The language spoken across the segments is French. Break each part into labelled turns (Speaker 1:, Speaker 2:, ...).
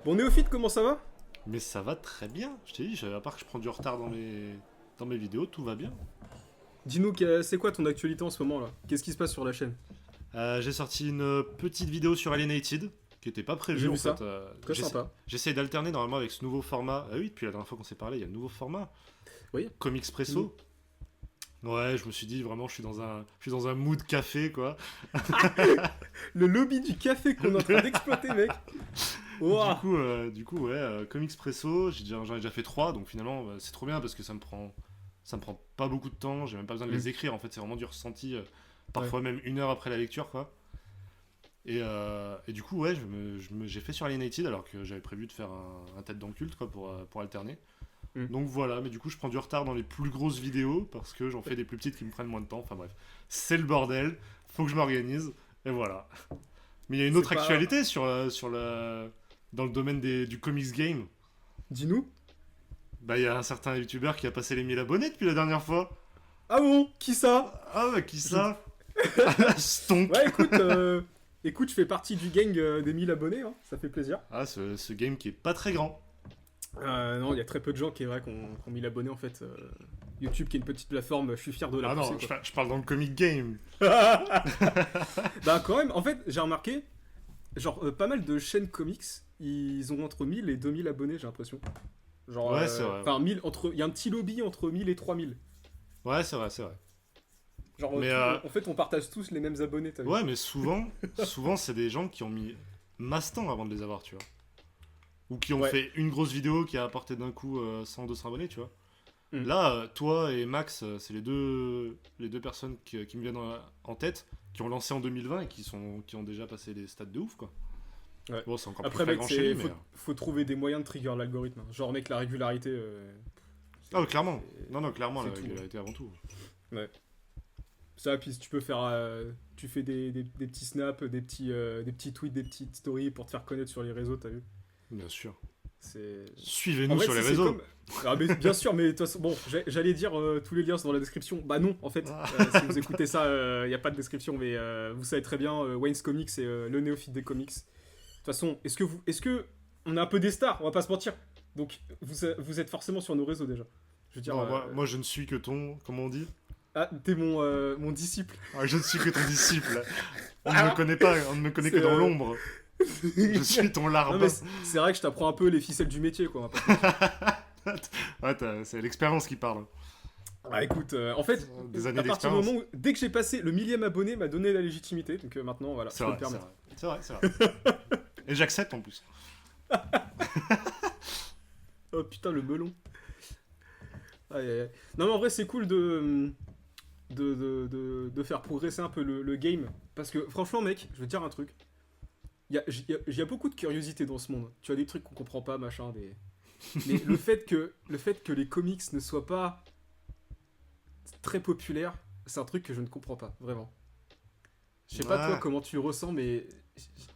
Speaker 1: Bon, Néophyte, comment ça va?
Speaker 2: Mais ça va très bien, je t'ai dit, à part que je prends du retard dans mes vidéos, tout va bien.
Speaker 1: Dis-nous, c'est quoi ton actualité en ce moment là? Qu'est-ce qui se passe sur la chaîne?
Speaker 2: J'ai sorti une petite vidéo sur Alienated, qui était pas
Speaker 1: J'ai
Speaker 2: prévue en
Speaker 1: vu
Speaker 2: fait.
Speaker 1: ça. Très sympa.
Speaker 2: J'essaye d'alterner normalement avec ce nouveau format. Ah oui, depuis la dernière fois qu'on s'est parlé, il y a un nouveau format,
Speaker 1: Oui.
Speaker 2: Comics
Speaker 1: Dis-nous.
Speaker 2: Presso. Ouais, je me suis dit vraiment, je suis dans un mood café quoi.
Speaker 1: Le lobby du café qu'on est en train d'exploiter, mec. Ouah.
Speaker 2: Du coup, ouais, Comics Presso, j'en ai déjà fait 3, donc finalement c'est trop bien parce que ça me prend pas beaucoup de temps, j'ai même pas besoin de les écrire en fait, c'est vraiment du ressenti,
Speaker 1: Ouais.
Speaker 2: parfois même 1 heure après la lecture quoi. Et du coup, ouais, j'ai fait sur Alienated alors que j'avais prévu de faire un tête dans le culte quoi, pour alterner.
Speaker 1: Mm.
Speaker 2: Donc voilà, mais du coup, je prends du retard dans les plus grosses vidéos parce que j'en fais des plus petites qui me prennent moins de temps. Enfin bref, c'est le bordel, faut que je m'organise, et voilà. Mais il y a une
Speaker 1: C'est
Speaker 2: autre
Speaker 1: pas.
Speaker 2: actualité dans le domaine du comics game.
Speaker 1: Dis-nous.
Speaker 2: Bah, il y a un certain youtubeur qui a passé les 1000 abonnés depuis la dernière fois.
Speaker 1: Ah bon? Qui ça?
Speaker 2: Ah, bah, qui
Speaker 1: Je-
Speaker 2: ça? Stonk.
Speaker 1: Ouais, écoute, écoute, je fais partie du gang des 1000 abonnés, hein. Ça fait plaisir.
Speaker 2: Ah, ce game qui est pas très grand.
Speaker 1: Non, il y a très peu de gens qui est vrai qu'on 1000 abonnés en fait. YouTube qui est une petite plateforme, je suis fier de la
Speaker 2: Ah
Speaker 1: pousser,
Speaker 2: non, je,
Speaker 1: quoi.
Speaker 2: par- je parle dans le comic game.
Speaker 1: Bah quand même, en fait, j'ai remarqué, genre pas mal de chaînes comics, ils ont entre 1000 et 2000 abonnés, j'ai l'impression. Genre,
Speaker 2: Ouais, c'est vrai.
Speaker 1: enfin 1000 entre, il y a un petit lobby entre 1000 et 3000.
Speaker 2: Ouais, c'est vrai, c'est vrai.
Speaker 1: Genre,
Speaker 2: Mais
Speaker 1: en fait, on partage tous les mêmes abonnés, t'as vu?
Speaker 2: ouais, mais souvent, c'est des gens qui ont mis masse temps avant de les avoir, tu vois. Ou qui ont
Speaker 1: Ouais.
Speaker 2: fait une grosse vidéo qui a apporté d'un coup 100-200 abonnés, tu vois.
Speaker 1: Mm.
Speaker 2: Là, toi et Max, c'est les deux personnes qui me viennent en tête, qui ont lancé en 2020 et qui ont déjà passé des stats de ouf, quoi.
Speaker 1: Ouais.
Speaker 2: Bon, c'est encore plus
Speaker 1: Après, mec,
Speaker 2: flagrant chez lui, mais...
Speaker 1: faut trouver des moyens de trigger l'algorithme, hein. Genre, mec, la régularité.
Speaker 2: Ah, ouais, clairement. Non, clairement,
Speaker 1: c'est
Speaker 2: la
Speaker 1: tout.
Speaker 2: régularité avant tout.
Speaker 1: Ouais. Ça, puis si tu peux faire. Tu fais des petits snaps, des petits tweets, des petites stories pour te faire connaître sur les réseaux, t'as vu?
Speaker 2: Bien sûr.
Speaker 1: C'est. En
Speaker 2: Suivez-nous
Speaker 1: vrai,
Speaker 2: sur les
Speaker 1: c'est
Speaker 2: réseaux.
Speaker 1: comme. Ah, mais bien sûr, mais de toute façon, bon, j'allais dire tous les liens sont dans la description. Bah non, en fait,
Speaker 2: Ah.
Speaker 1: si vous écoutez ça, il n'y a pas de description, mais vous savez très bien, Wayne's Comics et le néophyte des comics. De toute façon, est-ce que on est un peu des stars, on va pas se mentir. Donc, vous êtes forcément sur nos réseaux déjà. Je veux dire,
Speaker 2: Non, moi, je ne suis que ton... Comment on dit?
Speaker 1: ah, t'es mon disciple.
Speaker 2: Ah, je ne suis que ton disciple. On ne me connaît pas, on ne me connaît que
Speaker 1: C'est,
Speaker 2: dans l'ombre. Je suis ton
Speaker 1: Non,
Speaker 2: larbin.
Speaker 1: mais c'est vrai que je t'apprends un peu les ficelles du métier, quoi. On va pas se mentir.
Speaker 2: Ouais, c'est l'expérience qui parle.
Speaker 1: Ah, écoute, en fait,
Speaker 2: Des années
Speaker 1: à partir du
Speaker 2: d'expérience.
Speaker 1: moment où, dès que j'ai passé le 1000e abonné, m'a donné la légitimité, donc maintenant, voilà, je
Speaker 2: C'est
Speaker 1: peux
Speaker 2: vrai,
Speaker 1: me
Speaker 2: c'est
Speaker 1: permettre.
Speaker 2: vrai. C'est vrai, c'est vrai. Et j'accepte en plus.
Speaker 1: Oh putain, le melon. Aïe, aïe, aïe. Non, mais en vrai, c'est cool de faire progresser un peu le game. Parce que franchement, mec, je veux te dire un truc. Il y a beaucoup de curiosité dans ce monde. Tu as des trucs qu'on comprend pas, machin. Mais le fait que les comics ne soient pas très populaires, c'est un truc que je ne comprends pas, vraiment. Je sais pas toi
Speaker 2: Ouais.
Speaker 1: comment tu ressens, mais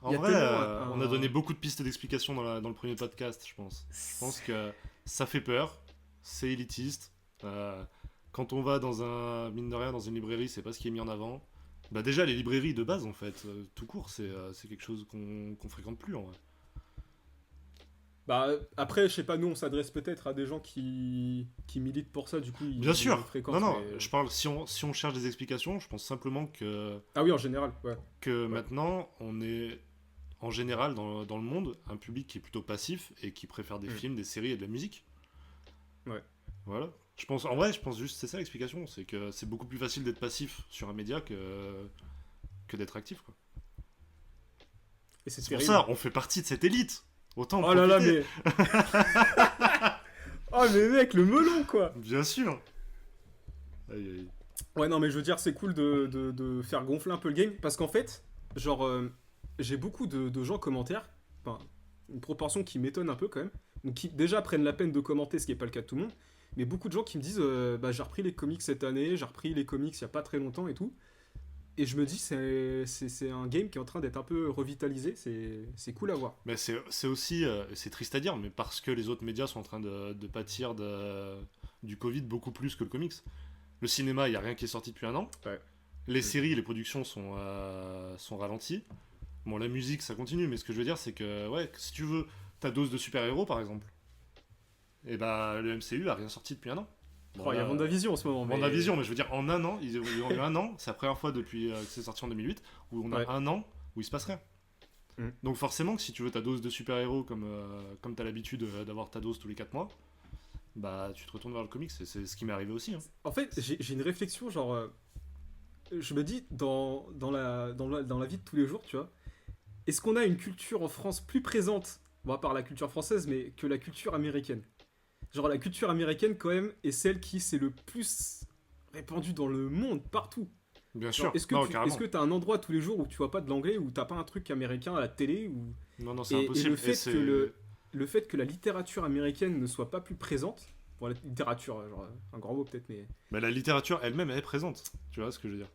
Speaker 2: En
Speaker 1: il y a
Speaker 2: vrai,
Speaker 1: tellement
Speaker 2: on a donné beaucoup de pistes d'explication dans le premier podcast, je pense. Je pense que ça fait peur, c'est élitiste. Euh, Quand on va mine de rien, dans une librairie, c'est pas ce qui est mis en avant. Bah déjà, les librairies de base, en fait, tout court, c'est quelque chose qu'on fréquente plus, en vrai.
Speaker 1: Bah, après, je sais pas, nous, on s'adresse peut-être à des gens qui militent pour ça, du coup,
Speaker 2: Bien
Speaker 1: ils
Speaker 2: sûr.
Speaker 1: fréquentent.
Speaker 2: Non, non,
Speaker 1: Mais...
Speaker 2: je parle, si on cherche des explications, je pense simplement
Speaker 1: Ah oui, en général, ouais.
Speaker 2: que maintenant, on est, en général, dans le monde, un public qui est plutôt passif et qui préfère des
Speaker 1: Mm.
Speaker 2: films, des séries et de la musique.
Speaker 1: Ouais.
Speaker 2: Voilà. En vrai, je pense juste c'est ça l'explication, c'est que c'est beaucoup plus facile d'être passif sur un média que d'être actif, quoi.
Speaker 1: Et c'est
Speaker 2: C'est pour
Speaker 1: terrible.
Speaker 2: ça, on fait partie de cette élite. Autant en
Speaker 1: Oh là là,
Speaker 2: profiter.
Speaker 1: mais. Oh, mais mec, le melon, quoi!
Speaker 2: Bien sûr. Aïe, aïe.
Speaker 1: Ouais, non, mais je veux dire, c'est cool de faire gonfler un peu le game, parce qu'en fait, genre, j'ai beaucoup de gens commentaires, enfin, une proportion qui m'étonne un peu quand même, donc qui déjà prennent la peine de commenter, ce qui n'est pas le cas de tout le monde, mais beaucoup de gens qui me disent, bah, j'ai repris les comics cette année, j'ai repris les comics il y a pas très longtemps et tout, et je me dis, c'est un game qui est en train d'être un peu revitalisé, c'est cool à voir.
Speaker 2: Mais c'est aussi, c'est triste à dire, mais parce que les autres médias sont en train de pâtir du Covid beaucoup plus que le comics. Le cinéma, il n'y a rien qui est sorti depuis un an.
Speaker 1: Ouais.
Speaker 2: Les séries, les productions sont ralenties. Bon, la musique, ça continue, mais ce que je veux dire, c'est que, ouais, si tu veux ta dose de super-héros, par exemple. Et bah, le MCU a rien sorti depuis un an.
Speaker 1: Il y a WandaVision en ce moment.
Speaker 2: WandaVision, mais je veux dire, en un an, ils ont eu un an, c'est la première fois depuis que c'est sorti en 2008, où on a un an où il se passe rien. Donc forcément que si tu veux ta dose de super-héros comme t'as l'habitude d'avoir ta dose tous les 4 mois, bah tu te retournes vers le comics, c'est ce qui m'est arrivé aussi.
Speaker 1: En fait, j'ai une réflexion, genre, je me dis, dans la vie de tous les jours, tu vois, est-ce qu'on a une culture en France plus présente, bon, à part la culture française, mais que la culture américaine? Genre, la culture américaine, quand même, est celle qui s'est le plus répandue dans le monde, partout.
Speaker 2: Bien sûr.
Speaker 1: Est-ce que t'as un endroit tous les jours où tu vois pas de l'anglais, où t'as pas un truc américain à la télé ou...
Speaker 2: Non, c'est impossible.
Speaker 1: Et le fait que la littérature américaine ne soit pas plus présente, pour la littérature, genre un grand mot peut-être, mais...
Speaker 2: Bah, la littérature elle-même, elle est présente. Tu vois ce que je veux dire?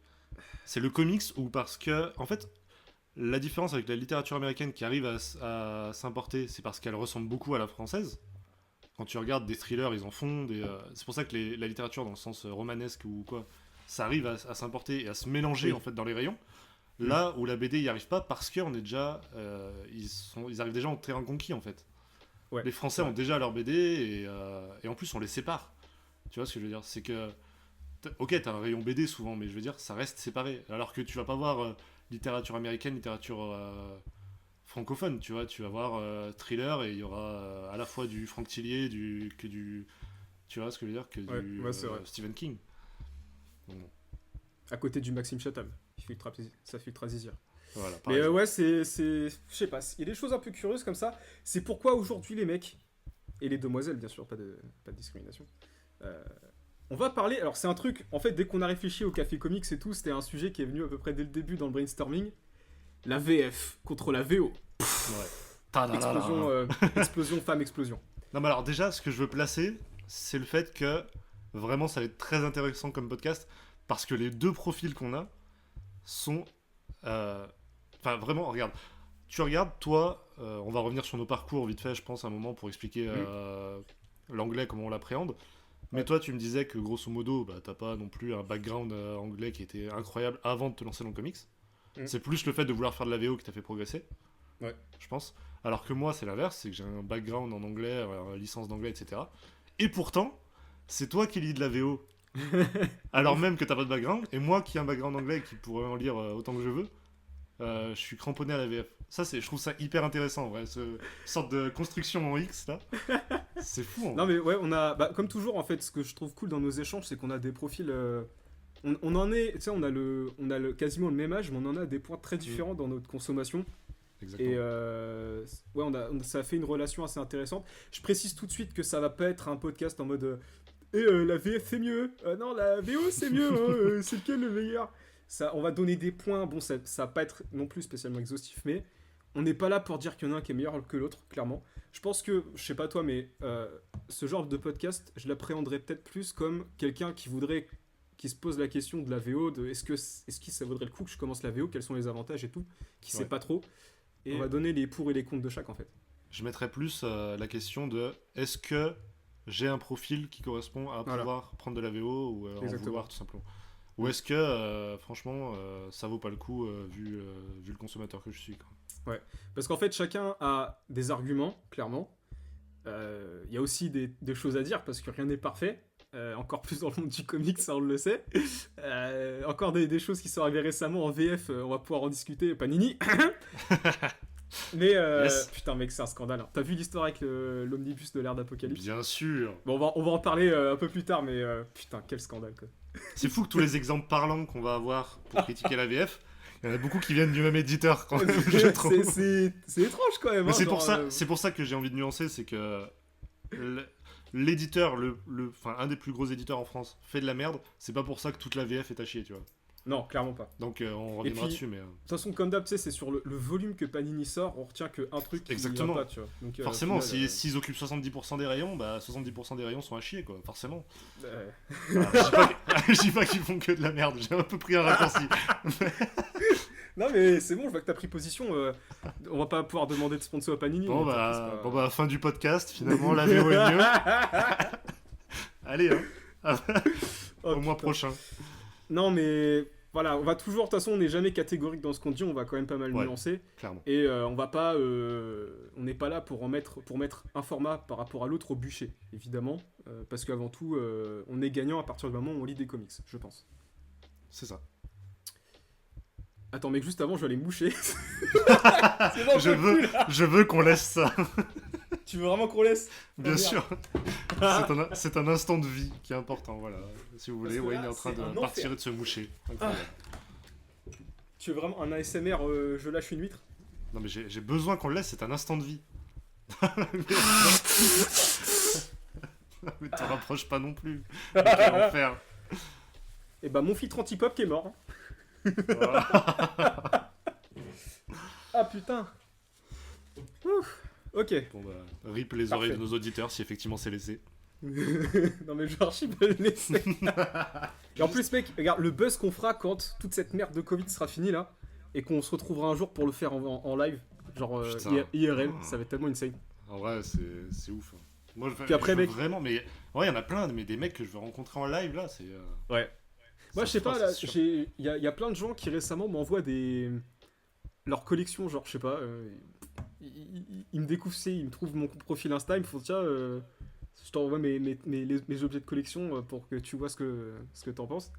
Speaker 2: C'est le comics ou parce que... En fait, la différence avec la littérature américaine qui arrive à s'importer, c'est parce qu'elle ressemble beaucoup à la française. Quand tu regardes des thrillers, ils en font. C'est pour ça que la littérature, dans le sens romanesque ou quoi, ça arrive à s'importer et à se mélanger en fait dans les rayons. Là où la BD n'y arrive pas parce qu'on est déjà... ils arrivent déjà en terrain conquis en fait. Ouais, les Français ont déjà leur BD et en plus on les sépare. Tu vois ce que je veux dire? C'est que... Ok, t'as un rayon BD souvent, mais je veux dire, ça reste séparé. Alors que tu vas pas voir littérature américaine, littérature francophone, tu vois. Tu vas voir thriller et il y aura à la fois du Franck Tillier, tu vois ce que je veux dire, que du Stephen King. Donc, bon.
Speaker 1: À côté du Maxime Chatham, ça filtre à Zizir.
Speaker 2: Voilà,
Speaker 1: mais c'est... Je sais pas, il y a des choses un peu curieuses comme ça. C'est pourquoi aujourd'hui les mecs, et les demoiselles bien sûr, pas de discrimination, on va parler... Alors c'est un truc, en fait dès qu'on a réfléchi au Café Comics et tout, c'était un sujet qui est venu à peu près dès le début dans le brainstorming. La VF contre la VO. Explosion, femme, explosion.
Speaker 2: Non mais alors déjà, ce que je veux placer, c'est le fait que vraiment ça va être très intéressant comme podcast, parce que les deux profils qu'on a sont... Enfin vraiment, regarde. Tu regardes, toi, on va revenir sur nos parcours vite fait, je pense, à un moment pour expliquer l'anglais, comment on l'appréhende. Mais toi, tu me disais que grosso modo, bah, t'as pas non plus un background anglais qui était incroyable avant de te lancer dans le comics. C'est plus le fait de vouloir faire de la VO qui t'a fait progresser, je pense. Alors que moi, c'est l'inverse, c'est que j'ai un background en anglais, licence d'anglais, etc. Et pourtant, c'est toi qui lis de la VO. Alors même que t'as pas de background, et moi qui ai un background anglais et qui pourrait en lire autant que je veux, je suis cramponné à la VF. Ça, je trouve ça hyper intéressant, ouais, cette sorte de construction en X là. C'est fou.
Speaker 1: Non mais ouais, on a, comme toujours en fait, ce que je trouve cool dans nos échanges, c'est qu'on a des profils. On en est, tu sais, on a quasiment le même âge, mais on en a des points très différents dans notre consommation. Exactement. Et ça a fait une relation assez intéressante. Je précise tout de suite que ça va pas être un podcast en mode la VF c'est mieux. Non, la VO c'est mieux. Hein, c'est lequel le meilleur? Ça, on va donner des points. Bon, ça va pas être non plus spécialement exhaustif, mais on n'est pas là pour dire qu'il y en a un qui est meilleur que l'autre, clairement. Je pense que, je sais pas toi, mais ce genre de podcast, je l'appréhenderais peut-être plus comme quelqu'un qui se pose la question de la VO, de est-ce que ça vaudrait le coup que je commence la VO, quels sont les avantages et tout, qui sait pas trop. Et on va donner les pour et les contre de chaque en fait.
Speaker 2: Je mettrais plus la question de est-ce que j'ai un profil qui correspond à pouvoir prendre de la VO ou en vouloir tout simplement. Ou est-ce que franchement ça vaut pas le coup vu le consommateur que je suis, quoi.
Speaker 1: Ouais, parce qu'en fait chacun a des arguments, clairement. Il y a aussi des choses à dire parce que rien n'est parfait. Encore plus dans le monde du comics, ça on le sait. Encore des choses qui sont arrivées récemment en VF, on va pouvoir en discuter. Panini. Mais putain mec, c'est un scandale. Hein. T'as vu l'histoire avec l'omnibus de l'ère d'Apocalypse?
Speaker 2: Bien sûr.
Speaker 1: Bon, on va en parler un peu plus tard, mais putain, quel scandale quoi.
Speaker 2: C'est fou que tous les exemples parlants qu'on va avoir pour critiquer la VF, il y en a beaucoup qui viennent du même éditeur. Quand je trouve.
Speaker 1: C'est étrange quand même.
Speaker 2: Mais
Speaker 1: hein,
Speaker 2: c'est pour ça que j'ai envie de nuancer, c'est que l'éditeur, un des plus gros éditeurs en France, fait de la merde. C'est pas pour ça que toute la VF est à chier, tu vois.
Speaker 1: Non, clairement pas.
Speaker 2: Donc on reviendra dessus, mais... De
Speaker 1: toute façon, comme d'hab, tu sais, c'est sur le volume que Panini sort, on retient qu'un truc qui
Speaker 2: exactement.
Speaker 1: Pas, tu vois. Donc,
Speaker 2: forcément, s'ils occupent 70% des rayons, bah 70% des rayons sont à chier, quoi, forcément. Je dis pas qu'ils font que de la merde, j'ai un peu pris un raccourci.
Speaker 1: Non mais c'est bon, je vois que t'as pris position, on va pas pouvoir demander de sponsor à Panini.
Speaker 2: Bon bah, fin du podcast, finalement, la VO est mieux. Allez, hein. Au mois prochain.
Speaker 1: Non mais... voilà, on va toujours, de toute façon, on n'est jamais catégorique dans ce qu'on dit, on va quand même pas mal
Speaker 2: Ouais.
Speaker 1: nuancer.
Speaker 2: Clairement.
Speaker 1: Et on va pas, on n'est pas là pour mettre un format par rapport à l'autre au bûcher, évidemment, parce qu'avant tout, on est gagnant à partir du moment où on lit des comics, je pense.
Speaker 2: C'est ça.
Speaker 1: Attends, mec, juste avant, je vais aller me moucher. C'est bon,
Speaker 2: Je veux qu'on laisse ça.
Speaker 1: Tu veux vraiment qu'on laisse?
Speaker 2: Bien
Speaker 1: merde.
Speaker 2: sûr. C'est un instant de vie qui est important, voilà. Si vous voulez,
Speaker 1: Parce que
Speaker 2: Wayne
Speaker 1: là,
Speaker 2: est en train
Speaker 1: c'est un
Speaker 2: de
Speaker 1: enfer.
Speaker 2: partir et de se moucher. Incroyable.
Speaker 1: Tu veux vraiment un ASMR, je lâche une huître?
Speaker 2: Non mais j'ai besoin qu'on le laisse, c'est un instant de vie. Mais t'en rapproches pas non plus. Mais quel enfer.
Speaker 1: Et bah, mon filtre anti-pop qui est mort.
Speaker 2: Voilà.
Speaker 1: Ah putain. Ouf. Ok.
Speaker 2: Bon bah, rip les
Speaker 1: Parfait.
Speaker 2: oreilles de nos auditeurs si effectivement c'est laissé.
Speaker 1: Non mais genre, je peux le laisser. Et en plus, mec, regarde le buzz qu'on fera quand toute cette merde de Covid sera finie là, et qu'on se retrouvera un jour pour le faire en live, genre
Speaker 2: Putain.
Speaker 1: IRL, ça va être tellement insane.
Speaker 2: En vrai, c'est ouf. Hein. Moi,
Speaker 1: Puis après,
Speaker 2: je veux
Speaker 1: mec-
Speaker 2: vraiment, mais ouais, il y en a plein, mais des mecs que je veux rencontrer en live là, c'est.
Speaker 1: Ouais. Moi, je sais
Speaker 2: ça,
Speaker 1: pas, là,
Speaker 2: c'est sûr.
Speaker 1: il y a plein de gens qui récemment m'envoient leur collection, genre, je sais pas, ils me découvrent, ils me trouvent mon profil Insta, ils me font tiens, je t'envoie mes objets de collection pour que tu vois ce que t'en penses.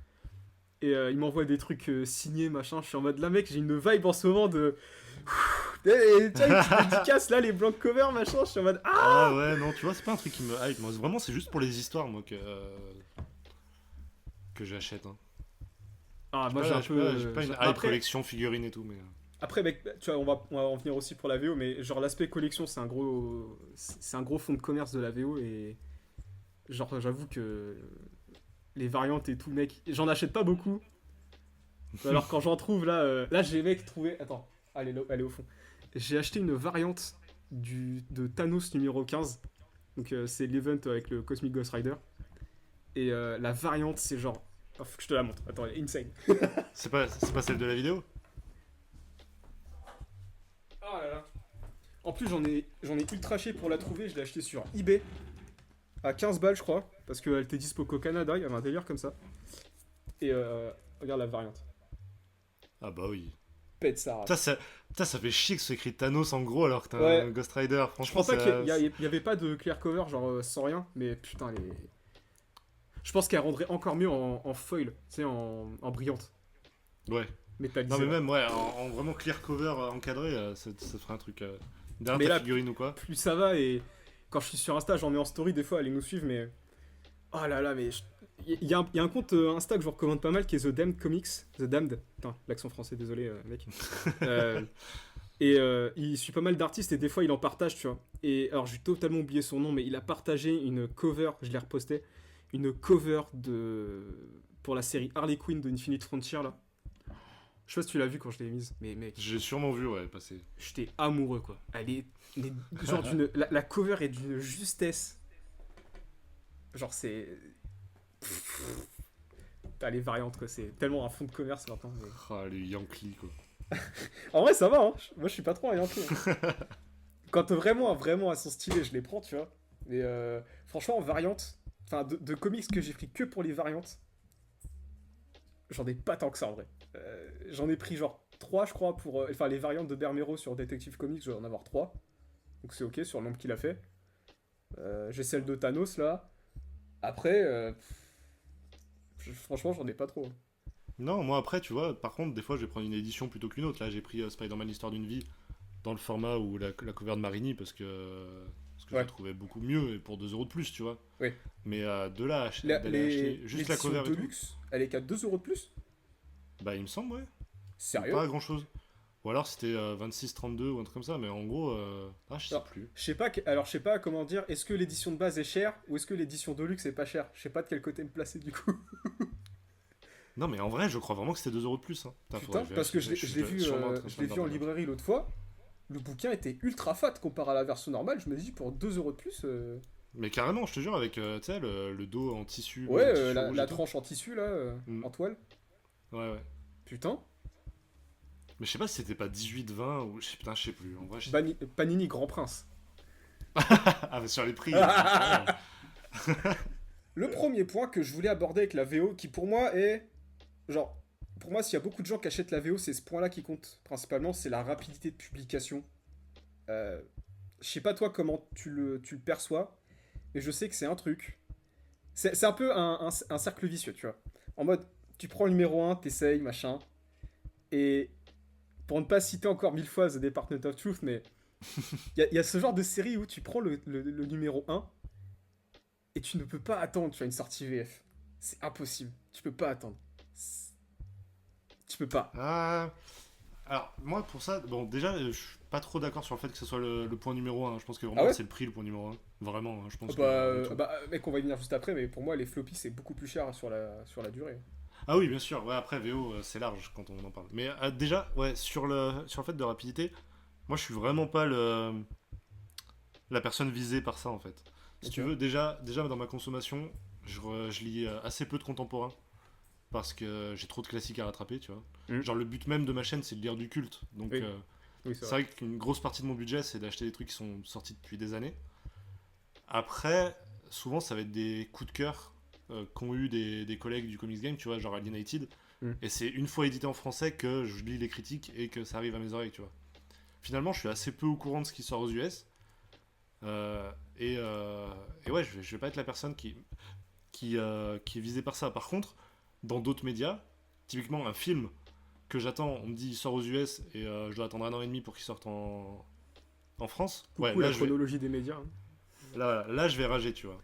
Speaker 1: Et ils m'envoient des trucs signés, machin. Je suis en mode là, mec, j'ai une vibe en ce moment de. Et tu vois, les dédicaces là, les blank covers, machin. Je suis en mode ah!
Speaker 2: Ah ouais, non, tu vois, c'est pas un truc qui me hype. Moi, vraiment, c'est juste pour les histoires, moi, que j'achète. Hein.
Speaker 1: Ah, moi j'ai un peu.
Speaker 2: J'ai pas une hype
Speaker 1: Après,
Speaker 2: collection figurines et tout, mais.
Speaker 1: après, mec, tu vois, on va en venir aussi pour la VO, mais genre l'aspect collection, c'est un gros fond de commerce de la VO et genre j'avoue que les variantes et tout, mec, j'en achète pas beaucoup. Alors quand j'en trouve là j'ai mec trouvé. Attends, elle est au fond. J'ai acheté une variante de Thanos numéro 15. Donc c'est l'event avec le Cosmic Ghost Rider. Et la variante, c'est genre. Oh, faut que je te la montre. Attends, elle est insane.
Speaker 2: C'est pas celle de la vidéo?
Speaker 1: Oh là là. En plus, j'en ai ultra ché pour la trouver. Je l'ai acheté sur eBay à 15 balles, je crois. Parce qu'elle était dispo qu'au Canada. Il y avait un délire comme ça. Et regarde la variante.
Speaker 2: Ah bah oui.
Speaker 1: Pète ça.
Speaker 2: Ça fait chier que ce soit écrit Thanos en gros alors que t'as
Speaker 1: Ouais.
Speaker 2: un Ghost Rider.
Speaker 1: Je
Speaker 2: Franchement,
Speaker 1: pense pas
Speaker 2: ça-
Speaker 1: qu'il y avait pas de clear cover, genre sans rien. Mais putain, les. Je pense qu'elle rendrait encore mieux en foil, tu sais, en brillante.
Speaker 2: Ouais.
Speaker 1: Métallisée.
Speaker 2: Non mais même, ouais, en vraiment clear cover encadré, ça ferait un truc... derrière
Speaker 1: Mais
Speaker 2: ta
Speaker 1: là,
Speaker 2: figurine ou quoi.
Speaker 1: Plus ça va et quand je suis sur Insta, j'en mets en story des fois, allez nous suivre, mais oh là là, mais il y a un compte Insta que je vous recommande pas mal qui est The Damned Comics, The Damned, putain, l'accent français, désolé mec. Et il suit pas mal d'artistes et des fois il en partage, tu vois. Et alors j'ai totalement oublié son nom, mais il a partagé une cover, je l'ai reposté, une cover pour la série Harley Quinn de Infinite Frontier là. Je sais pas si tu l'as vu quand je l'ai mise, mais mec,
Speaker 2: J'ai sûrement vu, ouais, passer.
Speaker 1: j'étais amoureux quoi. Elle est genre la cover est d'une justesse. Genre c'est t'as les variantes quoi, c'est tellement un fond de commerce maintenant. Mais...
Speaker 2: Ah, les Yankees, quoi.
Speaker 1: En vrai ça va hein. Moi je suis pas trop un Yankee. Hein. Quand vraiment à son stylé, je les prends, tu vois. Mais franchement en variante, enfin de comics que j'ai pris que pour les variantes, j'en ai pas tant que ça en vrai. J'en ai pris genre 3 je crois pour enfin les variantes de Bermero sur Detective Comics, je vais en avoir 3. Donc c'est ok sur le nombre qu'il a fait. J'ai celle de Thanos là. Après franchement j'en ai pas trop.
Speaker 2: Non, moi après, tu vois, par contre, des fois, je vais prendre une édition plutôt qu'une autre. Là, j'ai pris Spider-Man l'histoire d'une vie dans le format où la cover de Marini parce que je
Speaker 1: Ouais.
Speaker 2: la trouvais beaucoup mieux et pour 2€ de plus, tu vois.
Speaker 1: Oui.
Speaker 2: Mais de là, d'aller acheter juste la
Speaker 1: l'édition
Speaker 2: cover et tout,
Speaker 1: Deluxe, elle est qu'à 2€ de plus.
Speaker 2: bah il me semble, ouais.
Speaker 1: Sérieux?
Speaker 2: Pas grand chose. Ou alors c'était 26,32 ou un truc comme ça, mais en gros, je sais
Speaker 1: Non.
Speaker 2: plus.
Speaker 1: Je sais pas comment dire, est-ce que l'édition de base est chère ou est-ce que l'édition de luxe est pas chère? Je sais pas de quel côté me placer du coup.
Speaker 2: Non, mais en vrai, je crois vraiment que c'était 2€ de plus. Hein.
Speaker 1: Putain,
Speaker 2: faudrait que
Speaker 1: parce que
Speaker 2: vérifier.
Speaker 1: je l'ai vu,
Speaker 2: sûrement en train de
Speaker 1: je l'ai
Speaker 2: faire
Speaker 1: vu en
Speaker 2: dans le-
Speaker 1: librairie l'autre fois. Le bouquin était ultra fat comparé à la version normale. Je me dis pour 2€ de plus.
Speaker 2: Mais carrément, je te jure, avec tu sais, le dos en tissu.
Speaker 1: Ouais,
Speaker 2: en tissu
Speaker 1: la,
Speaker 2: rouge
Speaker 1: la
Speaker 2: et tout.
Speaker 1: tranche en tissu là,
Speaker 2: Mm.
Speaker 1: en toile.
Speaker 2: Ouais, ouais.
Speaker 1: Putain.
Speaker 2: Mais je sais pas si c'était pas 18, 20 ou. Putain, je sais plus. En vrai, je sais
Speaker 1: Panini Grand Prince.
Speaker 2: Ah, mais sur les prix.
Speaker 1: Le premier point que je voulais aborder avec la VO, qui pour moi est genre pour moi, s'il y a beaucoup de gens qui achètent la VO, c'est ce point-là qui compte principalement, c'est la rapidité de publication. Euh, je sais pas toi comment tu le perçois, mais je sais que c'est un truc. C'est un peu un cercle vicieux, tu vois. En mode, tu prends le numéro un, t'essayes, machin, et pour ne pas citer encore 1000 fois The Department of Truth, mais il y a ce genre de série où tu prends le numéro un et tu ne peux pas attendre, tu as une sortie VF. C'est impossible. Tu peux pas attendre. Tu peux pas.
Speaker 2: Ah, alors, moi, pour ça, bon, déjà, je suis pas trop d'accord sur le fait que ce soit le point numéro un. Je pense que
Speaker 1: Ah
Speaker 2: vraiment,
Speaker 1: ouais.
Speaker 2: c'est le prix, le point numéro un. Vraiment, hein, je pense
Speaker 1: Bah,
Speaker 2: que le tout.
Speaker 1: mec, on va y venir juste après, mais pour moi, les floppies, c'est beaucoup plus cher sur la durée.
Speaker 2: Ah oui, bien sûr. Ouais, après, VO, c'est large quand on en parle. Mais déjà, ouais, sur le fait de rapidité, moi, je suis vraiment pas la personne visée par ça, en fait. Si
Speaker 1: Ok.
Speaker 2: tu veux, déjà dans ma consommation, je lis assez peu de contemporain. Parce que j'ai trop de classiques à rattraper, tu vois.
Speaker 1: Hmm.
Speaker 2: Genre, le but même de ma chaîne, c'est de lire du culte. Donc,
Speaker 1: Oui, oui, c'est
Speaker 2: c'est
Speaker 1: vrai.
Speaker 2: vrai qu'une grosse partie de mon budget, c'est d'acheter des trucs qui sont sortis depuis des années. Après, souvent, ça va être des coups de cœur qu'ont eu des collègues du Comics Game, tu vois, genre Alienated.
Speaker 1: Hmm.
Speaker 2: Et c'est une fois édité en français que je lis les critiques et que ça arrive à mes oreilles, tu vois. Finalement, je suis assez peu au courant de ce qui sort aux US. Et ouais, je vais pas être la personne qui est visée par ça. Par contre, dans d'autres médias, typiquement un film que j'attends, on me dit il sort aux US et je dois attendre 1 an et demi pour qu'il sorte en France. Ouais,
Speaker 1: Coucou la chronologie des médias. Hein.
Speaker 2: là, je vais rager, tu vois.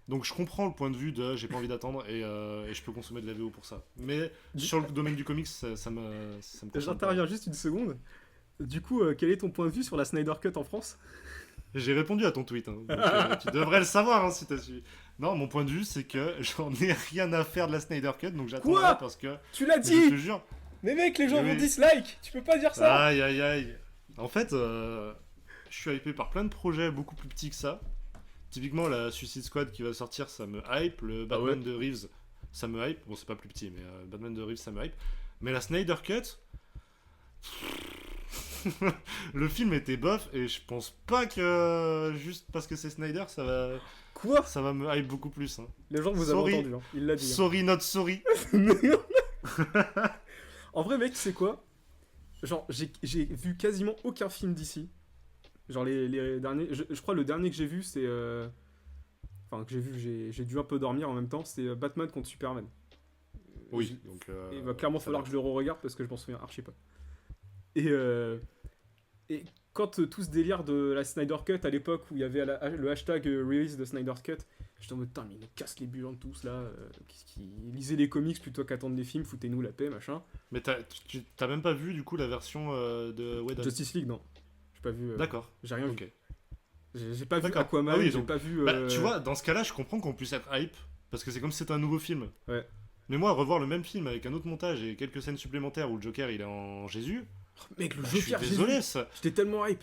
Speaker 2: Donc je comprends le point de vue de j'ai pas envie d'attendre et je peux consommer de la VO pour ça. Mais sur le domaine du comics, ça me concerne pas.
Speaker 1: J'interviens juste une seconde. Du coup, quel est ton point de vue sur la Snyder Cut en France?
Speaker 2: J'ai répondu à ton tweet, hein, donc tu devrais le savoir hein, si t'as suivi. Non, mon point de vue, c'est que j'en ai rien à faire de la Snyder Cut, donc j'attendrai
Speaker 1: Quoi?
Speaker 2: parce que,
Speaker 1: Tu l'as
Speaker 2: je te
Speaker 1: dit!
Speaker 2: jure,
Speaker 1: Mais mec, les gens vont
Speaker 2: oui.
Speaker 1: dislike! Tu peux pas dire ça!
Speaker 2: Aïe, aïe, aïe. En fait, je suis hypé par plein de projets beaucoup plus petits que ça. Typiquement, la Suicide Squad qui va sortir, ça me hype. Le
Speaker 1: Ah
Speaker 2: Batman
Speaker 1: ouais?
Speaker 2: de Reeves, ça me hype. Bon, c'est pas plus petit, mais Batman de Reeves, ça me hype. Mais la Snyder Cut, le film était bof et je pense pas que juste parce que c'est Snyder,
Speaker 1: Quoi?
Speaker 2: ça va me hype beaucoup plus. Hein.
Speaker 1: Les gens vous avez
Speaker 2: Sorry.
Speaker 1: entendu, hein. Il l'a dit.
Speaker 2: Sorry, not sorry.
Speaker 1: Hein. En vrai, mec, tu sais quoi? Genre, j'ai vu quasiment aucun film d'ici. Genre, les derniers. Je crois le dernier que j'ai vu, c'est. Enfin, que j'ai vu, j'ai dû un peu dormir en même temps, c'est Batman contre Superman.
Speaker 2: Oui, donc.
Speaker 1: Il va clairement
Speaker 2: ça
Speaker 1: falloir
Speaker 2: va.
Speaker 1: que je le re-regarde parce que je m'en souviens archi pas. Et, et quand tout ce délire de la Snyder Cut à l'époque où il y avait le hashtag release de Snyder Cut, j'étais en mode putain, mais ils nous cassent les bulles de tous là. Qui lisaient les comics plutôt qu'attendre les films, foutez-nous la paix, machin.
Speaker 2: Mais t'as même pas vu du coup la version de Whedon.
Speaker 1: Justice League, non. J'ai pas vu.
Speaker 2: D'accord.
Speaker 1: J'ai rien vu.
Speaker 2: Ok.
Speaker 1: J'ai pas vu
Speaker 2: D'accord.
Speaker 1: Aquaman,
Speaker 2: Ah oui,
Speaker 1: j'ai
Speaker 2: donc-
Speaker 1: pas vu.
Speaker 2: Bah, tu vois, dans ce cas-là, je comprends qu'on puisse être hype parce que c'est comme si c'était un nouveau film.
Speaker 1: Ouais.
Speaker 2: Mais moi, revoir le même film avec un autre montage et quelques scènes supplémentaires où le Joker il est en Jésus,
Speaker 1: Mec, le
Speaker 2: bah, je suis
Speaker 1: Joker, j'ai
Speaker 2: désolé,
Speaker 1: vu.
Speaker 2: ça.
Speaker 1: J'étais tellement hype.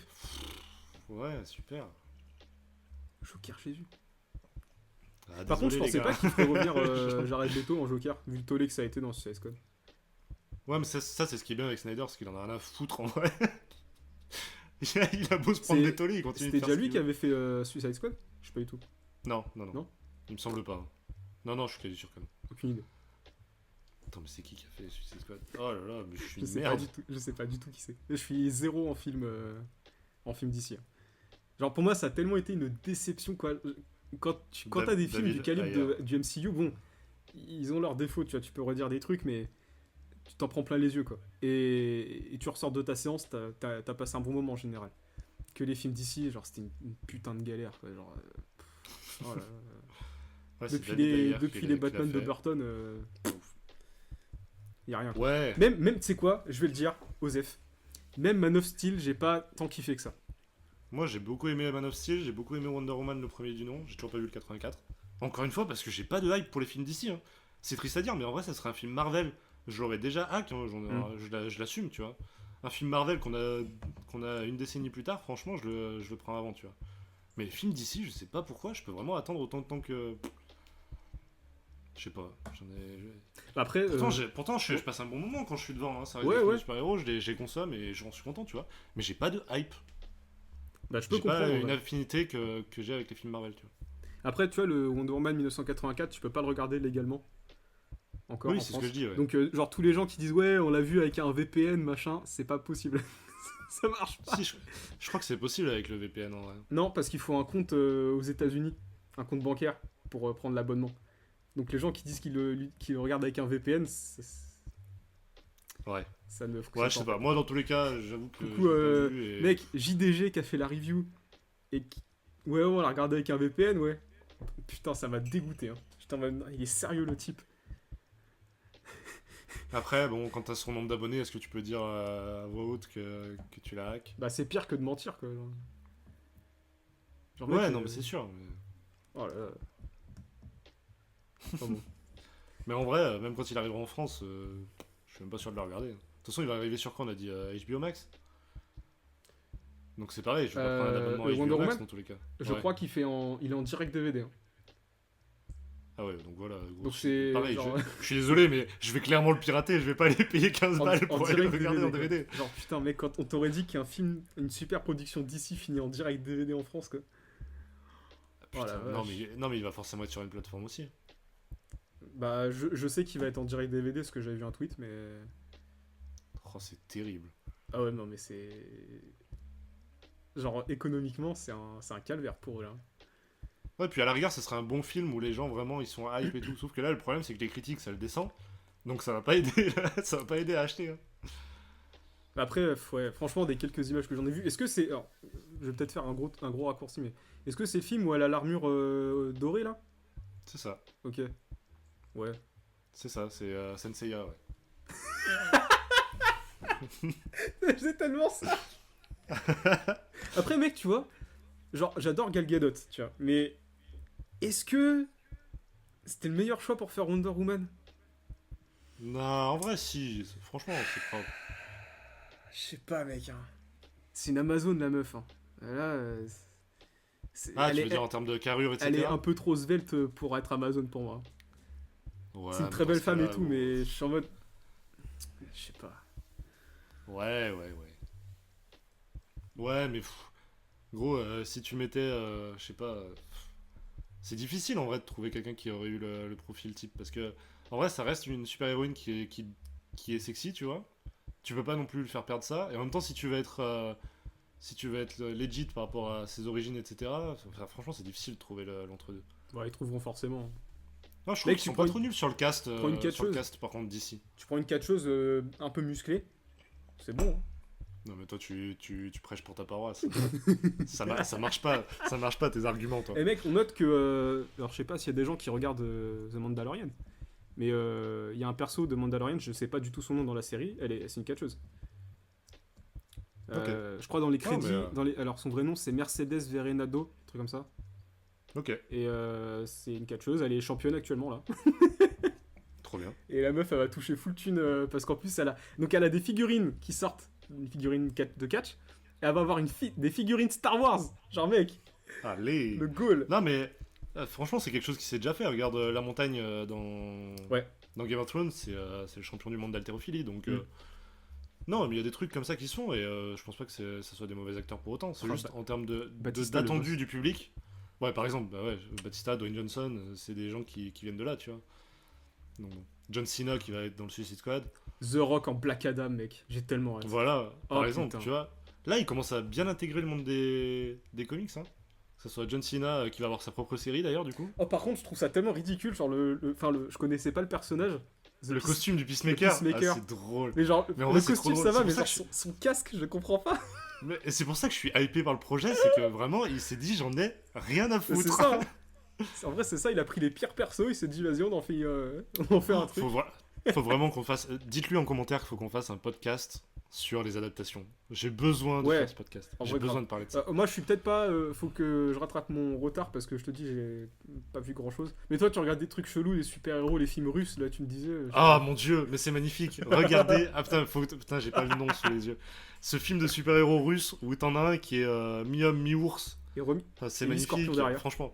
Speaker 2: Ouais, super.
Speaker 1: Joker Jésus.
Speaker 2: Ah,
Speaker 1: Par contre, je
Speaker 2: désolé,
Speaker 1: pensais
Speaker 2: les
Speaker 1: pas
Speaker 2: gars.
Speaker 1: qu'il ferait revenir Jared Leto en Joker, vu le tollé que ça a été dans Suicide Squad.
Speaker 2: Ouais, mais ça, c'est ce qui est bien avec Snyder, c'est qu'il en a rien à foutre en vrai. Il a beau se prendre
Speaker 1: C'est-
Speaker 2: des tollés, il continue de
Speaker 1: C'était
Speaker 2: faire
Speaker 1: déjà
Speaker 2: ce
Speaker 1: lui
Speaker 2: qu'il
Speaker 1: qui
Speaker 2: veut.
Speaker 1: avait fait Suicide Squad? Je sais pas du tout.
Speaker 2: Non, non, non,
Speaker 1: Non.
Speaker 2: Il me semble pas. Non, non, je suis quasi sûr que non.
Speaker 1: Aucune idée.
Speaker 2: Attends, mais c'est qui a fait Suicide Squad? Oh là là, mais je suis
Speaker 1: Je
Speaker 2: une
Speaker 1: sais pas
Speaker 2: merde.
Speaker 1: du tout. Je sais pas du tout qui c'est. Je suis zéro en film d'ici. Hein. Genre pour moi, ça a tellement été une déception quoi. Quand t'as des films
Speaker 2: David
Speaker 1: du calibre
Speaker 2: Ayer.
Speaker 1: du MCU, bon, ils ont leurs défauts, tu vois, tu peux redire des trucs, mais tu t'en prends plein les yeux quoi. Et tu ressors de ta séance, t'as passé un bon moment en général. Que les films d'ici, genre c'était une putain de galère quoi. Genre, oh là là.
Speaker 2: Ouais, c'est
Speaker 1: Depuis
Speaker 2: David Ayer
Speaker 1: depuis
Speaker 2: qui
Speaker 1: les
Speaker 2: l'a
Speaker 1: Batman de
Speaker 2: fait.
Speaker 1: Burton, y a rien. Quoi.
Speaker 2: Ouais.
Speaker 1: Même tu sais quoi, je vais le dire, Osef. Même Man of Steel, j'ai pas tant kiffé que ça.
Speaker 2: Moi, j'ai beaucoup aimé Man of Steel, j'ai beaucoup aimé Wonder Woman, le premier du nom. J'ai toujours pas vu le 84. Encore une fois, parce que j'ai pas de hype pour les films d'ici. Hein. C'est triste à dire, mais en vrai, ça serait un film Marvel. Je l'aurais déjà hack, hein, je l'assume, tu vois. Un film Marvel qu'on a une décennie plus tard, franchement, je le prends avant, tu vois. Mais les films d'ici, je sais pas pourquoi, je peux vraiment attendre autant de temps que. Je sais pas, j'en ai.
Speaker 1: Après,
Speaker 2: Pourtant, je passe un bon moment quand je suis devant. Hein. Ça reste
Speaker 1: Ouais,
Speaker 2: des films
Speaker 1: ouais.
Speaker 2: de super-héros, je les consomme et j'en suis content, tu vois. Mais j'ai pas de hype.
Speaker 1: bah, je peux
Speaker 2: J'ai pas
Speaker 1: comprendre.
Speaker 2: une
Speaker 1: Ouais.
Speaker 2: affinité que j'ai avec les films Marvel, tu vois.
Speaker 1: Après, tu vois, le Wonder Woman 1984, tu peux pas le regarder légalement. encore
Speaker 2: Oui,
Speaker 1: en
Speaker 2: c'est ce
Speaker 1: France.
Speaker 2: que je dis, ouais.
Speaker 1: Donc, genre, tous les gens qui disent ouais, on l'a vu avec un VPN, machin, c'est pas possible. Ça marche pas.
Speaker 2: Si, je crois que c'est possible avec le VPN en vrai.
Speaker 1: Non, parce qu'il faut un compte aux États-Unis, un compte bancaire pour prendre l'abonnement. Donc, les gens qui disent qu'ils le regardent avec un VPN,
Speaker 2: Ouais.
Speaker 1: ça ne
Speaker 2: Ouais,
Speaker 1: fonctionne
Speaker 2: je sais
Speaker 1: pas.
Speaker 2: pas. Moi, dans tous les cas, j'avoue que
Speaker 1: Du
Speaker 2: je
Speaker 1: coup,
Speaker 2: l'ai pas vu et...
Speaker 1: mec, JDG qui a fait la review et qui... Ouais, on l'a regardé avec un VPN, ouais. Putain, ça m'a dégoûté. Hein. Putain, il est sérieux le type.
Speaker 2: Après, bon, quand t'as son nombre d'abonnés, est-ce que tu peux dire à voix haute que tu la hack?
Speaker 1: Bah, c'est pire que de mentir, quoi. Genre,
Speaker 2: Ouais,
Speaker 1: mec,
Speaker 2: non, mais c'est sûr. Mais...
Speaker 1: Oh là là. Enfin bon.
Speaker 2: Mais en vrai, même quand il arrivera en France, je suis même pas sûr de le regarder. De toute façon, il va arriver sur quoi on a dit HBO Max. Donc c'est pareil, je vais pas prendre un abonnement à
Speaker 1: Wonder
Speaker 2: HBO Max
Speaker 1: Woman
Speaker 2: dans tous les cas.
Speaker 1: Je
Speaker 2: Ouais.
Speaker 1: crois qu'il il est en direct DVD. Hein.
Speaker 2: Ah ouais, donc voilà. Gros,
Speaker 1: Donc c'est
Speaker 2: pareil,
Speaker 1: genre...
Speaker 2: je suis désolé, mais je vais clairement le pirater, je vais pas aller payer 15 balles
Speaker 1: en
Speaker 2: pour aller le
Speaker 1: direct
Speaker 2: regarder en
Speaker 1: quoi.
Speaker 2: DVD.
Speaker 1: Genre putain mec, quand on t'aurait dit qu'un film, une super production d'ici finit en direct DVD en France quoi.
Speaker 2: Putain,
Speaker 1: Oh la vache.
Speaker 2: non, mais il va forcément être sur une plateforme aussi.
Speaker 1: Bah je sais qu'il va être en direct DVD parce que j'avais vu un tweet mais...
Speaker 2: Oh, c'est terrible.
Speaker 1: Ah ouais non mais c'est... Genre économiquement c'est un calvaire pour eux là.
Speaker 2: Ouais, puis à la rigueur, ça serait un bon film où les gens vraiment ils sont hype et tout. Sauf que là, le problème, c'est que les critiques, ça le descend. Donc ça va pas aider, ça va pas aider à acheter. Hein.
Speaker 1: Après, ouais, franchement, des quelques images que j'en ai vues, est-ce que c'est... Alors, je vais peut-être faire un gros raccourci, mais... Est-ce que c'est le film où elle a l'armure dorée, là?
Speaker 2: C'est ça.
Speaker 1: Ok. Ouais.
Speaker 2: C'est ça, c'est Senseiya, ouais.
Speaker 1: C'est tellement ça. Après, mec, tu vois, genre, j'adore Gal Gadot, tu vois, mais... Est-ce que... C'était le meilleur choix pour faire Wonder Woman?
Speaker 2: Non, en vrai, si. Franchement, c'est pas...
Speaker 1: Je sais pas, mec. Hein. C'est une Amazon, la meuf. Hein. Là...
Speaker 2: Ah, tu veux dire en termes de carrure, etc.
Speaker 1: Elle est un peu trop svelte pour être Amazon pour moi.
Speaker 2: Ouais,
Speaker 1: C'est une
Speaker 2: mais
Speaker 1: très
Speaker 2: dans
Speaker 1: belle
Speaker 2: ce
Speaker 1: femme et
Speaker 2: cas-là,
Speaker 1: tout,
Speaker 2: bon.
Speaker 1: mais je suis en mode... Je sais pas.
Speaker 2: Ouais. Ouais, mais... Gros, si tu mettais... je sais pas... c'est difficile, en vrai, de trouver quelqu'un qui aurait eu le profil type. Parce que, en vrai, ça reste une super-héroïne qui est sexy, tu vois. Tu peux pas non plus lui faire perdre ça. Et en même temps, si tu veux être legit par rapport à ses origines, etc., enfin, franchement, c'est difficile de trouver l'entre-deux.
Speaker 1: Ouais, ils trouveront forcément.
Speaker 2: Non, je trouve
Speaker 1: Mec,
Speaker 2: qu'ils
Speaker 1: tu
Speaker 2: sont
Speaker 1: prends
Speaker 2: pas
Speaker 1: une-
Speaker 2: trop nuls sur le cast,
Speaker 1: prends une
Speaker 2: sur le
Speaker 1: catcheuse.
Speaker 2: cast par contre d'ici.
Speaker 1: Tu prends une catcheuse un peu musclée, c'est bon. Hein.
Speaker 2: Non mais toi tu prêches pour ta paroisse. ça marche pas tes arguments toi.
Speaker 1: Et mec, on note que... alors je sais pas s'il y a des gens qui regardent The Mandalorian, mais il y a un perso de Mandalorian, je sais pas du tout son nom dans la série, c'est une catcheuse. Je crois dans les crédits, alors son vrai nom c'est Mercedes Verenado, un truc comme ça.
Speaker 2: Ok,
Speaker 1: Et c'est une catcheuse, elle est championne actuellement là.
Speaker 2: trop bien.
Speaker 1: Et la meuf elle va toucher full thune parce qu'en plus elle a des figurines qui sortent, une figurine de catch, et elle va avoir des figurines Star Wars. Genre mec,
Speaker 2: Allez.
Speaker 1: le goal.
Speaker 2: Non mais franchement c'est quelque chose qui s'est déjà fait. Regarde la montagne dans Game of Thrones, c'est le champion du monde d'haltérophilie donc. Non, mais il y a des trucs comme ça qui se font et je pense pas que ça soit des mauvais acteurs pour autant. C'est juste en termes
Speaker 1: Batista,
Speaker 2: d'attendu du public. Ouais, par exemple, Batista, Dwayne Johnson, c'est des gens qui viennent de là, tu vois. Donc, bon. John Cena qui va être dans le Suicide Squad.
Speaker 1: The Rock en Black Adam, mec, j'ai tellement hâte.
Speaker 2: Voilà, par exemple,
Speaker 1: putain.
Speaker 2: tu vois. Là, il commence à bien intégrer le monde des comics, hein. Que ce soit John Cena qui va avoir sa propre série d'ailleurs, du coup.
Speaker 1: Oh, par contre, je trouve ça tellement ridicule, genre je connaissais pas le personnage.
Speaker 2: Le costume du Peacemaker,
Speaker 1: Peacemaker.
Speaker 2: c'est drôle.
Speaker 1: Mais genre,
Speaker 2: Mais en
Speaker 1: le
Speaker 2: vrai, c'est
Speaker 1: costume
Speaker 2: trop
Speaker 1: ça
Speaker 2: drôle.
Speaker 1: va,
Speaker 2: C'est
Speaker 1: mais
Speaker 2: pour
Speaker 1: genre son casque, je comprends pas.
Speaker 2: Et c'est pour ça que je suis hypé par le projet, c'est que vraiment, il s'est dit, j'en ai rien à foutre.
Speaker 1: C'est ça. Hein. En vrai, c'est ça, il a pris les pires persos, il s'est dit, vas-y, on en fait un truc.
Speaker 2: Faut vraiment qu'on fasse. Dites-lui en commentaire qu'il faut qu'on fasse un podcast sur les adaptations. J'ai besoin de faire ce podcast.
Speaker 1: En
Speaker 2: J'ai
Speaker 1: vrai,
Speaker 2: besoin
Speaker 1: grave.
Speaker 2: de parler de ça.
Speaker 1: Moi, je suis peut-être pas. Faut que je rattrape mon retard parce que je te dis, j'ai pas vu grand chose. Mais toi, tu regardes des trucs chelous, les super-héros, les films russes, là, tu me disais.
Speaker 2: Ah mon dieu, mais c'est magnifique. Regardez. Ah putain, j'ai pas le nom sous les yeux. Ce film de super-héros russe où t'en as un qui est mi-homme, mi-ours.
Speaker 1: Et remis.
Speaker 2: Enfin, c'est
Speaker 1: Et
Speaker 2: magnifique.
Speaker 1: mi-scorpion derrière.
Speaker 2: Franchement.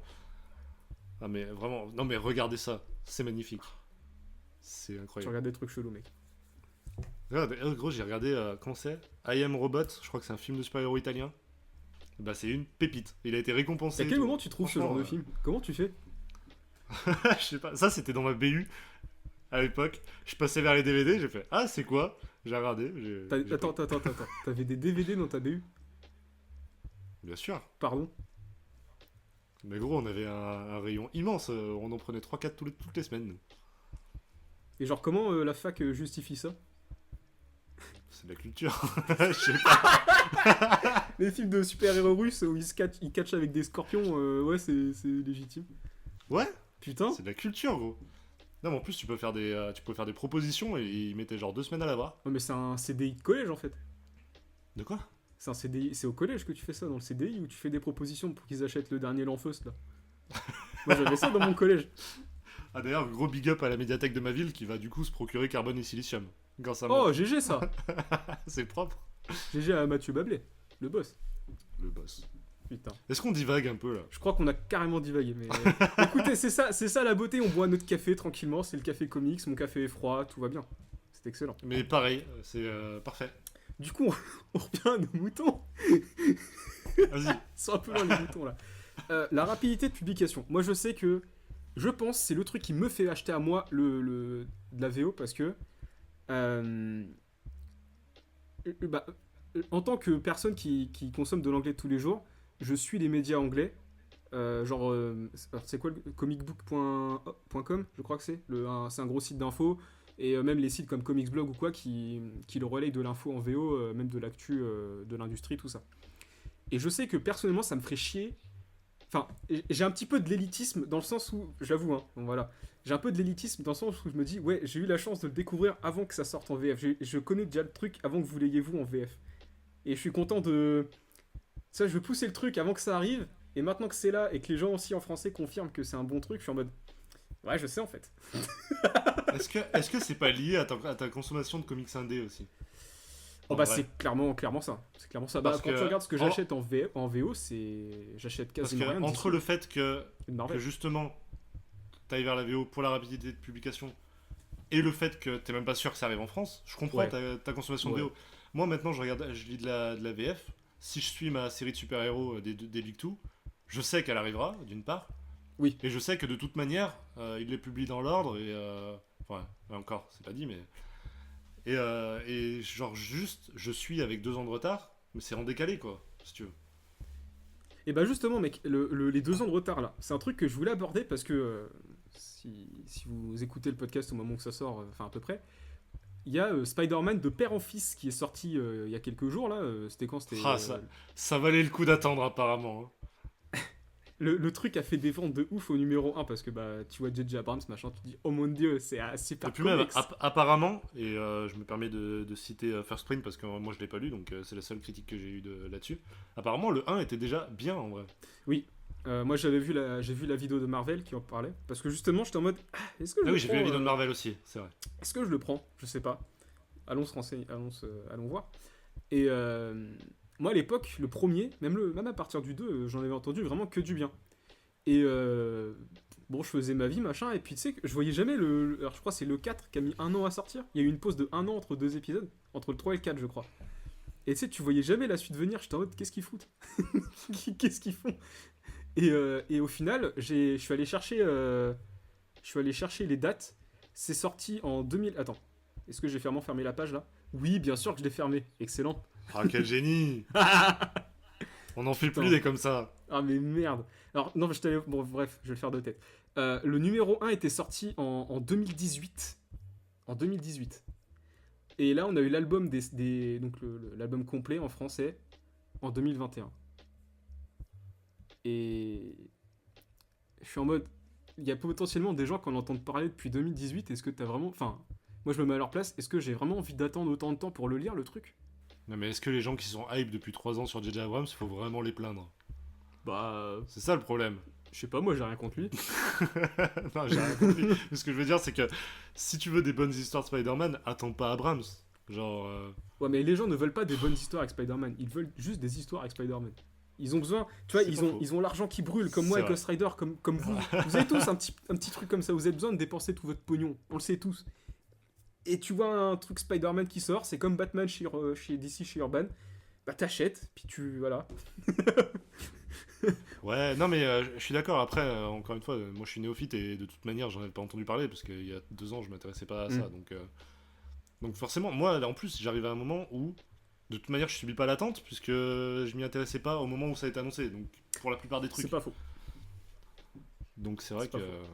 Speaker 2: Ah mais vraiment. Non mais regardez ça. C'est magnifique. C'est
Speaker 1: Tu
Speaker 2: incroyable.
Speaker 1: regardes des trucs chelous, mec.
Speaker 2: Regarde, gros, j'ai regardé, comment c'est I Am Robot, je crois que c'est un film de super-héros italien. Bah, c'est une pépite. Il a été récompensé.
Speaker 1: À quel moment tu trouves ce genre de
Speaker 2: Franchement,
Speaker 1: film? Comment tu fais?
Speaker 2: je sais pas, ça c'était dans ma BU. à l'époque. Je passais vers les DVD, j'ai fait ah c'est quoi? J'ai regardé.
Speaker 1: Attends. T'avais des DVD dans ta BU?
Speaker 2: Bien sûr.
Speaker 1: Pardon?
Speaker 2: Mais gros, on avait un rayon immense. On en prenait 3-4 toutes les semaines. Nous.
Speaker 1: Et genre, comment la fac justifie ça?
Speaker 2: C'est de la culture. Je sais pas.
Speaker 1: Les films de super-héros russes où ils catchent avec des scorpions, ouais, c'est légitime.
Speaker 2: Ouais,
Speaker 1: Putain.
Speaker 2: c'est de la culture, gros. Non, mais en plus, tu peux faire des propositions et ils mettaient genre 2 semaines à l'avoir.
Speaker 1: Ouais, mais c'est un CDI de collège en fait.
Speaker 2: De quoi?
Speaker 1: C'est un CDI, c'est au collège que tu fais ça, dans le CDI, où tu fais des propositions pour qu'ils achètent le dernier Lanfeust là. Moi j'avais ça dans mon collège.
Speaker 2: Ah, d'ailleurs, gros big up à la médiathèque de ma ville qui va du coup se procurer carbone et silicium. Grâce à moi.
Speaker 1: Oh, GG ça.
Speaker 2: C'est propre.
Speaker 1: GG à Mathieu Bablé, le boss.
Speaker 2: Le boss.
Speaker 1: Putain.
Speaker 2: Est-ce qu'on divague un peu là?
Speaker 1: Je crois qu'on a carrément divagué, mais écoutez, c'est ça la beauté. On boit notre café tranquillement. C'est le café comics, mon café est froid, tout va bien. C'est excellent.
Speaker 2: Mais pareil, c'est parfait.
Speaker 1: Du coup, on revient à nos moutons.
Speaker 2: Vas-y.
Speaker 1: C'est un peu loin les moutons là. La rapidité de publication. Moi, je sais que je pense c'est le truc qui me fait acheter à moi de la VO parce que en tant que personne qui consomme de l'anglais tous les jours, je suis les médias anglais. Alors c'est quoi le comicbook.com, je crois que c'est un gros site d'info. Et même les sites comme Comicsblog ou quoi qui le relayent de l'info en VO, même de l'actu de l'industrie, tout ça. Et je sais que personnellement ça me ferait chier. Enfin, j'ai un petit peu de l'élitisme dans le sens où, j'avoue, hein, bon voilà, j'ai un peu de l'élitisme dans le sens où je me dis, ouais, j'ai eu la chance de le découvrir avant que ça sorte en VF. Je connais déjà le truc avant que vous l'ayez vous en VF. Et je suis content de. Ça, je veux pousser le truc avant que ça arrive. Et maintenant que c'est là et que les gens aussi en français confirment que c'est un bon truc, je suis en mode. Ouais, je sais en fait.
Speaker 2: Est-ce que c'est pas lié à ta consommation de comics indé aussi?
Speaker 1: Oh bah c'est clairement ça. C'est clairement ça. Bah, quand tu regardes ce que j'achète en VO, j'achète quasiment rien.
Speaker 2: Entre le fait que
Speaker 1: Marvel.
Speaker 2: justement t'ailles vers la VO pour la rapidité de publication et le fait que t'es même pas sûr que ça arrive en France, je comprends ta consommation de VO. Moi maintenant je lis de la VF. Si je suis ma série de super-héros des Big Two, je sais qu'elle arrivera d'une part.
Speaker 1: Oui.
Speaker 2: Et je sais que de toute manière, ils les publient dans l'ordre et enfin encore c'est pas dit mais. Et genre juste, je suis avec 2 ans de retard, mais c'est en décalé quoi, si tu veux.
Speaker 1: Et bah justement mec, les 2 ans de retard là, c'est un truc que je voulais aborder parce que si vous écoutez le podcast au moment où ça sort, enfin à peu près, il y a Spider-Man de père en fils qui est sorti il y a quelques jours là, c'était quand c'était...
Speaker 2: Ça valait le coup d'attendre apparemment. Hein.
Speaker 1: Le truc a fait des ventes de ouf au numéro 1 parce que bah tu vois J.J. Abrams machin, tu te dis oh mon dieu c'est super.
Speaker 2: Et puis même apparemment, et je me permets de citer First Print parce que moi je l'ai pas lu donc c'est la seule critique que j'ai eue là-dessus. Apparemment le 1 était déjà bien en vrai.
Speaker 1: Oui, moi j'ai vu la vidéo de Marvel qui en parlait parce que justement j'étais en mode est-ce que
Speaker 2: oui j'ai vu la vidéo de Marvel aussi, c'est vrai.
Speaker 1: Est-ce que je le prends? Je sais pas. Allons se renseigner, allons voir. Et moi à l'époque, le premier, même à partir du 2, j'en avais entendu vraiment que du bien. Et bon, je faisais ma vie, machin, et puis tu sais, je voyais jamais alors je crois que c'est le 4 qui a mis 1 an à sortir. Il y a eu une pause de 1 an entre 2 épisodes, entre le 3 et le 4, je crois. Et tu sais, tu voyais jamais la suite venir, j'étais en mode, qu'est-ce qu'ils foutent? Qu'est-ce qu'ils font? Et au final, je suis allé chercher les dates. C'est sorti en 2000. Attends, est-ce que j'ai vraiment fermé la page là? Oui, bien sûr que je l'ai fermé. Excellent.
Speaker 2: Ah, quel génie! On n'en fait plus des comme ça.
Speaker 1: Ah, mais merde. Alors, non, bon, bref, je vais le faire de tête. Le numéro 1 était sorti en 2018. En 2018. Et là, on a eu l'album donc l'album complet en français en 2021. Et je suis en mode, il y a potentiellement des gens qui en entendent parler depuis 2018. Est-ce que t'as vraiment... Enfin, moi je me mets à leur place. Est-ce que j'ai vraiment envie d'attendre autant de temps pour le lire, le truc?
Speaker 2: Non mais est-ce que les gens qui sont hype depuis 3 ans sur J.J. Abrams, faut vraiment les plaindre?
Speaker 1: Bah...
Speaker 2: C'est ça le problème.
Speaker 1: Je sais pas, moi j'ai rien contre lui.
Speaker 2: Non, j'ai rien compris. Mais ce que je veux dire, c'est que si tu veux des bonnes histoires de Spider-Man, attends pas Abrams. Genre...
Speaker 1: Ouais, mais les gens ne veulent pas des bonnes histoires avec Spider-Man. Ils veulent juste des histoires avec Spider-Man. Ils ont besoin... Tu vois, ils ont l'argent qui brûle, comme moi avec Ghost Rider, comme vous. Vous avez tous un petit truc comme ça. Vous avez besoin de dépenser tout votre pognon. On le sait tous. Et tu vois un truc Spider-Man qui sort, c'est comme Batman chez DC, chez Urban. Bah t'achètes, puis tu... Voilà.
Speaker 2: Ouais, non mais je suis d'accord. Après, encore une fois, moi je suis néophyte et de toute manière j'en avais pas entendu parler parce qu'il y a 2 ans je m'intéressais pas à ça. Donc forcément, moi là, en plus j'arrive à un moment où de toute manière je subis pas l'attente puisque je m'y intéressais pas au moment où ça a été annoncé. Donc pour la plupart des
Speaker 1: C'est
Speaker 2: trucs.
Speaker 1: pas faux.
Speaker 2: Donc c'est vrai
Speaker 1: C'est pas
Speaker 2: que
Speaker 1: faux.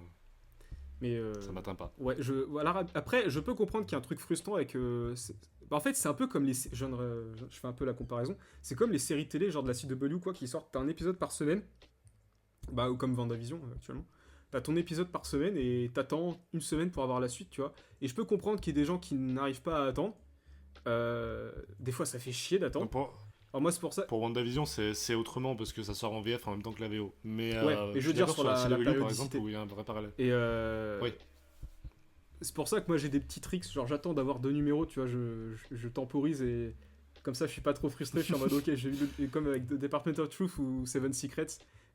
Speaker 1: Mais
Speaker 2: ça m'atteint pas.
Speaker 1: ouais, alors, après, je peux comprendre qu'il y a un truc frustrant avec. Bah, en fait, c'est un peu comme je fais un peu la comparaison. C'est comme les séries télé, genre de la CW ou quoi, qui sortent un épisode par semaine. Bah, ou comme Vendavision actuellement. T'as ton épisode par semaine et t'attends une semaine pour avoir la suite, tu vois. Et je peux comprendre qu'il y ait des gens qui n'arrivent pas à attendre. Des fois, ça fait chier d'attendre.
Speaker 2: Donc,
Speaker 1: Alors, moi, c'est pour ça.
Speaker 2: pour WandaVision, c'est autrement parce que ça sort en VF en même temps que la VO. Mais
Speaker 1: Ouais, et je veux
Speaker 2: suis
Speaker 1: dire
Speaker 2: d'accord
Speaker 1: sur
Speaker 2: sur la
Speaker 1: la
Speaker 2: CW par
Speaker 1: périodicité.
Speaker 2: exemple où il y a un vrai parallèle.
Speaker 1: Et
Speaker 2: Oui.
Speaker 1: c'est pour ça que moi j'ai des petits tricks, genre j'attends d'avoir 2 numéros, tu vois, je temporise et comme ça je suis pas trop frustré, je suis en mode ok, j'ai eu comme avec The Department of Truth ou Seven Secrets,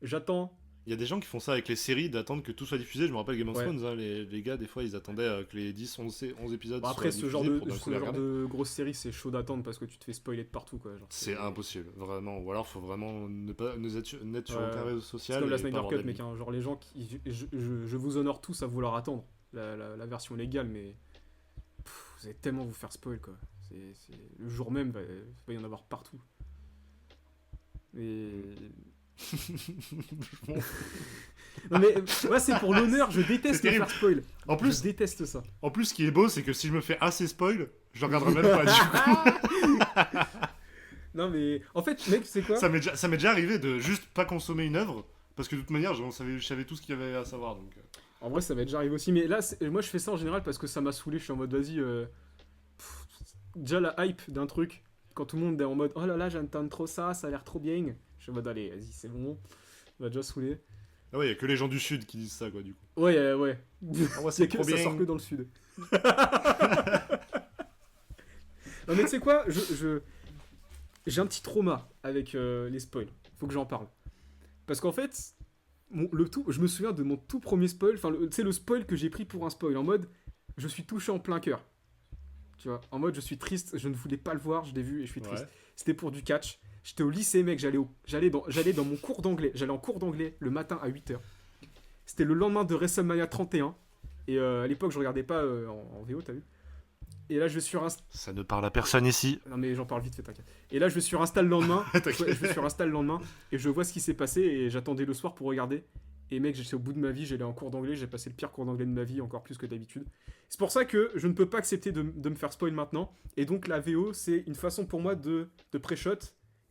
Speaker 1: j'attends.
Speaker 2: Il y a des gens qui font ça avec les séries, d'attendre que tout soit diffusé. Je me rappelle Game of
Speaker 1: Ouais.
Speaker 2: Thrones, hein, les gars, des fois, ils attendaient que les 10, 11 épisodes
Speaker 1: Bon, après
Speaker 2: soient
Speaker 1: ce genre
Speaker 2: diffusés
Speaker 1: de,
Speaker 2: pour d'un coup
Speaker 1: ce
Speaker 2: les
Speaker 1: genre
Speaker 2: regarder.
Speaker 1: de grosse série c'est chaud d'attendre parce que tu te fais spoiler de partout quoi. Genre,
Speaker 2: C'est impossible, vraiment. Ou alors, faut vraiment ne pas n'être sur
Speaker 1: Ouais.
Speaker 2: aucun réseau
Speaker 1: C'est
Speaker 2: social.
Speaker 1: comme la
Speaker 2: et pas
Speaker 1: Snyder
Speaker 2: avoir
Speaker 1: Cut
Speaker 2: d'amis.
Speaker 1: mec, hein, genre les gens qui. Je vous honore tous à vouloir attendre la version légale mais. Vous allez tellement vous faire spoil quoi. Le jour même, va y en avoir partout. Et. Non mais ouais, c'est pour l'honneur, je déteste
Speaker 2: C'est
Speaker 1: me faire spoil.
Speaker 2: En
Speaker 1: Je
Speaker 2: plus,
Speaker 1: déteste ça.
Speaker 2: ce qui est beau, c'est que si je me fais assez spoil, je regarderai même pas. Du coup,
Speaker 1: Non mais en fait, mec, c'est quoi?
Speaker 2: ça m'est déjà arrivé de juste pas consommer une œuvre parce que de toute manière, je savais tout ce qu'il y avait à savoir. Donc,
Speaker 1: En vrai, ça m'est déjà arrivé aussi, mais là, moi je fais ça en général parce que ça m'a saoulé. Je suis en mode vas-y. Déjà la hype d'un truc, quand tout le monde est en mode oh là là, j'entends trop ça, ça a l'air trop bien. Je suis en mode allez, vas-y, c'est bon. Ça m'a déjà saoulé.
Speaker 2: Ah ouais, il y a que les gens du sud qui disent ça, quoi, du coup.
Speaker 1: Ouais, ouais.
Speaker 2: Ah ouais,
Speaker 1: C'est
Speaker 2: c'est
Speaker 1: que
Speaker 2: trop
Speaker 1: ça
Speaker 2: bien.
Speaker 1: sort que dans le sud. Non mais tu sais quoi, j'ai un petit trauma avec les spoils. Faut que j'en parle. Parce qu'en fait, je me souviens de mon tout premier spoil. Enfin, tu sais, le spoil que j'ai pris pour un spoil. En mode, je suis touché en plein cœur. Tu vois, en mode, je suis triste. Je ne voulais pas le voir. Je l'ai vu et je suis triste.
Speaker 2: Ouais.
Speaker 1: C'était pour du catch. J'étais au lycée, mec. J'allais dans mon cours d'anglais. J'allais en cours d'anglais le matin à 8h. C'était le lendemain de WrestleMania 31. Et à l'époque, je regardais pas en VO, t'as vu? Et là, je vais sur Insta.
Speaker 2: Ça ne parle à personne ici.
Speaker 1: Non, mais j'en parle vite fait, t'inquiète. Et là, je vais sur Insta le lendemain. Je vais sur Insta le lendemain. Et je vois ce qui s'est passé. Et j'attendais le soir pour regarder. Et mec, j'étais au bout de ma vie. J'allais en cours d'anglais. J'ai passé le pire cours d'anglais de ma vie, encore plus que d'habitude. C'est pour ça que je ne peux pas accepter de me faire spoil maintenant. Et donc, la VO, c'est une façon pour moi de pré-shot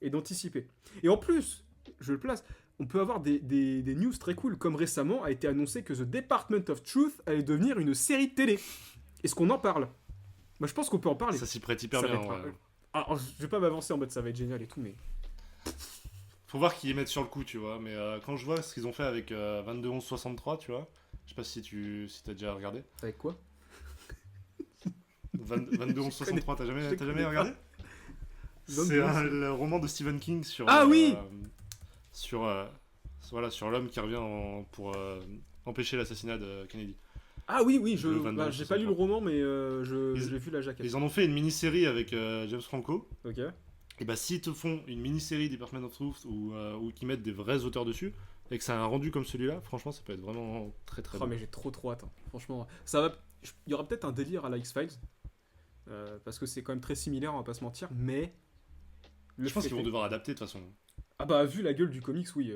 Speaker 1: et d'anticiper. Et en plus, je le place. On peut avoir des news très cool, comme récemment a été annoncé que The Department of Truth allait devenir une série de télé. Est-ce qu'on en parle? Moi, je pense qu'on peut en parler.
Speaker 2: Ça s'y prête hyper
Speaker 1: Ça
Speaker 2: bien.
Speaker 1: va être
Speaker 2: Ouais.
Speaker 1: Alors, je vais pas m'avancer en mode ça va être génial et tout, mais.
Speaker 2: Faut voir qui les mettent sur le coup, tu vois. Mais quand je vois ce qu'ils ont fait avec 22-11-63, tu vois. Je sais pas si t'as déjà regardé.
Speaker 1: Avec quoi?
Speaker 2: 22-11-63, t'as jamais
Speaker 1: connais
Speaker 2: regardé? C'est le roman de Stephen King sur.
Speaker 1: Ah oui.
Speaker 2: Sur voilà, sur l'homme qui revient pour empêcher l'assassinat de Kennedy.
Speaker 1: Ah oui, j'ai pas lu le roman, mais j'ai vu la jaquette.
Speaker 2: Ils en ont fait une mini-série avec James Franco.
Speaker 1: Ok.
Speaker 2: Et bah s'ils te font une mini-série Department of Truth ou qu'ils mettent des vrais auteurs dessus et que ça a un rendu comme celui-là, franchement ça peut être vraiment très très
Speaker 1: Oh,
Speaker 2: bon.
Speaker 1: mais j'ai trop hâte. Hein. Franchement, ça va. Il y aura peut-être un délire à la X-Files. Parce que c'est quand même très similaire, on va pas se mentir, mais.
Speaker 2: Je pense qu'ils vont devoir adapter de toute façon.
Speaker 1: Ah bah, vu la gueule du comics, oui.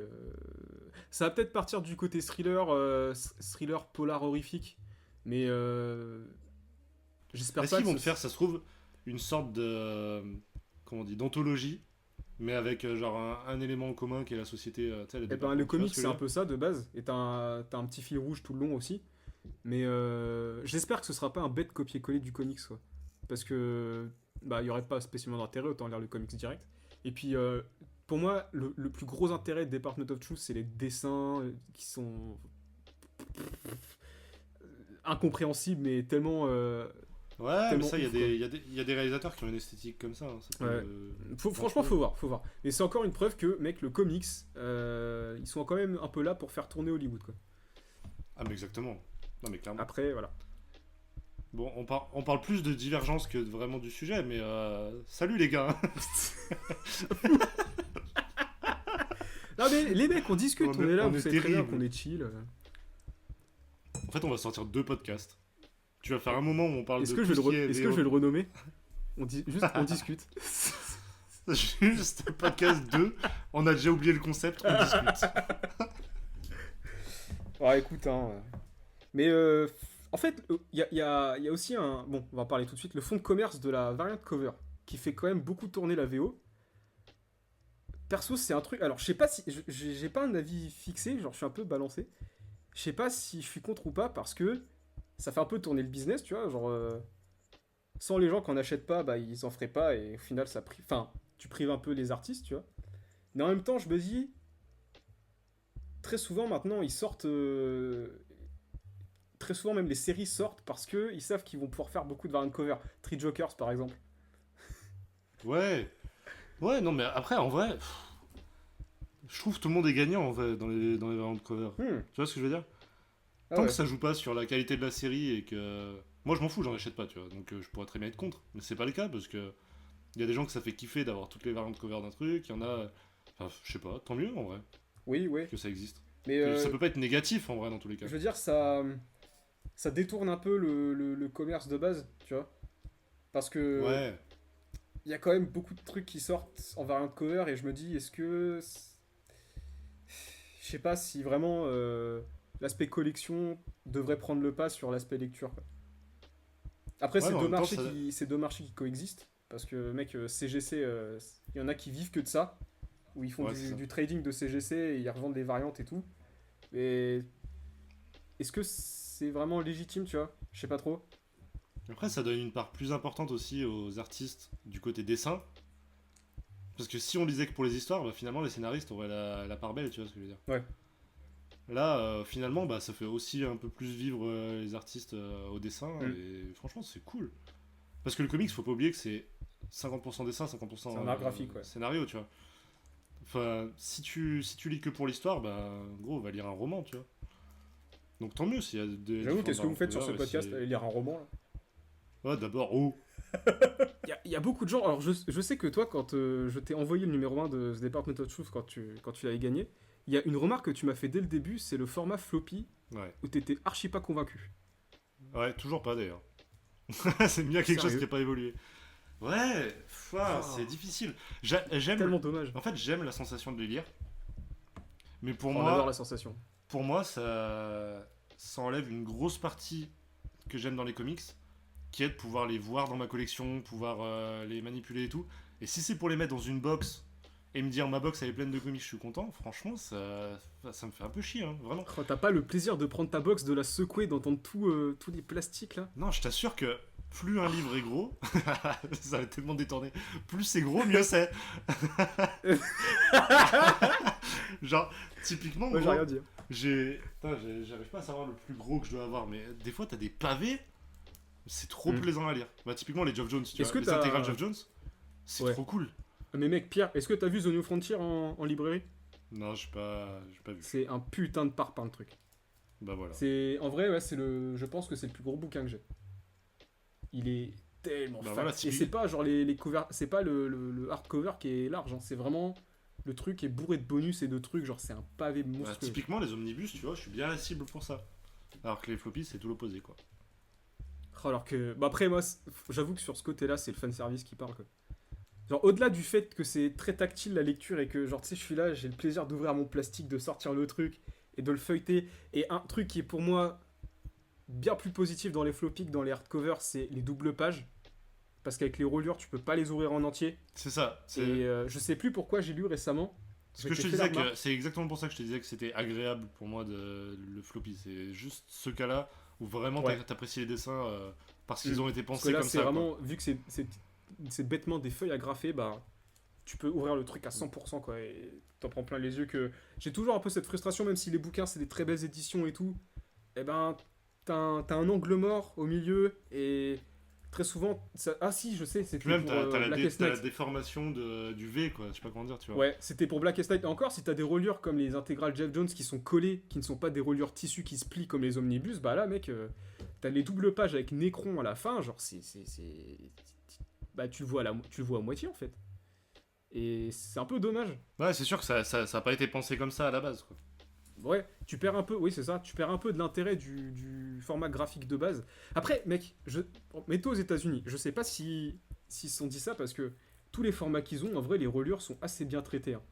Speaker 1: Ça va peut-être partir du côté thriller, thriller polar horrifique, mais j'espère
Speaker 2: Est-ce
Speaker 1: pas
Speaker 2: qu'ils
Speaker 1: que
Speaker 2: vont te faire, ça se trouve, une sorte de comment on dit, d'anthologie, mais avec genre un élément en commun qui est la société.
Speaker 1: Eh ben, le comics c'est un peu ça de base, et t'as un petit fil rouge tout le long aussi, mais j'espère que ce sera pas un bête copier-coller du comics, quoi. Parce que bah il y aurait pas spécialement d'intérêt, autant lire le comics direct. Et puis pour moi le plus gros intérêt de Department of Truth c'est les dessins qui sont incompréhensibles mais tellement
Speaker 2: Ouais, mais ça, il
Speaker 1: ouf,
Speaker 2: y a des réalisateurs qui ont une esthétique comme ça. Hein, ça peut,
Speaker 1: ouais. Franchement, faut voir. Mais c'est encore une preuve que, mec, le comics, ils sont quand même un peu là pour faire tourner Hollywood, quoi.
Speaker 2: Ah, mais exactement. Non, mais clairement.
Speaker 1: Après, voilà.
Speaker 2: Bon, on parle plus de divergence que vraiment du sujet, mais salut les gars.
Speaker 1: Non mais les mecs, on discute, on est là,
Speaker 2: on
Speaker 1: vous
Speaker 2: est
Speaker 1: savez très bien
Speaker 2: terrible.
Speaker 1: qu'on est chill.
Speaker 2: En fait, on va sortir 2 podcasts. Tu vas faire un moment où on parle
Speaker 1: Est-ce
Speaker 2: de
Speaker 1: que,
Speaker 2: tout ce qui est
Speaker 1: est-ce que je vais le renommer on discute.
Speaker 2: Juste podcast 2, on a déjà oublié le concept, on discute.
Speaker 1: Ouais, écoute, hein. Mais en fait, il y a aussi un. Bon, on va en parler tout de suite. Le fonds de commerce de la variant cover, qui fait quand même beaucoup tourner la VO. Perso, c'est un truc. Alors, je sais pas si. J'ai pas un avis fixé, genre, je suis un peu balancé. Je sais pas si je suis contre ou pas, parce que ça fait un peu tourner le business, tu vois. Genre, sans les gens qui en achètent pas, bah, ils en feraient pas, et au final, ça prive. Enfin, tu prives un peu les artistes, tu vois. Mais en même temps, je me dis. Très souvent, maintenant, ils sortent. Très souvent, même les séries sortent parce qu'ils savent qu'ils vont pouvoir faire beaucoup de variant cover. Three Jokers, par exemple.
Speaker 2: Ouais. Ouais, non, mais après, en vrai, je trouve que tout le monde est gagnant en fait dans les variantes cover.
Speaker 1: Hmm.
Speaker 2: Tu vois ce que je veux dire?
Speaker 1: Ah
Speaker 2: Tant
Speaker 1: ouais.
Speaker 2: que ça joue pas sur la qualité de la série et que. Moi, je m'en fous, j'en achète pas, tu vois. Donc, je pourrais très bien être contre. Mais c'est pas le cas parce que. Il y a des gens que ça fait kiffer d'avoir toutes les variantes cover d'un truc. Il y en a. Enfin, je sais pas, tant mieux en vrai
Speaker 1: Oui, oui.
Speaker 2: que ça existe.
Speaker 1: Mais
Speaker 2: Ça peut pas être négatif en vrai dans tous les cas.
Speaker 1: je veux dire, ça détourne un peu le commerce de base, tu vois. Parce que
Speaker 2: Ouais.
Speaker 1: il y a quand même beaucoup de trucs qui sortent en variant cover et je me dis, est-ce que. Je sais pas si vraiment l'aspect collection devrait prendre le pas sur l'aspect lecture, quoi. Après,
Speaker 2: Ouais, mais en même temps, ça.
Speaker 1: c'est deux marchés qui coexistent. Parce que, mec, CGC, il y en a qui vivent que de ça. Où ils font
Speaker 2: Ouais, c'est ça.
Speaker 1: du trading de CGC et ils revendent des variantes et tout. Mais est-ce que c'est vraiment légitime, tu vois? Je sais pas trop.
Speaker 2: Après, ça donne une part plus importante aussi aux artistes du côté dessin. Parce que si on lisait que pour les histoires, bah, finalement, les scénaristes auraient la part belle, tu vois ce que je veux dire.
Speaker 1: Ouais.
Speaker 2: Là, finalement, bah, ça fait aussi un peu plus vivre les artistes au dessin.
Speaker 1: Mm.
Speaker 2: Et franchement, c'est cool. Parce que le comics, faut pas oublier que c'est 50% dessin, 50%
Speaker 1: C'est un art graphique, ouais.
Speaker 2: scénario, tu vois. Enfin, si tu lis que pour l'histoire, bah, gros, on va lire un roman, tu vois. Donc tant mieux s'il y a des.
Speaker 1: J'avoue, qu'est-ce que vous faites sur ce
Speaker 2: cover,
Speaker 1: podcast? Allez lire un roman, là.
Speaker 2: Ouais, d'abord, oh.
Speaker 1: Il y a beaucoup de gens. Alors, je sais que toi, quand je t'ai envoyé le numéro 1 de The Department of Truth quand tu l'avais gagné, il y a une remarque que tu m'as fait dès le début, c'est le format floppy
Speaker 2: Ouais.
Speaker 1: où t'étais archi pas convaincu.
Speaker 2: Ouais, toujours pas d'ailleurs. C'est bien quelque chose
Speaker 1: Sérieux?
Speaker 2: qui n'a pas évolué. Ouais,
Speaker 1: Oh,
Speaker 2: c'est difficile. J'aime.
Speaker 1: tellement dommage.
Speaker 2: En fait, j'aime la sensation de les lire. Mais
Speaker 1: On adore la sensation.
Speaker 2: pour moi, ça enlève une grosse partie que j'aime dans les comics, qui est de pouvoir les voir dans ma collection, pouvoir les manipuler et tout. Et si c'est pour les mettre dans une box et me dire ma box elle est pleine de comics, je suis content, franchement, ça me fait un peu chier, hein, vraiment.
Speaker 1: Oh, t'as pas le plaisir de prendre ta box, de la secouer, d'entendre tous les plastiques là?
Speaker 2: Non, je t'assure que plus un livre est gros, ça va tellement détourné, plus c'est gros, mieux c'est. Genre, typiquement,
Speaker 1: Ouais, j'ai
Speaker 2: gros,
Speaker 1: rien dit.
Speaker 2: j'arrive pas à savoir le plus gros que je dois avoir, mais des fois t'as des pavés, c'est trop
Speaker 1: Mm.
Speaker 2: plaisant à lire. Bah, typiquement les Geoff Jones, tu
Speaker 1: Est-ce
Speaker 2: vois,
Speaker 1: que
Speaker 2: les
Speaker 1: t'as-
Speaker 2: intégrales Geoff Jones, c'est
Speaker 1: Ouais.
Speaker 2: trop cool.
Speaker 1: Mais mec, Pierre, est-ce que t'as vu The New Frontier en librairie?
Speaker 2: Non, j'ai pas vu.
Speaker 1: C'est un putain de parpaing le truc.
Speaker 2: Bah voilà.
Speaker 1: C'est en vrai, ouais, je pense que c'est le plus gros bouquin que j'ai. Il est tellement
Speaker 2: Bah
Speaker 1: fat.
Speaker 2: voilà,
Speaker 1: Et
Speaker 2: typique-
Speaker 1: c'est pas genre les covers, c'est pas le hardcover qui est large, hein, c'est vraiment le truc qui est bourré de bonus et de trucs, genre c'est un pavé
Speaker 2: Bah,
Speaker 1: monstrueux.
Speaker 2: typiquement les omnibus, tu vois, je suis bien la cible pour ça. Alors que les floppies, c'est tout l'opposé, quoi.
Speaker 1: Oh, alors que, bah après moi, j'avoue que sur ce côté-là, c'est le fan service qui parle, quoi. Genre au-delà du fait que c'est très tactile la lecture et que genre tu sais je suis là, j'ai le plaisir d'ouvrir mon plastique, de sortir le truc et de le feuilleter. Et un truc qui est pour moi bien plus positif dans les floppies que dans les hardcovers, c'est les doubles pages. Parce qu'avec les reliures, tu peux pas les ouvrir en entier.
Speaker 2: C'est ça.
Speaker 1: Et je sais plus pourquoi j'ai lu récemment.
Speaker 2: Ce que je te disais, c'est exactement pour ça que je te disais que c'était agréable pour moi le floppy. C'est juste ce cas-là où vraiment
Speaker 1: Ouais.
Speaker 2: t'apprécies les dessins parce qu'ils ont été
Speaker 1: Parce que
Speaker 2: pensés
Speaker 1: là,
Speaker 2: comme
Speaker 1: c'est
Speaker 2: ça. quoi.
Speaker 1: vraiment, vu que c'est bêtement des feuilles agrafées, bah, tu peux ouvrir le truc à 100%, quoi, et t'en prends plein les yeux que... J'ai toujours un peu cette frustration, même si les bouquins, c'est des très belles éditions et tout, et ben, t'as un angle mort au milieu, et très souvent... Ah si, je sais,
Speaker 2: Puis
Speaker 1: c'était
Speaker 2: même,
Speaker 1: pour
Speaker 2: t'as la
Speaker 1: Blackest
Speaker 2: t'as la
Speaker 1: Night.
Speaker 2: déformation du V, quoi. Je sais pas comment dire, tu vois.
Speaker 1: Ouais, c'était pour Blackest Night. Et encore, si t'as des reliures comme les intégrales Jeff Jones qui sont collées, qui ne sont pas des reliures tissus qui se plient comme les omnibus, bah là, mec, t'as les doubles pages avec Necron à la fin, genre, bah, tu le vois à moitié, en fait. Et c'est un peu dommage.
Speaker 2: Ouais, c'est sûr que ça a pas été pensé comme ça à la base, quoi.
Speaker 1: Ouais, tu perds un peu, oui c'est ça, tu perds un peu de l'intérêt du format graphique de base. Après, mec, mets-toi aux États-Unis, je sais pas s'ils se sont dit ça parce que tous les formats qu'ils ont, en vrai, les reliures sont assez bien traités, hein.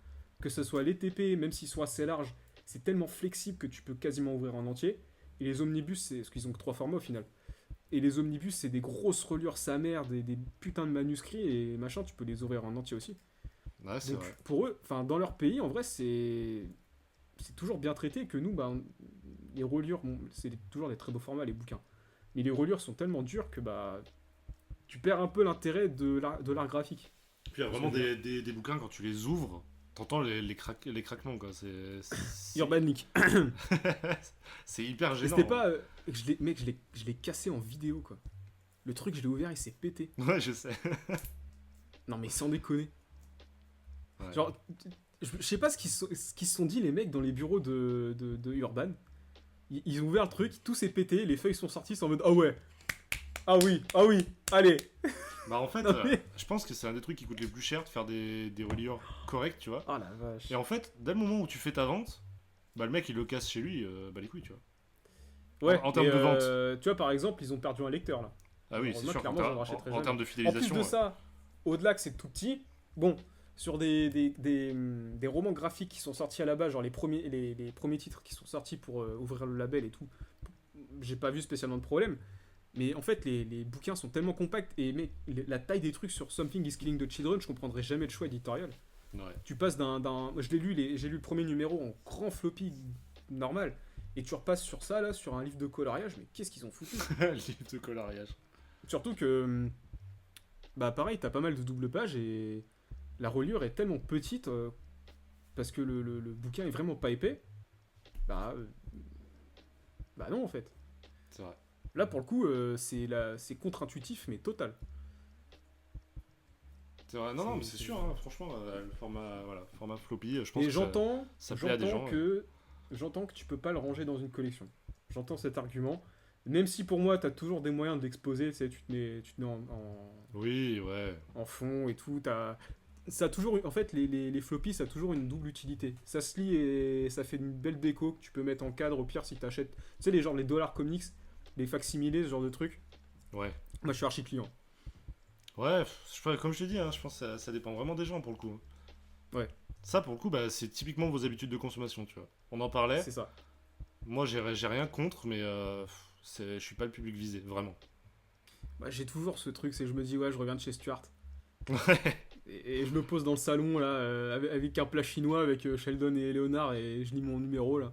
Speaker 1: Que ce soit les TP, même s'ils sont assez larges, c'est tellement flexible que tu peux quasiment ouvrir en entier. Et les omnibus, c'est parce qu'ils ont que 3 formats au final. Et les omnibus, c'est des grosses reliures sa mère, des putains de manuscrits et machin, tu peux les ouvrir en entier aussi.
Speaker 2: Ouais, c'est
Speaker 1: Donc
Speaker 2: vrai.
Speaker 1: pour eux, enfin dans leur pays, en vrai, c'est toujours bien traité que nous, bah, les reliures, bon, c'est toujours des très beaux formats, les bouquins. Mais les reliures sont tellement dures que bah, tu perds un peu l'intérêt de l'art graphique.
Speaker 2: Puis il y a vraiment des bouquins, quand tu les ouvres, t'entends les craquements, quoi.
Speaker 1: Urban League.
Speaker 2: C'est hyper
Speaker 1: Et
Speaker 2: gênant.
Speaker 1: c'était pas. Mec, je l'ai cassé en vidéo, quoi. Le truc, je l'ai ouvert, il s'est pété.
Speaker 2: Ouais, je sais.
Speaker 1: Non, mais sans déconner.
Speaker 2: Ouais.
Speaker 1: Genre, je sais pas ce qu'ils se sont dit, les mecs, dans les bureaux de Urban. Ils ont ouvert le truc, tout s'est pété, les feuilles sont sorties, c'est en mode ah ouais, ah oui, allez.
Speaker 2: Bah en fait,
Speaker 1: Non, mais-
Speaker 2: je pense que c'est un des trucs qui coûte les plus cher de faire des reliures correctes, tu vois.
Speaker 1: Oh la vache.
Speaker 2: Et en fait, dès le moment où tu fais ta vente, bah le mec il le casse chez lui, bah les couilles, tu vois.
Speaker 1: Ouais,
Speaker 2: en termes de vente.
Speaker 1: Tu vois, par exemple, ils ont perdu un lecteur là.
Speaker 2: Ah oui,
Speaker 1: Alors,
Speaker 2: c'est
Speaker 1: moi,
Speaker 2: sûr.
Speaker 1: clairement, je le rachèterai
Speaker 2: En
Speaker 1: jamais.
Speaker 2: termes de
Speaker 1: En plus
Speaker 2: fidélisation.
Speaker 1: de
Speaker 2: Ouais.
Speaker 1: ça, au-delà que c'est tout petit, bon, sur des romans graphiques qui sont sortis à la base, genre les premiers titres qui sont sortis pour ouvrir le label et tout, j'ai pas vu spécialement de problème. Mais en fait, les bouquins sont tellement compacts et mec, la taille des trucs sur Something is Killing the Children, je comprendrais jamais le choix éditorial.
Speaker 2: Ouais.
Speaker 1: Tu passes je l'ai lu, j'ai lu le premier numéro en grand floppy normal, et tu repasses sur ça là, sur un livre de coloriage, mais qu'est-ce qu'ils ont foutu?
Speaker 2: Le livre de coloriage.
Speaker 1: Surtout que, bah pareil, t'as pas mal de double pages et la reliure est tellement petite parce que le bouquin est vraiment pas épais. Bah, bah non en fait.
Speaker 2: C'est vrai.
Speaker 1: Là pour le coup, c'est contre-intuitif mais total.
Speaker 2: C'est vrai. Non, mais c'est sûr, hein, franchement, le format floppy, je pense
Speaker 1: Et
Speaker 2: que ça plaît à des gens.
Speaker 1: j'entends que tu peux pas le ranger dans une collection. J'entends cet argument. Même si pour moi, t'as toujours des moyens de l'exposer, tu sais, tu te mets
Speaker 2: Oui, ouais.
Speaker 1: en fond et tout. Ça a toujours, en fait, les floppies, ça a toujours une double utilité. Ça se lit et ça fait une belle déco que tu peux mettre en cadre au pire si t'achètes. Tu sais, les dollars comics, les facsimilés, ce genre de truc.
Speaker 2: Ouais.
Speaker 1: Moi, je suis archi client.
Speaker 2: Ouais, comme je t'ai dit, hein, je pense que ça dépend vraiment des gens pour le coup.
Speaker 1: Ouais.
Speaker 2: Ça, pour le coup, bah, c'est typiquement vos habitudes de consommation, tu vois. On en parlait.
Speaker 1: C'est ça.
Speaker 2: Moi, j'ai rien contre, mais je suis pas le public visé, vraiment.
Speaker 1: Bah, j'ai toujours ce truc, c'est que je me dis, ouais, je reviens de chez Stuart.
Speaker 2: Ouais.
Speaker 1: Et je me pose dans le salon, là, avec un plat chinois, avec Sheldon et Léonard, et je lis mon numéro, là.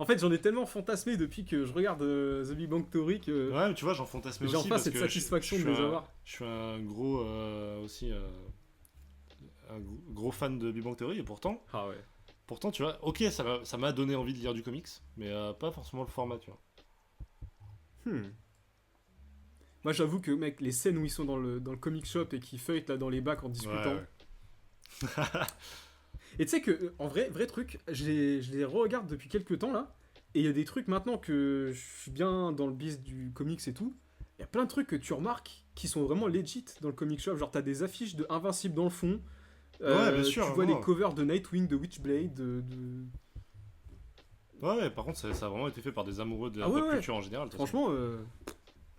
Speaker 1: En fait, j'en ai tellement fantasmé depuis que je regarde The Big Bang Theory que
Speaker 2: Ouais, mais tu vois, j'en fantasme aussi.
Speaker 1: j'ai enfin
Speaker 2: parce
Speaker 1: cette
Speaker 2: que
Speaker 1: satisfaction de les avoir.
Speaker 2: Je suis un gros aussi un gros fan de Big Bang Theory et
Speaker 1: Ah ouais.
Speaker 2: pourtant tu vois, ok, ça m'a donné envie de lire du comics, mais pas forcément le format, tu vois.
Speaker 1: Moi, j'avoue que, mec, les scènes où ils sont dans le comic shop et qui feuilletent là dans les bacs en discutant.
Speaker 2: Ouais.
Speaker 1: Et tu sais que, en vrai truc, je les re-regarde depuis quelques temps là. Et il y a des trucs maintenant que je suis bien dans le biz du comics et tout. Il y a plein de trucs que tu remarques qui sont vraiment legit dans le comic shop. Genre, t'as des affiches de Invincible dans le fond.
Speaker 2: Ouais, bien sûr,
Speaker 1: Tu vois
Speaker 2: non.
Speaker 1: les covers de Nightwing, de Witchblade,
Speaker 2: Ouais, par contre, ça a vraiment été fait par des amoureux de la
Speaker 1: Ah ouais,
Speaker 2: pop
Speaker 1: ouais.
Speaker 2: culture en général. de toute façon.
Speaker 1: Franchement,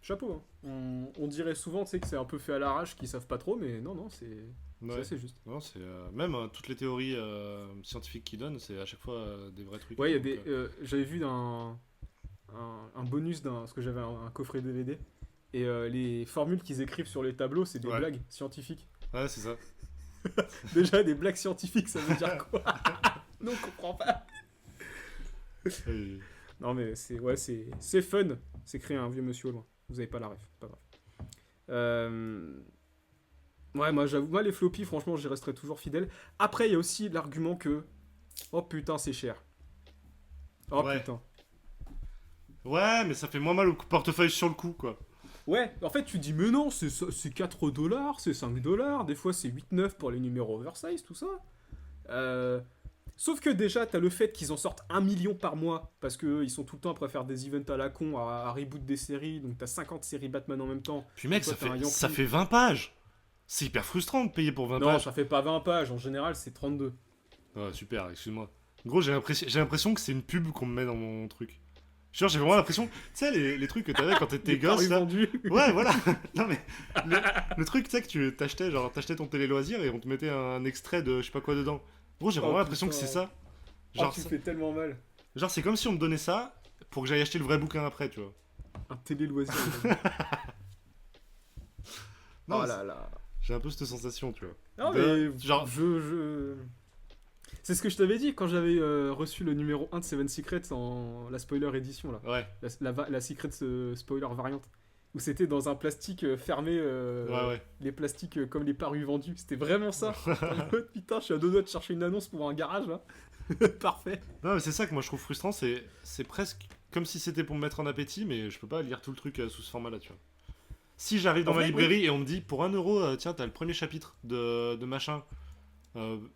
Speaker 1: chapeau. Hein. On dirait souvent, tu sais, que c'est un peu fait à l'arrache, qu'ils savent pas trop, mais non, c'est
Speaker 2: Ouais.
Speaker 1: assez juste.
Speaker 2: Non, c'est même toutes les théories scientifiques qu'ils donnent, c'est à chaque fois des vrais trucs.
Speaker 1: Ouais, il y a
Speaker 2: Donc,
Speaker 1: des. J'avais vu un bonus parce que j'avais un coffret DVD. Et les formules qu'ils écrivent sur les tableaux, c'est des
Speaker 2: Ouais.
Speaker 1: blagues scientifiques.
Speaker 2: Ouais, c'est ça.
Speaker 1: Déjà, des blagues scientifiques, ça veut dire quoi? Non, on comprend pas.
Speaker 2: Et-
Speaker 1: Non, mais c'est fun. C'est créer un vieux monsieur au loin. Vous avez pas la ref, pas grave. Ouais, moi, j'avoue, moi, les floppies, franchement, j'y resterai toujours fidèle. Après, il y a aussi l'argument que. Oh putain, c'est cher. Oh
Speaker 2: Ouais.
Speaker 1: putain.
Speaker 2: Ouais, mais ça fait moins mal au portefeuille sur le coup, quoi.
Speaker 1: Ouais, en fait, tu dis, mais non, c'est 4 dollars, c'est 5 dollars, des fois c'est 8-9 pour les numéros oversize, tout ça. Sauf que déjà, t'as le fait qu'ils en sortent 1 million par mois, parce qu'ils sont tout le temps après faire des events à la con, à reboot des séries, donc t'as 50 séries Batman en même temps.
Speaker 2: Puis mec,
Speaker 1: Toi, t'as un Yankee.
Speaker 2: ça fait 20 pages. C'est hyper frustrant de payer pour 20
Speaker 1: Non,
Speaker 2: pages.
Speaker 1: ça fait pas 20 pages, en général c'est 32.
Speaker 2: Ouais, super, excuse-moi. Gros, j'ai l'impression que c'est une pub qu'on me met dans mon truc. Genre, j'ai vraiment l'impression. Tu sais, les trucs que t'avais quand t'étais
Speaker 1: Les paris
Speaker 2: gosse, là.
Speaker 1: vendus.
Speaker 2: Ouais, voilà. Non, mais. Le truc, tu sais, que tu t'achetais, genre, t'achetais ton télé-loisir et on te mettait un extrait de je sais pas quoi dedans. Gros, j'ai
Speaker 1: Oh,
Speaker 2: vraiment l'impression que
Speaker 1: putain.
Speaker 2: c'est ça.
Speaker 1: Oh,
Speaker 2: Genre,
Speaker 1: tu me fais tellement mal.
Speaker 2: genre, c'est comme si on me donnait ça pour que j'aille acheter le vrai bouquin après, tu vois.
Speaker 1: Un télé loisir.
Speaker 2: Non,
Speaker 1: Oh là là.
Speaker 2: j'ai un peu cette sensation, tu vois.
Speaker 1: Non
Speaker 2: De-
Speaker 1: mais
Speaker 2: genre-
Speaker 1: C'est ce que je t'avais dit quand j'avais reçu le numéro 1 de Seven Secrets en la spoiler édition là.
Speaker 2: Ouais,
Speaker 1: La Secret spoiler variante. Où c'était dans un plastique fermé,
Speaker 2: ouais.
Speaker 1: les plastiques comme les parus vendus. C'était vraiment ça. En mode, putain, je suis à deux doigts de chercher une annonce pour un garage là. Parfait.
Speaker 2: Non, mais c'est ça que moi je trouve frustrant, c'est presque comme si c'était pour me mettre en appétit, mais je peux pas lire tout le truc sous ce format-là, tu vois. Si j'arrive dans
Speaker 1: En
Speaker 2: ma
Speaker 1: fait,
Speaker 2: librairie et on me dit pour 1 euro, tiens, t'as le premier chapitre de machin,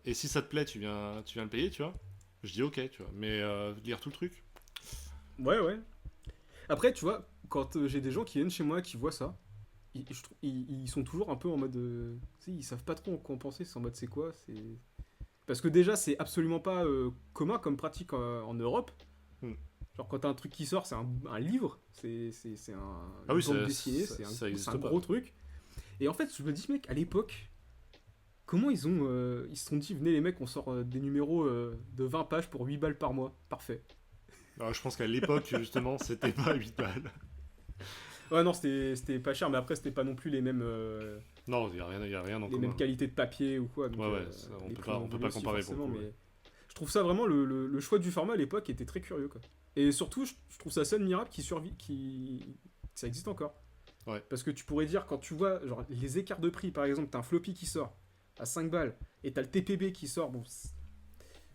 Speaker 2: et si ça te plaît, tu viens le payer, tu vois. Je dis ok, tu vois, mais lire tout le truc.
Speaker 1: Ouais, ouais. Après, tu vois, quand j'ai des gens qui viennent chez moi qui voient ça, ils sont toujours un peu en mode. Tu sais, ils savent pas trop en quoi en penser. C'est en mode c'est quoi c'est... Parce que déjà, c'est absolument pas commun comme pratique en Europe.
Speaker 2: Hmm.
Speaker 1: Genre, quand t'as un truc qui sort, c'est un livre, c'est un
Speaker 2: Ah oui,
Speaker 1: une bande
Speaker 2: ça-
Speaker 1: dessinée,
Speaker 2: ça-
Speaker 1: c'est
Speaker 2: ça
Speaker 1: un
Speaker 2: existe pas.
Speaker 1: gros truc. Et en fait, je me dis, mec, à l'époque, comment ils se sont dit, venez les mecs, on sort des numéros de 20 pages pour 8 balles par mois. Parfait.
Speaker 2: Alors, je pense qu'à l'époque, justement, c'était pas 8 balles.
Speaker 1: Ouais, non, c'était pas cher, mais après, c'était pas non plus les mêmes.
Speaker 2: Non, y a rien en
Speaker 1: Les
Speaker 2: commun.
Speaker 1: mêmes qualités de papier ou quoi. Donc,
Speaker 2: Ouais, ouais, ça, on
Speaker 1: les
Speaker 2: peut
Speaker 1: prix
Speaker 2: pas-
Speaker 1: ont
Speaker 2: on peut
Speaker 1: évolué
Speaker 2: pas
Speaker 1: aussi,
Speaker 2: comparer pour
Speaker 1: forcément,
Speaker 2: le coup,
Speaker 1: mais je trouve ça vraiment le choix du format à l'époque était très curieux quoi. Et surtout, je trouve ça assez admirable qui survit, que ça existe encore.
Speaker 2: Ouais.
Speaker 1: Parce que tu pourrais dire quand tu vois genre les écarts de prix, par exemple, t'as un floppy qui sort à 5 balles et t'as le TPB qui sort, bon.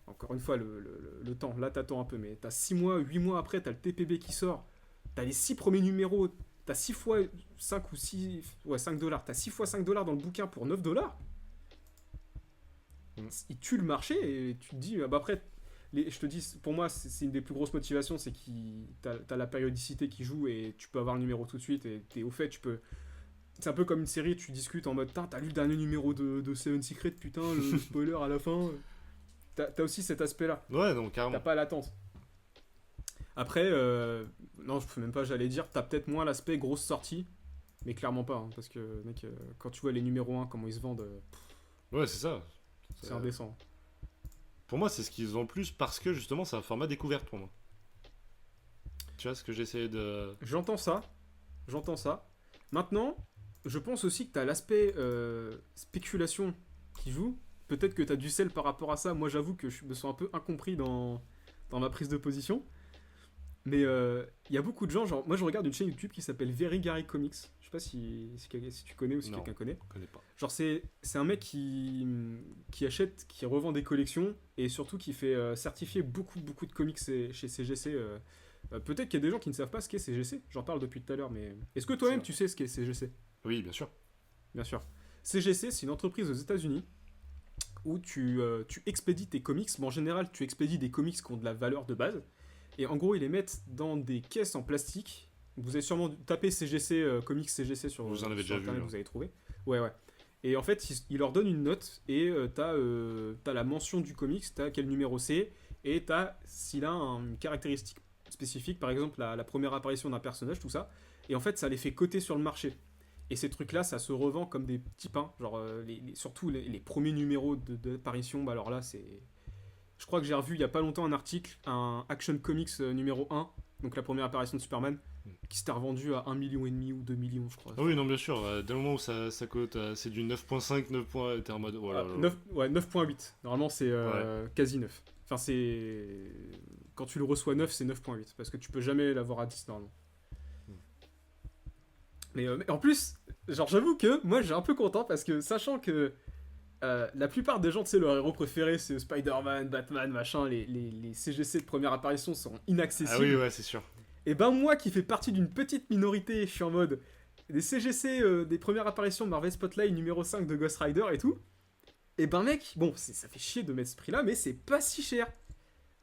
Speaker 1: Encore une fois, le temps, là t'attends un peu, mais t'as 6 mois, 8 mois après, t'as le TPB qui sort, t'as les 6 premiers numéros, t'as 6 fois 5 ou 6, ouais 5 dollars, t'as 6 fois 5 dollars dans le bouquin pour 9 dollars. Il tue le marché et tu te dis, bah après, je te dis, pour moi, c'est une des plus grosses motivations, c'est que t'as la périodicité qui joue et tu peux avoir le numéro tout de suite et t'es au fait, tu peux. C'est un peu comme une série, tu discutes en mode, t'as lu le dernier numéro de Seven Secret, putain, le spoiler à la fin. T'as aussi cet aspect-là.
Speaker 2: Ouais, donc carrément.
Speaker 1: T'as pas l'attente. Après, non, même pas, j'allais dire, t'as peut-être moins l'aspect grosse sortie, mais clairement pas, hein, parce que, mec, quand tu vois les numéros 1, comment ils se vendent,
Speaker 2: Ouais, c'est ça.
Speaker 1: c'est indécent.
Speaker 2: Pour moi, c'est ce qu'ils ont le plus parce que justement, c'est un format découverte pour moi. Tu vois ce que j'essayais de.
Speaker 1: J'entends ça. Maintenant, je pense aussi que t'as l'aspect spéculation qui joue. Peut-être que t'as du sel par rapport à ça. Moi, j'avoue que je me sens un peu incompris dans ma prise de position. Mais il y a beaucoup de gens, genre, moi je regarde une chaîne YouTube qui s'appelle Very Gary Comics. Je sais pas si tu connais ou si
Speaker 2: Non.
Speaker 1: quelqu'un connaît.
Speaker 2: Je connais pas.
Speaker 1: Genre c'est un mec qui achète, qui revend des collections et surtout qui fait certifier beaucoup de comics chez CGC. Peut-être qu'il y a des gens qui ne savent pas ce qu'est CGC. J'en parle depuis tout à l'heure, mais est-ce que toi-même
Speaker 2: C'est
Speaker 1: tu sais ce qu'est CGC?
Speaker 2: Oui, bien sûr.
Speaker 1: Bien sûr. CGC, c'est une entreprise aux États-Unis où tu expédies tes comics, mais en général tu expédies des comics qui ont de la valeur de base. Et en gros, ils les mettent dans des caisses en plastique. Vous avez sûrement tapé CGC, comics CGC sur
Speaker 2: Vous en avez
Speaker 1: sur
Speaker 2: déjà vu,
Speaker 1: Internet,
Speaker 2: hein.
Speaker 1: vous avez trouvé. Ouais. Et en fait, ils leur donnent une note et t'as la mention du comics, t'as quel numéro c'est, et t'as s'il a une caractéristique spécifique, par exemple la première apparition d'un personnage, tout ça. Et en fait, ça les fait coter sur le marché. Et ces trucs-là, ça se revend comme des petits pains. Genre, surtout les premiers numéros d'apparition, bah alors là, c'est. Je crois que j'ai revu il y a pas longtemps un article, un Action Comics numéro 1, donc la première apparition de Superman, qui s'était revendu à 1,5 million ou 2 millions, je crois.
Speaker 2: Ah oui, non, bien sûr. Dès le moment où ça cote, c'est du 9.5, 9 points, t'es en mode. Oh là là.
Speaker 1: 9.8. Normalement, c'est quasi 9. Enfin, c'est. Quand tu le reçois 9, c'est 9.8. Parce que tu peux jamais l'avoir à 10 normalement. Mais en plus, genre, j'avoue que moi, j'ai un peu content parce que sachant que la plupart des gens, tu sais, leur héros préféré, c'est Spider-Man, Batman, machin, les CGC de première apparition sont inaccessibles.
Speaker 2: Ah oui, ouais, c'est sûr.
Speaker 1: Et ben moi qui fais partie d'une petite minorité, je suis en mode des CGC des premières apparitions Marvel Spotlight numéro 5 de Ghost Rider et tout. Et ben mec, bon, ça fait chier de mettre ce prix là, mais c'est pas si cher.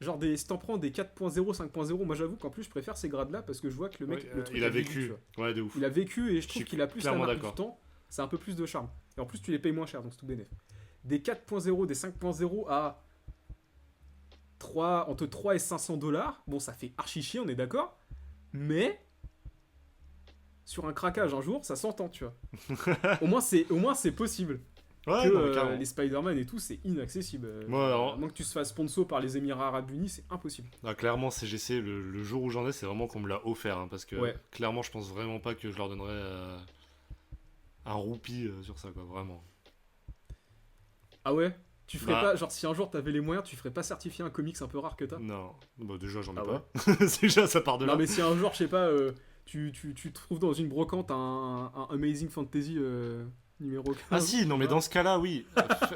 Speaker 1: Genre si t'en prends des 4.0, 5.0, moi j'avoue qu'en plus je préfère ces grades là parce que je vois que le mec,
Speaker 2: Ouais,
Speaker 1: le truc
Speaker 2: il a
Speaker 1: vécu,
Speaker 2: vécu.
Speaker 1: tu vois.
Speaker 2: Ouais, de ouf.
Speaker 1: Il a vécu et je trouve
Speaker 2: suis
Speaker 1: qu'il a plus la
Speaker 2: clairement
Speaker 1: marque du
Speaker 2: d'accord.
Speaker 1: temps. C'est un peu plus de charme. Et en plus, tu les payes moins cher, donc c'est tout bénef. Des 4.0, des 5.0 à entre 3 et 500 $. Bon, ça fait archi chier, on est d'accord. Mais sur un craquage un jour, ça s'entend, tu vois. au moins, c'est possible.
Speaker 2: Ouais,
Speaker 1: Que
Speaker 2: non, mais carrément.
Speaker 1: les Spider-Man et tout, c'est inaccessible.
Speaker 2: Ouais, alors-
Speaker 1: À moins que tu te fasses sponsor par les Émirats Arabes Unis, c'est impossible.
Speaker 2: Ah, clairement, CGC, le jour où j'en ai, c'est vraiment qu'on me l'a offert. Hein, parce que
Speaker 1: Ouais.
Speaker 2: clairement, je pense vraiment pas que je leur donnerais un roupie sur ça, quoi. Vraiment.
Speaker 1: Ah ouais? Tu ferais
Speaker 2: Bah.
Speaker 1: pas, genre si un jour t'avais les moyens, tu ferais pas certifier un comics un peu rare que t'as?
Speaker 2: Non. Bah, déjà, j'en ai
Speaker 1: Ah
Speaker 2: pas. Déjà, ça part de là.
Speaker 1: Non mais si un jour, je sais pas, tu te trouves dans une brocante un Amazing Fantasy numéro 15.
Speaker 2: Ah si, non mais
Speaker 1: tu vois.
Speaker 2: dans ce cas-là, oui.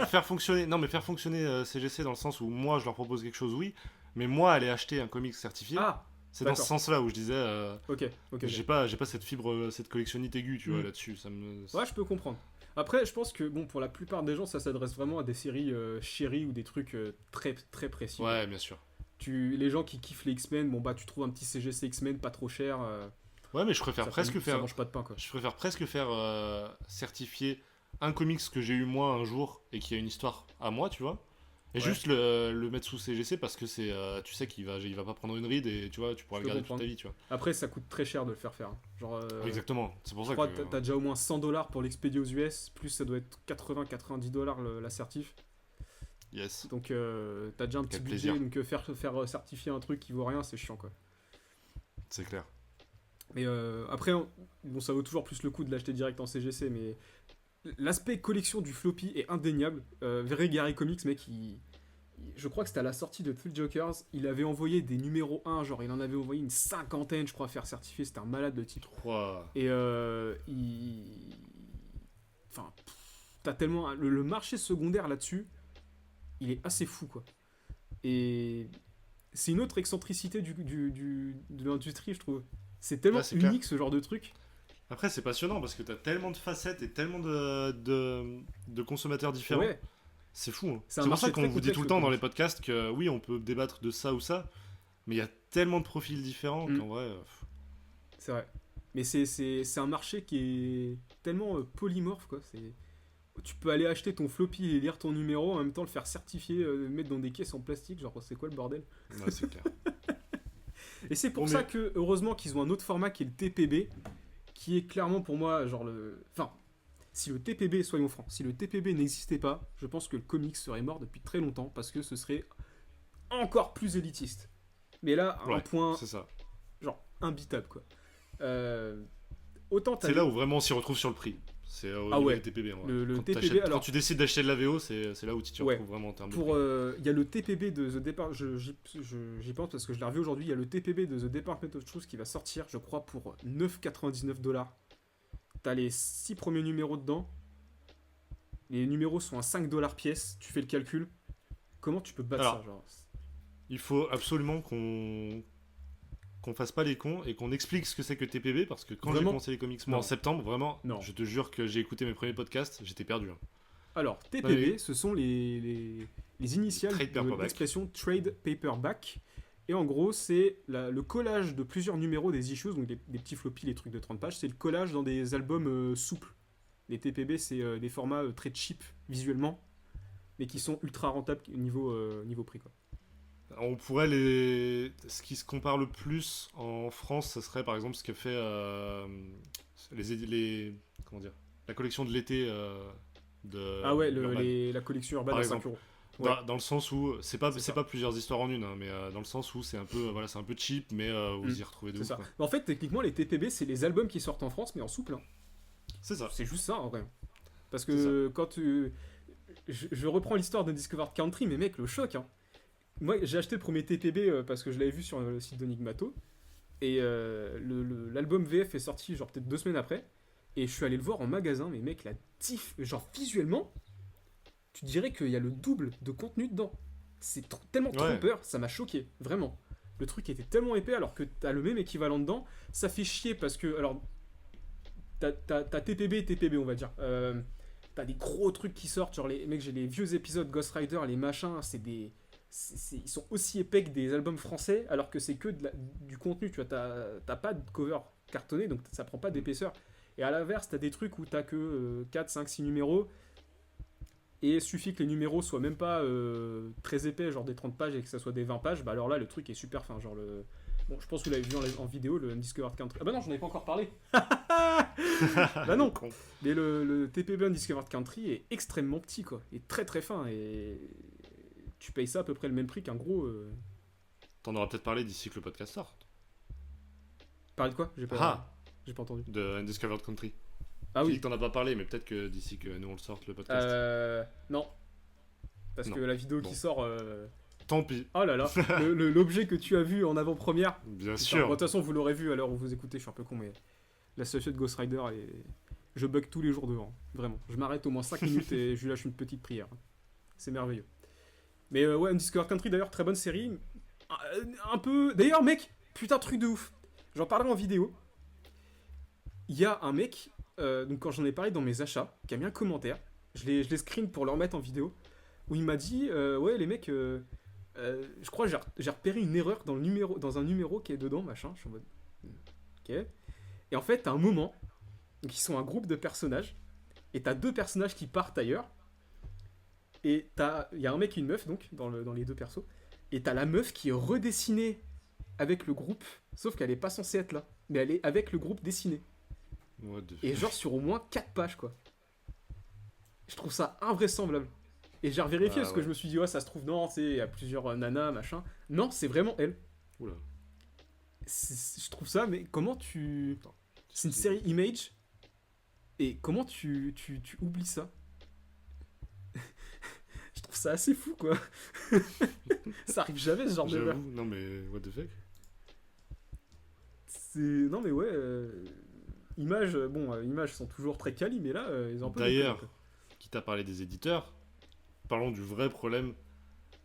Speaker 2: Faire fonctionner, non mais faire fonctionner CGC dans le sens où moi je leur propose quelque chose, oui. Mais moi aller acheter un comics certifié,
Speaker 1: Ah,
Speaker 2: c'est dans ce
Speaker 1: d'accord.
Speaker 2: sens-là où je disais,
Speaker 1: ok.
Speaker 2: j'ai pas cette fibre, cette collectionnite aiguë, tu vois,
Speaker 1: Mm.
Speaker 2: là-dessus. Ça me.
Speaker 1: Ouais, je peux comprendre. Après, je pense que bon, pour la plupart des gens, ça s'adresse vraiment à des séries chéries ou des trucs très très précis.
Speaker 2: Ouais, bien sûr.
Speaker 1: Les gens qui kiffent les X-Men, bon bah tu trouves un petit CGC X-Men pas trop cher.
Speaker 2: Ouais, mais je préfère presque
Speaker 1: Ça
Speaker 2: faire,
Speaker 1: mange pas de pain quoi.
Speaker 2: je préfère presque faire certifier un comics que j'ai eu moi un jour et qui a une histoire à moi, tu vois. Et
Speaker 1: Ouais.
Speaker 2: juste le mettre sous CGC parce que c'est, tu sais il va pas prendre une ride et tu vois, tu pourras
Speaker 1: Je
Speaker 2: le
Speaker 1: peux
Speaker 2: garder toute
Speaker 1: comprendre.
Speaker 2: ta vie, tu vois.
Speaker 1: Après, ça coûte très cher de le faire faire. Genre,
Speaker 2: Exactement. C'est pour
Speaker 1: je
Speaker 2: ça
Speaker 1: crois
Speaker 2: que.
Speaker 1: que t'as déjà au moins 100 $ pour l'expédier aux US, plus ça doit être 80-90 $ la certif.
Speaker 2: Yes.
Speaker 1: Donc t'as déjà un petit
Speaker 2: Quel
Speaker 1: budget,
Speaker 2: plaisir.
Speaker 1: donc faire certifier un truc qui vaut rien, c'est chiant quoi.
Speaker 2: C'est clair.
Speaker 1: Mais après, bon, ça vaut toujours plus le coup de l'acheter direct en CGC, mais l'aspect collection du floppy est indéniable. Very Gary Comics, mec, je crois que c'était à la sortie de Thrill Jokers, il avait envoyé des numéros 1, genre il en avait envoyé une cinquantaine, je crois, à faire certifier, c'était un malade de type.
Speaker 2: 3.
Speaker 1: Et enfin, t'as tellement. Le marché secondaire là-dessus, il est assez fou, quoi. Et c'est une autre excentricité de l'industrie, je trouve. C'est tellement
Speaker 2: Ouais, c'est clair.
Speaker 1: unique ce genre de truc.
Speaker 2: Après, c'est passionnant parce que t'as tellement de facettes et tellement de consommateurs différents.
Speaker 1: Ouais,
Speaker 2: C'est fou. Hein.
Speaker 1: C'est un
Speaker 2: C'est pour ça
Speaker 1: marché
Speaker 2: qu'on
Speaker 1: très
Speaker 2: vous dit
Speaker 1: complexe,
Speaker 2: tout le
Speaker 1: le
Speaker 2: temps dans les
Speaker 1: comics.
Speaker 2: podcasts que oui, on peut débattre de ça ou ça, mais il y a tellement de profils différents
Speaker 1: Mm.
Speaker 2: qu'en vrai.
Speaker 1: c'est vrai. Mais c'est un marché qui est tellement polymorphe, quoi. Tu peux aller acheter ton floppy et lire ton numéro, en même temps le faire certifier, le mettre dans des caisses en plastique, genre c'est quoi le bordel?
Speaker 2: Ouais, c'est clair.
Speaker 1: Et c'est pour
Speaker 2: Bon,
Speaker 1: ça
Speaker 2: mais-
Speaker 1: que, heureusement, qu'ils ont un autre format qui est le TPB, qui est clairement pour moi, genre le. Enfin, si le TPB, soyons francs, si le TPB n'existait pas, je pense que le comics serait mort depuis très longtemps, parce que ce serait encore plus élitiste. Mais là, à un
Speaker 2: Ouais,
Speaker 1: point,
Speaker 2: c'est ça.
Speaker 1: genre, imbitable, quoi. Euh, Autant t'as
Speaker 2: C'est là où vraiment on s'y retrouve sur le prix. C'est au
Speaker 1: Ah
Speaker 2: niveau
Speaker 1: ouais.
Speaker 2: des TPB. En vrai.
Speaker 1: Le
Speaker 2: Quand
Speaker 1: TPB,
Speaker 2: t'achètes-
Speaker 1: alors-
Speaker 2: quand tu décides d'acheter de la VO, c'est là où tu t'y
Speaker 1: Ouais.
Speaker 2: retrouves vraiment en termes de
Speaker 1: pour.
Speaker 2: prix.
Speaker 1: Il y a le TPB de The Depart. J'y pense parce que je l'ai revu aujourd'hui. Il y a le TPB de The Department of Truth qui va sortir, je crois, pour 9,99 $. T'as les 6 premiers numéros dedans. Les numéros sont à 5 $ pièce. Tu fais le calcul. Comment tu peux battre
Speaker 2: Alors,
Speaker 1: ça, genre
Speaker 2: Il faut absolument qu'on fasse pas les cons et qu'on explique ce que c'est que TPB parce que quand j'ai
Speaker 1: Vraiment
Speaker 2: commencé les comics moi
Speaker 1: Non.
Speaker 2: en septembre, vraiment,
Speaker 1: Non.
Speaker 2: je te jure que j'ai écouté mes premiers podcasts, j'étais perdu. Hein.
Speaker 1: Alors, TPB,
Speaker 2: Ouais, oui.
Speaker 1: ce sont les initiales
Speaker 2: Trade
Speaker 1: de
Speaker 2: paperback.
Speaker 1: l'expression Trade Paperback. Et en gros, c'est le collage de plusieurs numéros des issues, donc des petits floppies, les trucs de 30 pages. C'est le collage dans des albums souples. Les TPB, c'est des formats très cheap visuellement, mais qui sont ultra rentables niveau prix, quoi.
Speaker 2: On pourrait les. Ce qui se compare le plus en France, ce serait par exemple ce que fait comment dire, la collection de l'été de.
Speaker 1: Ah ouais,
Speaker 2: Urban.
Speaker 1: la collection urbaine
Speaker 2: Par
Speaker 1: à 5
Speaker 2: exemple.
Speaker 1: euros. Ouais.
Speaker 2: Dans le sens où c'est pas
Speaker 1: ça.
Speaker 2: plusieurs histoires en une, hein, mais dans le sens où c'est un peu voilà, c'est un peu cheap, mais vous y retrouvez de
Speaker 1: C'est
Speaker 2: ouf.
Speaker 1: ça.
Speaker 2: Quoi.
Speaker 1: En fait, techniquement, les TPB, c'est les albums qui sortent en France, mais en souple. Hein.
Speaker 2: C'est ça.
Speaker 1: C'est juste ça, en vrai. Parce que quand tu. Je reprends l'histoire de Discovered Country, mais mec, le choc, hein. Moi, j'ai acheté le premier TPB parce que je l'avais vu sur le site d'Enigmato. Et l'album VF est sorti, genre peut-être 2 semaines après. Et je suis allé le voir en magasin, mais mec, la diff. Genre, visuellement, tu dirais qu'il y a le double de contenu dedans. C'est tellement
Speaker 2: Ouais.
Speaker 1: trompeur, ça m'a choqué, vraiment. Le truc était tellement épais alors que t'as le même équivalent dedans. Ça fait chier parce que. Alors, t'as TPB et TPB, on va dire. T'as des gros trucs qui sortent, genre les mecs, j'ai les vieux épisodes Ghost Rider, les machins, ils sont aussi épais que des albums français, alors que c'est que du contenu, tu vois, t'as pas de cover cartonné, donc ça prend pas d'épaisseur. Et à l'inverse, t'as des trucs où t'as que 4, 5, 6 numéros, et suffit que les numéros soient même pas très épais, genre des 30 pages, et que ça soit des 20 pages, bah alors là, le truc est super fin. Genre le... Bon, je pense que vous l'avez vu en vidéo, le Undiscovered Country. Ah bah non, j'en avais pas encore parlé. Bah non.
Speaker 2: Con.
Speaker 1: Mais le TPB Undiscovered Country est extrêmement petit, quoi. Et très très fin. Et tu payes ça à peu près le même prix qu'un gros...
Speaker 2: T'en auras peut-être parlé d'ici que le podcast sorte.
Speaker 1: Parlez de quoi? J'ai pas entendu.
Speaker 2: De Undiscovered Country.
Speaker 1: Ah
Speaker 2: Tu dis
Speaker 1: oui.
Speaker 2: que t'en as pas parlé, mais peut-être que d'ici que nous on le sorte, le podcast.
Speaker 1: Non. Parce
Speaker 2: Non.
Speaker 1: que la vidéo
Speaker 2: Bon.
Speaker 1: qui sort...
Speaker 2: Tant pis,
Speaker 1: Oh là là. L'objet que tu as vu en avant-première...
Speaker 2: bien
Speaker 1: Bon, de
Speaker 2: sûr.
Speaker 1: toute façon, vous l'aurez vu à l'heure où vous écoutez, je suis un peu con, mais la situation de Ghost Rider, je bug tous les jours devant. Vraiment. Je m'arrête au moins 5 minutes et je lui lâche une petite prière. C'est merveilleux. Mais ouais, Undiscovered Country, d'ailleurs, très bonne série. Un peu. D'ailleurs, mec, putain, truc de ouf. J'en parlerai en vidéo. Il y a un mec, donc quand j'en ai parlé dans mes achats, qui a mis un commentaire. Je l'ai screen pour le remettre en vidéo. Où il m'a dit ouais, les mecs. Je crois que j'ai repéré une erreur dans un numéro qui est dedans, machin. Je suis en mode. Ok. Et en fait, t'as un moment, donc ils sont un groupe de personnages, et t'as deux personnages qui partent ailleurs, et il y a un mec et une meuf, donc, dans les deux persos, et t'as la meuf qui est redessinée avec le groupe, sauf qu'elle est pas censée être là, mais elle est avec le groupe dessiné.
Speaker 2: What the
Speaker 1: Et genre sur au moins 4 pages, quoi. Je trouve ça invraisemblable. Et j'ai revérifié parce que
Speaker 2: ouais.
Speaker 1: je me suis dit, ouais, ça se trouve, non, tu sais, il y a plusieurs nanas, machin. Non, c'est vraiment elle.
Speaker 2: Oula.
Speaker 1: Je trouve ça, mais comment tu. C'est une série Image, et comment tu oublies ça? Je trouve ça assez fou, quoi. Ça arrive jamais, ce genre d'erreur.
Speaker 2: J'avoue, non mais what the fuck.
Speaker 1: Non, mais ouais. Images, Images sont toujours très quali, mais là, ils ont un peu.
Speaker 2: D'ailleurs,
Speaker 1: déconné,
Speaker 2: qui t'a parlé des éditeurs, parlons du vrai problème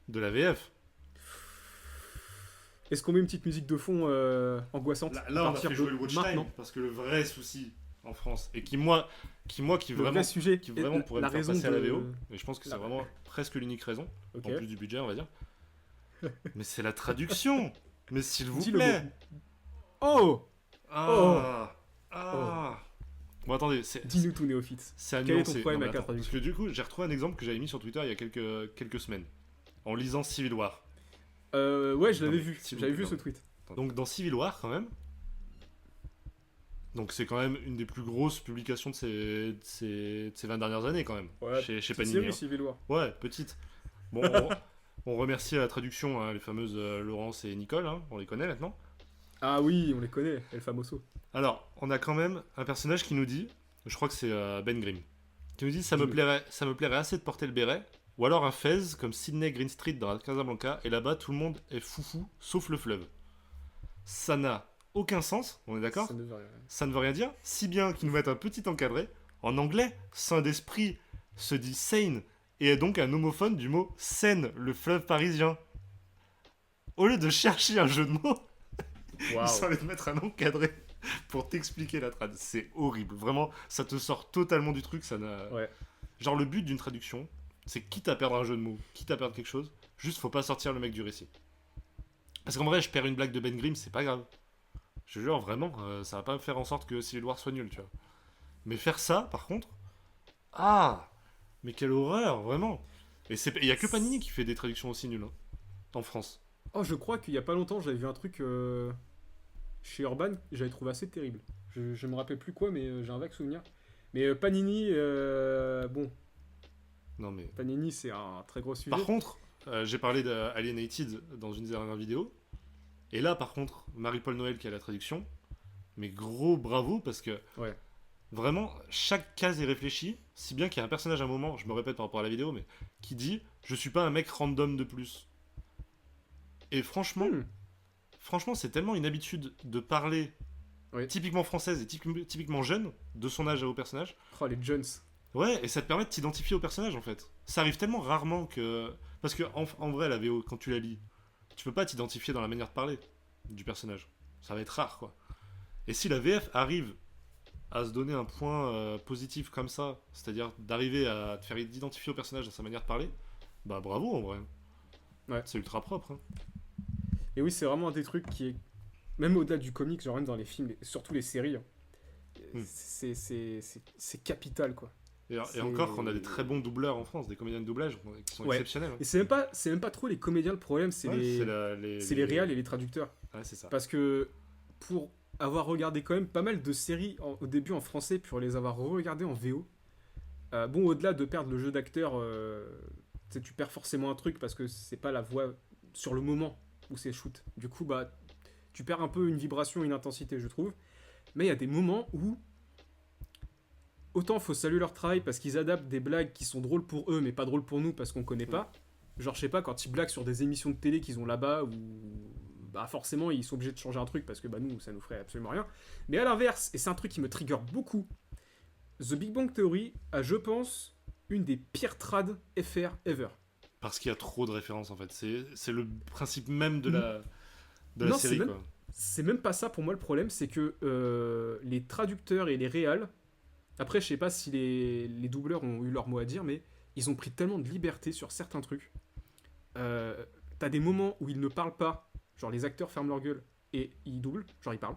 Speaker 2: de la VF.
Speaker 1: quoi. Est-ce qu'on met une petite musique de fond angoissante
Speaker 2: Là,
Speaker 1: à
Speaker 2: on a
Speaker 1: partir
Speaker 2: fait
Speaker 1: de
Speaker 2: jouer le watch time,
Speaker 1: maintenant?
Speaker 2: parce que le vrai souci en France, et qui
Speaker 1: Le
Speaker 2: vraiment,
Speaker 1: vrai sujet,
Speaker 2: qui vraiment pourrait
Speaker 1: la
Speaker 2: me faire
Speaker 1: raison
Speaker 2: passer à la
Speaker 1: de-
Speaker 2: VO, et je pense que c'est
Speaker 1: la-
Speaker 2: vraiment presque l'unique raison,
Speaker 1: Ok.
Speaker 2: en plus du budget, on va dire. Mais c'est la traduction. Mais s'il vous
Speaker 1: Dis le
Speaker 2: plaît.
Speaker 1: mot. Oh,
Speaker 2: Ah. Bon, attendez,
Speaker 1: dis-nous tout, néophyte.
Speaker 2: c'est à
Speaker 1: Quel est ton
Speaker 2: nuancer.
Speaker 1: problème
Speaker 2: Non, mais
Speaker 1: avec la
Speaker 2: attends, parce
Speaker 1: traduction?
Speaker 2: que du coup, j'ai retrouvé un exemple que j'avais mis sur Twitter il y a quelques semaines, en lisant Civil War.
Speaker 1: Ouais, je
Speaker 2: Non,
Speaker 1: l'avais
Speaker 2: mais
Speaker 1: vu.
Speaker 2: s'il vous
Speaker 1: J'avais
Speaker 2: plaît,
Speaker 1: vu
Speaker 2: non.
Speaker 1: ce tweet.
Speaker 2: Donc dans Civil War, quand même, donc c'est quand même une des plus grosses publications de ces 20 dernières années, quand même,
Speaker 1: Ouais,
Speaker 2: chez
Speaker 1: petite
Speaker 2: Panini.
Speaker 1: série
Speaker 2: hein.
Speaker 1: Civil War.
Speaker 2: Ouais, petite. Bon, on remercie à la traduction, hein, les fameuses Laurence et Nicole, hein, on les connaît maintenant.
Speaker 1: Ah oui, on les connaît, El Famoso.
Speaker 2: Alors, on a quand même un personnage qui nous dit, je crois que c'est Ben Grimm, qui nous dit ça
Speaker 1: Dis-le.
Speaker 2: me plairait assez de porter le béret, ou alors un fez comme Sydney Greenstreet dans la Casablanca, et là-bas tout le monde est foufou, sauf le fleuve. Ça n'a aucun sens, on est d'accord?
Speaker 1: Ça ne veut rien.
Speaker 2: Ça ne veut rien dire, si bien qu'ils nous mettent un petit encadré. En anglais, saint d'esprit se dit Seine, et est donc un homophone du mot Seine, le fleuve parisien. Au lieu de chercher un jeu de mots, ils
Speaker 1: Waouh.
Speaker 2: sont allés te mettre un encadré pour t'expliquer la trad. C'est horrible, vraiment, ça te sort totalement du truc. Ça n'a...
Speaker 1: Ouais.
Speaker 2: Genre, le but d'une traduction, c'est quitte à perdre un jeu de mots, quitte à perdre quelque chose, juste faut pas sortir le mec du récit. Parce qu'en vrai, je perds une blague de Ben Grimm, c'est pas grave. Je te jure, vraiment, ça va pas faire en sorte que Civil War soit nul, tu vois. Mais faire ça, par contre, ah, mais quelle horreur, vraiment. Et il y a que Panini qui fait des traductions aussi nulles, hein, en France.
Speaker 1: Oh, je crois qu'il y a pas longtemps, j'avais vu un truc chez Urban, j'avais trouvé assez terrible. Je me rappelle plus quoi, mais j'ai un vague souvenir. Mais Panini, bon,
Speaker 2: Non mais.
Speaker 1: Panini, c'est un très gros sujet.
Speaker 2: Par contre, j'ai parlé d'Alienated dans une des dernières vidéos. Et là, par contre, Marie-Paul Noël qui a la traduction, mais gros bravo parce que
Speaker 1: Ouais.
Speaker 2: vraiment, chaque case est réfléchie, si bien qu'il y a un personnage à un moment, je me répète par rapport à la vidéo, mais qui dit je suis pas un mec random de plus. Et franchement,
Speaker 1: Hmm.
Speaker 2: franchement, c'est tellement une habitude de parler
Speaker 1: Oui.
Speaker 2: typiquement française et typiquement jeune, de son âge au personnage.
Speaker 1: Oh, les Jones.
Speaker 2: Ouais, et ça te permet de t'identifier au personnage en fait. Ça arrive tellement rarement que. Parce que en vrai, la VO, quand tu la lis, tu peux pas t'identifier dans la manière de parler du personnage. Ça va être rare quoi. Et si la VF arrive à se donner un point positif comme ça, c'est-à-dire d'arriver à te faire identifier au personnage dans sa manière de parler, bah bravo en vrai.
Speaker 1: Ouais.
Speaker 2: C'est ultra propre. Hein.
Speaker 1: Et oui, c'est vraiment un des trucs qui est. Même au-delà du comics, genre même dans les films, et surtout les séries, hein, C'est capital, quoi.
Speaker 2: Et encore qu'on a des très bons doubleurs en France, des comédiens de doublage qui sont exceptionnels. Hein.
Speaker 1: Et c'est même pas trop les comédiens le problème, c'est les réals et les traducteurs.
Speaker 2: Ouais, c'est ça.
Speaker 1: Parce que pour avoir regardé quand même pas mal de séries au début en français, pour les avoir regardées en VO, bon, au-delà de perdre le jeu d'acteur, tu perds forcément un truc parce que c'est pas la voix sur le moment où c'est shoot. Du coup, bah, tu perds un peu une vibration, une intensité, je trouve. Mais il y a des moments où autant faut saluer leur travail parce qu'ils adaptent des blagues qui sont drôles pour eux mais pas drôles pour nous parce qu'on connaît pas. Genre, je sais pas, quand ils blaguent sur des émissions de télé qu'ils ont là-bas ou bah forcément ils sont obligés de changer un truc parce que bah nous ça nous ferait absolument rien. Mais à l'inverse, et c'est un truc qui me trigger beaucoup, The Big Bang Theory a, je pense, une des pires trad FR ever.
Speaker 2: Parce qu'il y a trop de références en fait. C'est le principe même de la série.
Speaker 1: C'est même pas ça pour moi le problème, c'est que les traducteurs et les réals, après je sais pas si les doubleurs ont eu leur mot à dire, mais ils ont pris tellement de liberté sur certains trucs. T'as des moments où ils ne parlent pas, genre les acteurs ferment leur gueule et ils doublent, genre ils parlent.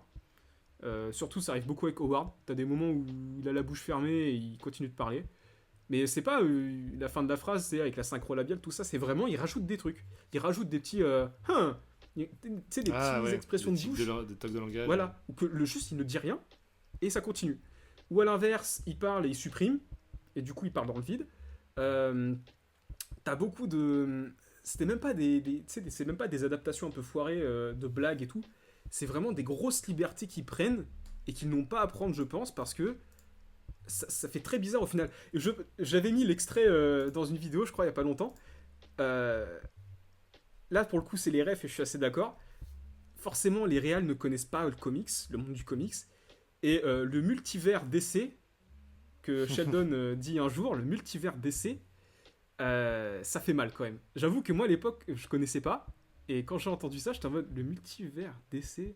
Speaker 1: Surtout ça arrive beaucoup avec Howard, t'as des moments où il a la bouche fermée et il continue de parler. Mais c'est pas la fin de la phrase, c'est avec la synchro labiale, tout ça, c'est vraiment, ils rajoutent des trucs. Ils rajoutent des petits... tu sais, des petites expressions de bouche.
Speaker 2: Des tocs de langage.
Speaker 1: Voilà, ou que le juste, il ne dit rien, et ça continue. Ou à l'inverse, il parle et il supprime, et du coup, il parle dans le vide. T'as beaucoup de... C'était même pas c'est même pas des adaptations un peu foirées de blagues et tout. C'est vraiment des grosses libertés qu'ils prennent, et qu'ils n'ont pas à prendre, je pense, parce que ça fait très bizarre au final. J'avais mis l'extrait dans une vidéo, je crois, il y a pas longtemps. Là, pour le coup, c'est les refs et je suis assez d'accord. Forcément, les réals ne connaissent pas le comics, le monde du comics. Et le multivers DC, que Sheldon dit un jour, le multivers DC, ça fait mal quand même. J'avoue que moi, à l'époque, je connaissais pas. Et quand j'ai entendu ça, j'étais en mode, le multivers DC.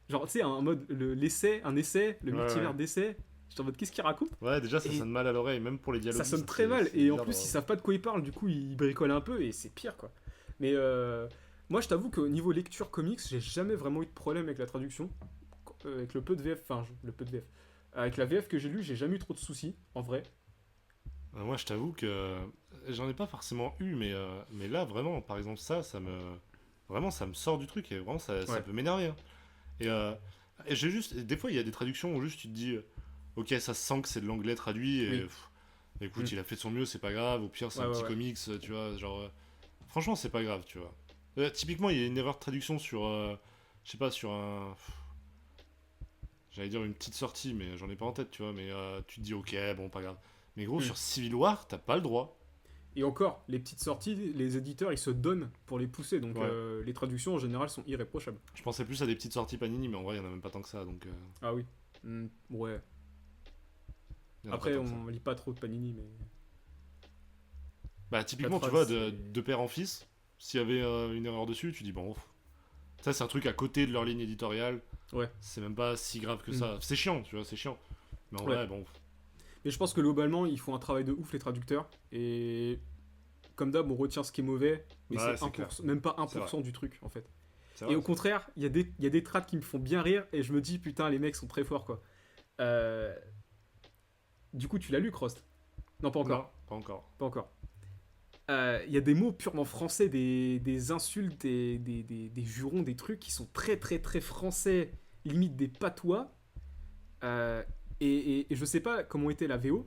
Speaker 1: Genre, tu sais, en mode, un essai, le multivers DC. J'étais en mode, qu'est-ce qu'il raconte ?
Speaker 2: Ouais, déjà, ça sonne mal à l'oreille, même pour les dialogues.
Speaker 1: Ça sonne très mal. Et en plus, ils savent pas de quoi ils parlent, du coup, ils bricolent un peu et c'est pire, quoi. Mais moi, je t'avoue qu'au niveau lecture comics, j'ai jamais vraiment eu de problème avec la traduction. Avec le peu de VF, avec la VF que j'ai lu, j'ai jamais eu trop de soucis, en vrai.
Speaker 2: Moi, je t'avoue que j'en ai pas forcément eu, mais là, vraiment, par exemple, vraiment, ça me sort du truc et vraiment, ça peut m'énerver. Hein. Et j'ai juste, des fois, il y a des traductions où juste tu te dis, ok, ça se sent que c'est de l'anglais traduit et écoute, il a fait de son mieux, c'est pas grave. Au pire, c'est un petit comics, tu vois, genre. Franchement, c'est pas grave, tu vois. Typiquement, il y a une erreur de traduction sur, je sais pas, sur un. J'allais dire une petite sortie, mais j'en ai pas en tête, tu vois. Mais tu te dis, ok, bon, pas grave. Mais gros, sur Civil War, t'as pas le droit.
Speaker 1: Et encore, les petites sorties, les éditeurs, ils se donnent pour les pousser. Donc les traductions, en général, sont irréprochables.
Speaker 2: Je pensais plus à des petites sorties Panini, mais en vrai, il y en a même pas tant que ça. Donc,
Speaker 1: Ah oui. Ouais. Après, on lit pas trop de Panini, mais...
Speaker 2: Bah, typiquement, tu vois, de père en fils, s'il y avait une erreur dessus, tu dis, bon, ça, c'est un truc à côté de leur ligne éditoriale.
Speaker 1: Ouais.
Speaker 2: C'est même pas si grave que ça. C'est chiant, tu vois, c'est chiant. Mais en vrai, bon...
Speaker 1: Mais je pense que globalement, ils font un travail de ouf, les traducteurs. Et comme d'hab, on retient ce qui est mauvais, mais c'est 1%, même pas 1% du truc, en fait. Et au contraire, il y a des trades qui me font bien rire, et je me dis, putain, les mecs sont très forts, quoi. Du coup, tu l'as lu, Crost ? Non, pas encore.
Speaker 2: Non, pas encore.
Speaker 1: Il y a des mots purement français, des insultes, des jurons, des trucs qui sont très très très français, limite des patois. Et je sais pas comment était la VO,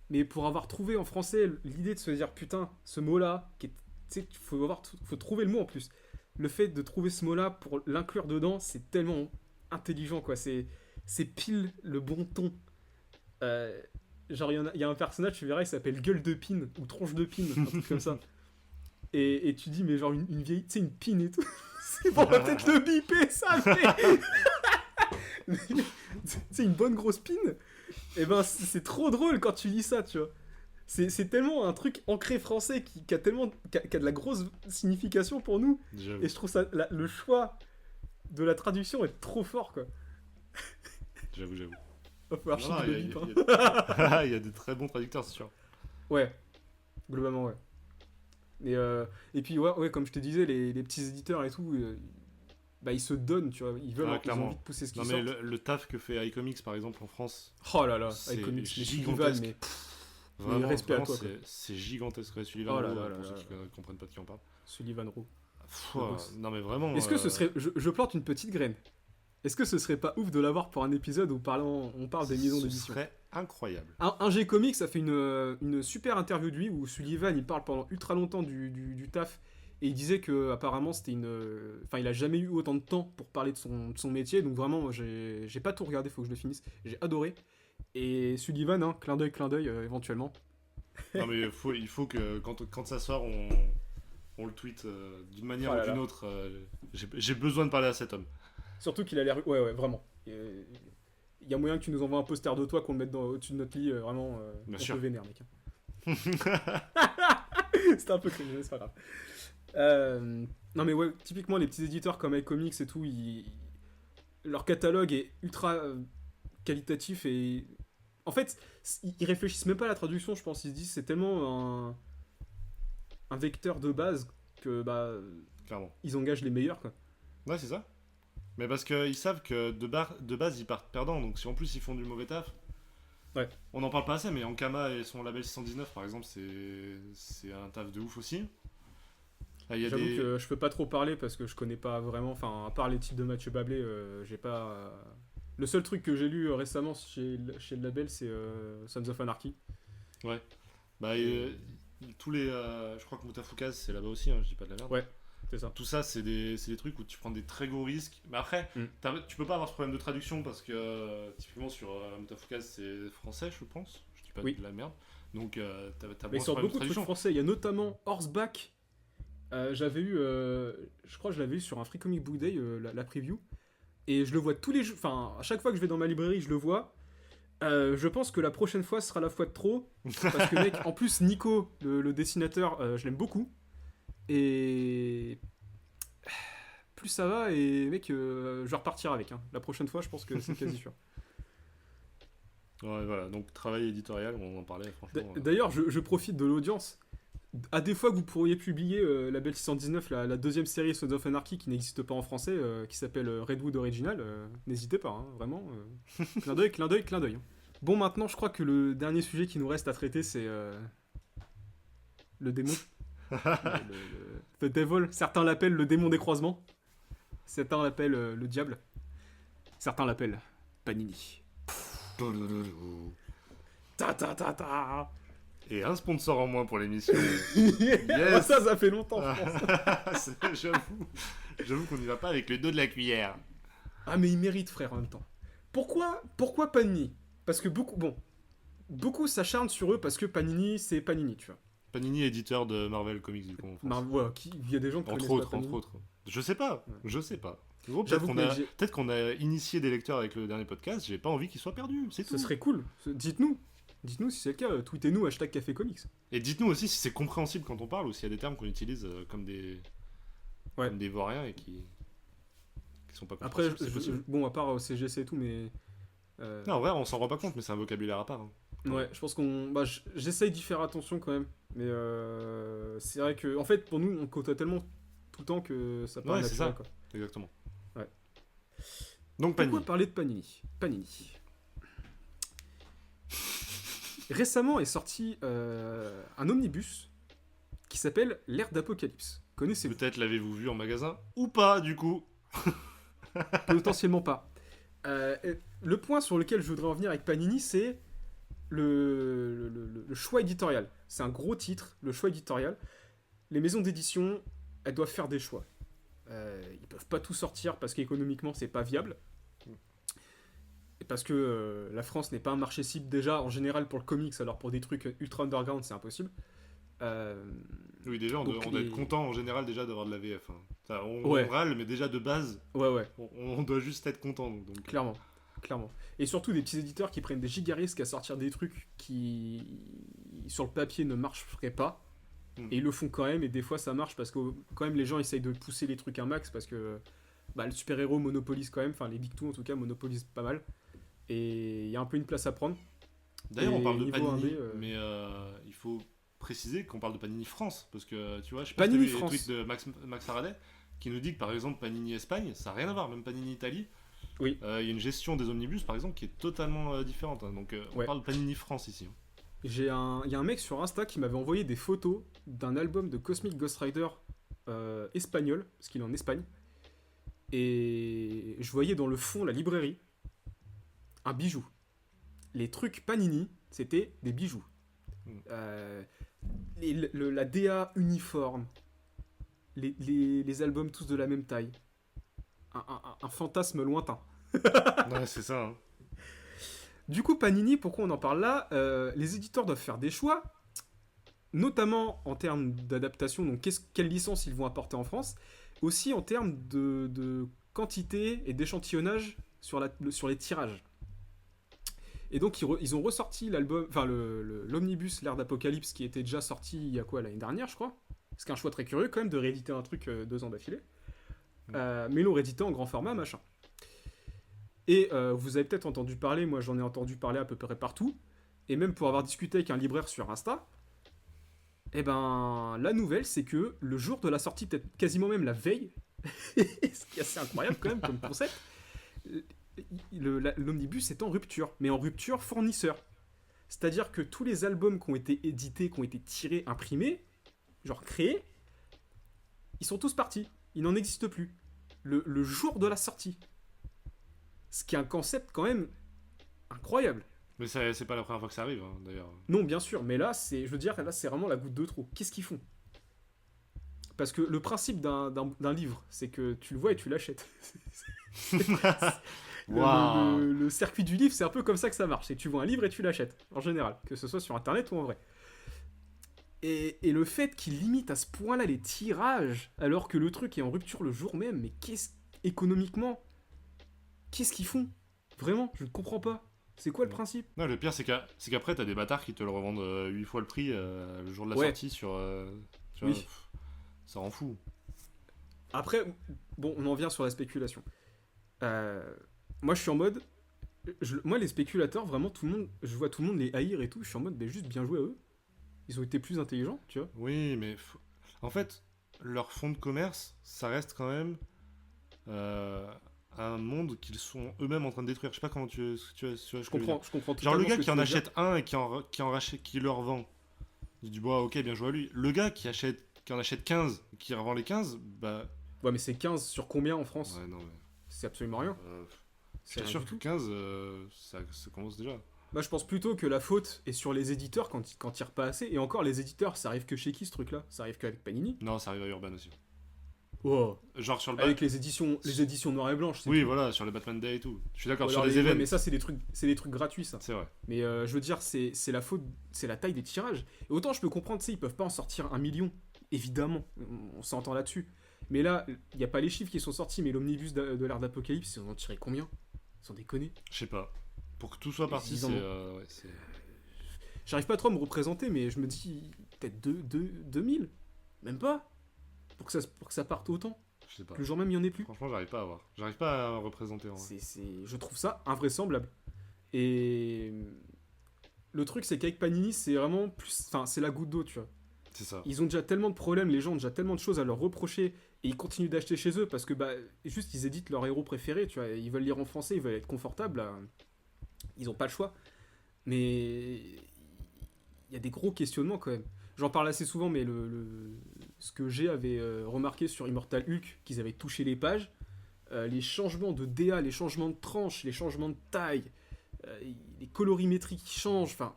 Speaker 1: mais pour avoir trouvé en français l'idée de se dire putain, ce mot-là, faut trouver le mot en plus. Le fait de trouver ce mot-là pour l'inclure dedans, c'est tellement intelligent, quoi. C'est pile le bon ton. Genre, il y a un personnage, tu verras, il s'appelle Gueule de Pine, ou Tronche de Pine, un truc comme ça. Et tu dis, mais genre, une vieille, tu sais, une pine et tout. C'est pour peut-être le biper, ça, mais... c'est une bonne grosse pine. Et ben, c'est trop drôle quand tu lis ça, tu vois. C'est tellement un truc ancré français qui a de la grosse signification pour nous.
Speaker 2: J'avoue.
Speaker 1: Et je trouve ça, le choix de la traduction est trop fort, quoi.
Speaker 2: J'avoue.
Speaker 1: Va falloir
Speaker 2: Il y a des très bons traducteurs, c'est sûr.
Speaker 1: Ouais, globalement, ouais. Et puis, ouais, comme je te disais, les petits éditeurs et tout, bah ils se donnent, tu vois, ils veulent,
Speaker 2: Ah,
Speaker 1: ils ont
Speaker 2: clairement.
Speaker 1: envie de pousser ce
Speaker 2: Non
Speaker 1: qu'ils
Speaker 2: mais
Speaker 1: sortent.
Speaker 2: le taf que fait iComics par exemple en France,
Speaker 1: Oh là là,
Speaker 2: c'est
Speaker 1: avec Comics, mais
Speaker 2: gigantesque.
Speaker 1: Sullivan, mais
Speaker 2: Vraiment,
Speaker 1: respect à
Speaker 2: vraiment,
Speaker 1: toi, quoi.
Speaker 2: c'est gigantesque. Ouais, Sullivan
Speaker 1: Oh là
Speaker 2: Rowe,
Speaker 1: là là
Speaker 2: pour
Speaker 1: là
Speaker 2: ceux qui
Speaker 1: là.
Speaker 2: ne comprennent pas de qui on parle.
Speaker 1: Sullivan Rowe,
Speaker 2: Pff,
Speaker 1: le boss.
Speaker 2: non mais vraiment.
Speaker 1: Est-ce que ce serait, je plante une petite graine. Est-ce que ce serait pas ouf de l'avoir pour un épisode où on parle des maisons
Speaker 2: Ce
Speaker 1: d'édition?
Speaker 2: serait incroyable.
Speaker 1: Un G Comics a fait une super interview de lui où Sullivan il parle pendant ultra longtemps du taf et il disait que apparemment c'était enfin il a jamais eu autant de temps pour parler de son métier, donc vraiment moi, j'ai pas tout regardé, faut que je le finisse, j'ai adoré. Et Sullivan, hein, clin d'œil éventuellement.
Speaker 2: Non mais il faut que quand ça sort on le tweet d'une manière
Speaker 1: Oh
Speaker 2: ou
Speaker 1: là
Speaker 2: d'une
Speaker 1: là.
Speaker 2: autre. J'ai besoin de parler à cet homme.
Speaker 1: Surtout qu'il a l'air, ouais vraiment. Il y a moyen que tu nous envoies un poster de toi qu'on le mette au-dessus de notre lit, vraiment.
Speaker 2: Bien
Speaker 1: on
Speaker 2: sûr.
Speaker 1: te vénère, mec. C'était un peu cringe, mais c'est pas grave. Non mais ouais, typiquement les petits éditeurs comme iComics et tout, leur catalogue est ultra qualitatif et en fait ils réfléchissent même pas à la traduction, je pense. Ils se disent c'est tellement un vecteur de base que bah
Speaker 2: Clairement.
Speaker 1: ils engagent les meilleurs, quoi.
Speaker 2: Ouais c'est ça. Mais parce qu'ils savent que de base ils partent perdants, donc si en plus ils font du mauvais taf.
Speaker 1: Ouais.
Speaker 2: On n'en parle pas assez, mais Ankama et son label 619 par exemple, c'est un taf de ouf aussi. Là, il y a
Speaker 1: J'avoue
Speaker 2: des...
Speaker 1: que je peux pas trop parler parce que je connais pas vraiment, enfin à part les titres de Mathieu Bablé, j'ai pas. Le seul truc que j'ai lu récemment chez le label c'est Sons of Anarchy.
Speaker 2: Ouais. Bah, tous les. Je crois que Mutafukaz c'est là-bas aussi, hein, je dis pas de la merde.
Speaker 1: Ouais, c'est ça.
Speaker 2: Tout ça, c'est des trucs où tu prends des très gros risques. Mais après, tu peux pas avoir ce problème de traduction parce que typiquement sur Mutafukaz c'est français, je pense. Je dis pas
Speaker 1: Oui.
Speaker 2: de la merde. Donc t'as
Speaker 1: Mais
Speaker 2: moins
Speaker 1: ils
Speaker 2: ce problème
Speaker 1: sortent
Speaker 2: de
Speaker 1: beaucoup de trucs
Speaker 2: traduction.
Speaker 1: français. Il y a notamment Horseback. J'avais eu, je crois que je l'avais eu sur un Free Comic Book Day, la preview. Et je le vois tous les jours. Enfin, à chaque fois que je vais dans ma librairie, je le vois. Je pense que la prochaine fois sera la fois de trop. Parce que, mec, en plus, Nico, le dessinateur, je l'aime beaucoup. Et. Plus ça va, et mec, je vais repartir avec. Hein. La prochaine fois, je pense que c'est quasi sûr.
Speaker 2: Ouais, voilà. Donc travail éditorial, on en parlait franchement.
Speaker 1: D'ailleurs, je profite de l'audience. À des fois que vous pourriez publier Label 619, la deuxième série Sons of Anarchy qui n'existe pas en français, qui s'appelle Redwood Original, n'hésitez pas, hein, vraiment. Clin d'œil, clin d'œil, clin d'œil. Hein. Bon, maintenant, je crois que le dernier sujet qui nous reste à traiter, c'est le démon. The Devil. Certains l'appellent le démon des croisements. Certains l'appellent le diable. Certains l'appellent Panini. Ta ta ta ta.
Speaker 2: Et un sponsor en moins pour l'émission.
Speaker 1: Yes. Ça fait longtemps, je pense.
Speaker 2: J'avoue qu'on n'y va pas avec le dos de la cuillère.
Speaker 1: Ah, mais ils méritent, frère, en même temps. Pourquoi Panini? Parce que beaucoup s'acharnent sur eux parce que Panini, c'est Panini, tu vois.
Speaker 2: Panini, éditeur de Marvel Comics, du coup. En France.
Speaker 1: Voilà, il y a des gens qui
Speaker 2: Entre
Speaker 1: connaissent
Speaker 2: autres,
Speaker 1: pas Panini.
Speaker 2: entre autres. Je sais pas,
Speaker 1: Ouais.
Speaker 2: je sais pas. Gros,
Speaker 1: J'avoue que
Speaker 2: peut-être qu'on a initié des lecteurs avec le dernier podcast, j'ai pas envie qu'ils soient perdus, c'est tout.
Speaker 1: ce serait cool. Dites-nous si c'est le cas, tweetez-nous #Café Comics.
Speaker 2: Et dites-nous aussi si c'est compréhensible quand on parle ou s'il y a des termes qu'on utilise comme des vauriens et qui sont pas
Speaker 1: Après,
Speaker 2: compréhensibles. c'est possible.
Speaker 1: bon, à part CGC et tout, mais.
Speaker 2: Non, en vrai, on s'en rend pas compte, mais c'est un vocabulaire à part. Hein.
Speaker 1: Ouais, je pense qu'on. Bah, j'essaye d'y faire attention quand même. Mais c'est vrai que. En fait, pour nous, on côtoie tellement tout le temps que ça paraît
Speaker 2: Ouais, c'est
Speaker 1: naturel,
Speaker 2: ça.
Speaker 1: quoi.
Speaker 2: Exactement.
Speaker 1: Ouais.
Speaker 2: Donc, Panini.
Speaker 1: Pourquoi parler de Panini? Récemment est sorti un omnibus qui s'appelle L'ère d'Apocalypse. Connaissez-vous?
Speaker 2: Peut-être l'avez-vous vu en magasin ou pas, du coup.
Speaker 1: Potentiellement pas. Le point sur lequel je voudrais en venir avec Panini, c'est le choix éditorial. C'est un gros titre, le choix éditorial. Les maisons d'édition, elles doivent faire des choix. Ils peuvent pas tout sortir parce qu'économiquement, c'est pas viable. Et parce que la France n'est pas un marché cible déjà en général pour le comics, alors pour des trucs ultra underground, c'est impossible.
Speaker 2: Oui, déjà, on doit être content en général déjà d'avoir de la VF. Hein. On râle, mais déjà de base,
Speaker 1: ouais.
Speaker 2: on doit juste être content. Donc.
Speaker 1: Clairement. Et surtout des petits éditeurs qui prennent des gigarisques à sortir des trucs qui, sur le papier, ne marcheraient pas. Et ils le font quand même, et des fois ça marche parce que quand même les gens essayent de pousser les trucs un max parce que le super-héros monopolise quand même, enfin les Big Two en tout cas monopolisent pas mal. Et il y a un peu une place à prendre.
Speaker 2: D'ailleurs, on parle de Panini,
Speaker 1: indé,
Speaker 2: mais il faut préciser qu'on parle de Panini France, parce que tu vois, je sais
Speaker 1: Panini
Speaker 2: pas si t'as vu les
Speaker 1: France.
Speaker 2: tweets de Max Faraday, qui nous dit que par exemple Panini Espagne, ça n'a rien à voir, même Panini Italie.
Speaker 1: Oui.
Speaker 2: Il y a une gestion des omnibus par exemple qui est totalement différente. Hein. Donc on
Speaker 1: Ouais.
Speaker 2: parle Panini France ici. Hein.
Speaker 1: Il y a un mec sur Insta qui m'avait envoyé des photos d'un album de Cosmic Ghost Rider espagnol, parce qu'il est en Espagne. Et je voyais dans le fond la librairie un bijou. Les trucs Panini, c'était des bijoux. Euh, la DA uniforme, les albums tous de la même taille. Un fantasme lointain.
Speaker 2: Ouais, c'est ça. Hein.
Speaker 1: Du coup, Panini, pourquoi on en parle là Les éditeurs doivent faire des choix, notamment en termes d'adaptation, donc quelle licence ils vont apporter en France, aussi en termes de quantité et d'échantillonnage sur les tirages. Et donc ils ont ressorti l'album, enfin l'omnibus L'Ère d'Apocalypse qui était déjà sorti il y a quoi l'année dernière, je crois. C'est un choix très curieux quand même de rééditer un truc 2 ans d'affilée. Mais ils l'ont réédité en grand format, machin. Et vous avez peut-être entendu parler, moi j'en ai entendu parler à peu près partout, et même pour avoir discuté avec un libraire sur Insta, et ben la nouvelle c'est que le jour de la sortie, peut-être quasiment même la veille, ce qui est assez incroyable quand même comme concept, l'omnibus est en rupture, mais en rupture fournisseur. C'est-à-dire que tous les albums qui ont été édités, qui ont été tirés, imprimés, genre créés, ils sont tous partis. Ils n'en existent plus. Le jour de la sortie. Ce qui est un concept quand même incroyable.
Speaker 2: Mais c'est pas la première fois que ça arrive, hein, d'ailleurs.
Speaker 1: Non, bien sûr, mais là, je veux dire, là, c'est vraiment la goutte de trop. Qu'est-ce qu'ils font? Parce que le principe d'un livre, c'est que tu le vois et tu l'achètes.
Speaker 2: Wow.
Speaker 1: Le circuit du livre, c'est un peu comme ça que ça marche. C'est que tu vois un livre et tu l'achètes, en général, que ce soit sur Internet ou en vrai. Et le fait qu'ils limitent à ce point-là les tirages, alors que le truc est en rupture le jour même, mais économiquement, qu'est-ce qu'ils font? Vraiment, je ne comprends pas. C'est quoi le principe?
Speaker 2: Non, le pire, c'est qu'après, t'as des bâtards qui te le revendent 8 fois le prix le jour de la
Speaker 1: Ouais.
Speaker 2: sortie sur. Tu
Speaker 1: Oui.
Speaker 2: vois, ça rend fou.
Speaker 1: Après, bon, on en vient sur la spéculation. Moi, je suis en mode. Moi, les spéculateurs, vraiment, tout le monde. Je vois tout le monde les haïr et tout. Je suis en mode, mais juste bien joué à eux. Ils ont été plus intelligents, tu vois.
Speaker 2: Oui, mais. En fait, leur fonds de commerce, ça reste quand même. Un monde qu'ils sont eux-mêmes en train de détruire. Je sais pas comment tu vois ce que je veux dire.
Speaker 1: Je comprends
Speaker 2: Genre
Speaker 1: totalement
Speaker 2: le gars
Speaker 1: ce que
Speaker 2: qui
Speaker 1: tu
Speaker 2: en
Speaker 1: veux dire.
Speaker 2: achète un et qui leur vend. Il dit, bon, ok, bien joué à lui. Le gars qui en achète 15 et qui revend les 15, bah.
Speaker 1: Ouais, mais c'est 15 sur combien en France?
Speaker 2: Ouais, non, mais.
Speaker 1: C'est absolument rien.
Speaker 2: Je
Speaker 1: C'est rien
Speaker 2: t'assure
Speaker 1: du
Speaker 2: que
Speaker 1: tout.
Speaker 2: 15, ça commence déjà.
Speaker 1: Moi, je pense plutôt que la faute est sur les éditeurs quand ils tirent pas assez. Et encore, les éditeurs, ça arrive que chez qui ce truc-là? Ça arrive qu'avec Panini.
Speaker 2: Non, ça arrive à Urban aussi.
Speaker 1: Oh.
Speaker 2: Genre sur le
Speaker 1: Avec les éditions noires et blanches. C'est
Speaker 2: Oui,
Speaker 1: tout.
Speaker 2: voilà, sur les Batman Day et tout. Je suis d'accord,
Speaker 1: Ou
Speaker 2: sur
Speaker 1: alors
Speaker 2: les
Speaker 1: ouais,
Speaker 2: événements.
Speaker 1: mais ça, c'est des trucs gratuits, ça.
Speaker 2: C'est vrai.
Speaker 1: Mais je veux dire, c'est la faute, c'est la taille des tirages. Et autant je peux comprendre, tu sais, ils peuvent pas en sortir 1 million. Évidemment, on s'entend là-dessus. Mais là, il n'y a pas les chiffres qui sont sortis, mais l'omnibus de l'ère d'Apocalypse, ils en ont tiré combien? Sans déconner.
Speaker 2: Je sais pas. Pour que tout soit parti,
Speaker 1: Ils
Speaker 2: c'est.
Speaker 1: en ont-
Speaker 2: Ouais, c'est.
Speaker 1: J'arrive pas trop à me représenter, mais je me dis peut-être 2000. Même pas. Pour que ça parte autant.
Speaker 2: Je sais pas.
Speaker 1: Que le jour même, il y en ait plus.
Speaker 2: Franchement, j'arrive pas à voir. J'arrive pas à représenter en vrai.
Speaker 1: Je trouve ça invraisemblable. Et le truc, c'est qu'avec Panini, c'est vraiment plus. Enfin, c'est la goutte d'eau, tu vois.
Speaker 2: C'est ça.
Speaker 1: Ils ont déjà tellement de problèmes, les gens ont déjà tellement de choses à leur reprocher, et ils continuent d'acheter chez eux parce que, bah, juste, ils éditent leur héros préféré, tu vois. Ils veulent lire en français, ils veulent être confortables. Ils ont pas le choix. Mais il y a des gros questionnements quand même. J'en parle assez souvent, mais ce que j'ai avait remarqué sur Immortal Hulk, qu'ils avaient touché les pages, les changements de DA, les changements de tranche, les changements de taille, les colorimétries qui changent, enfin,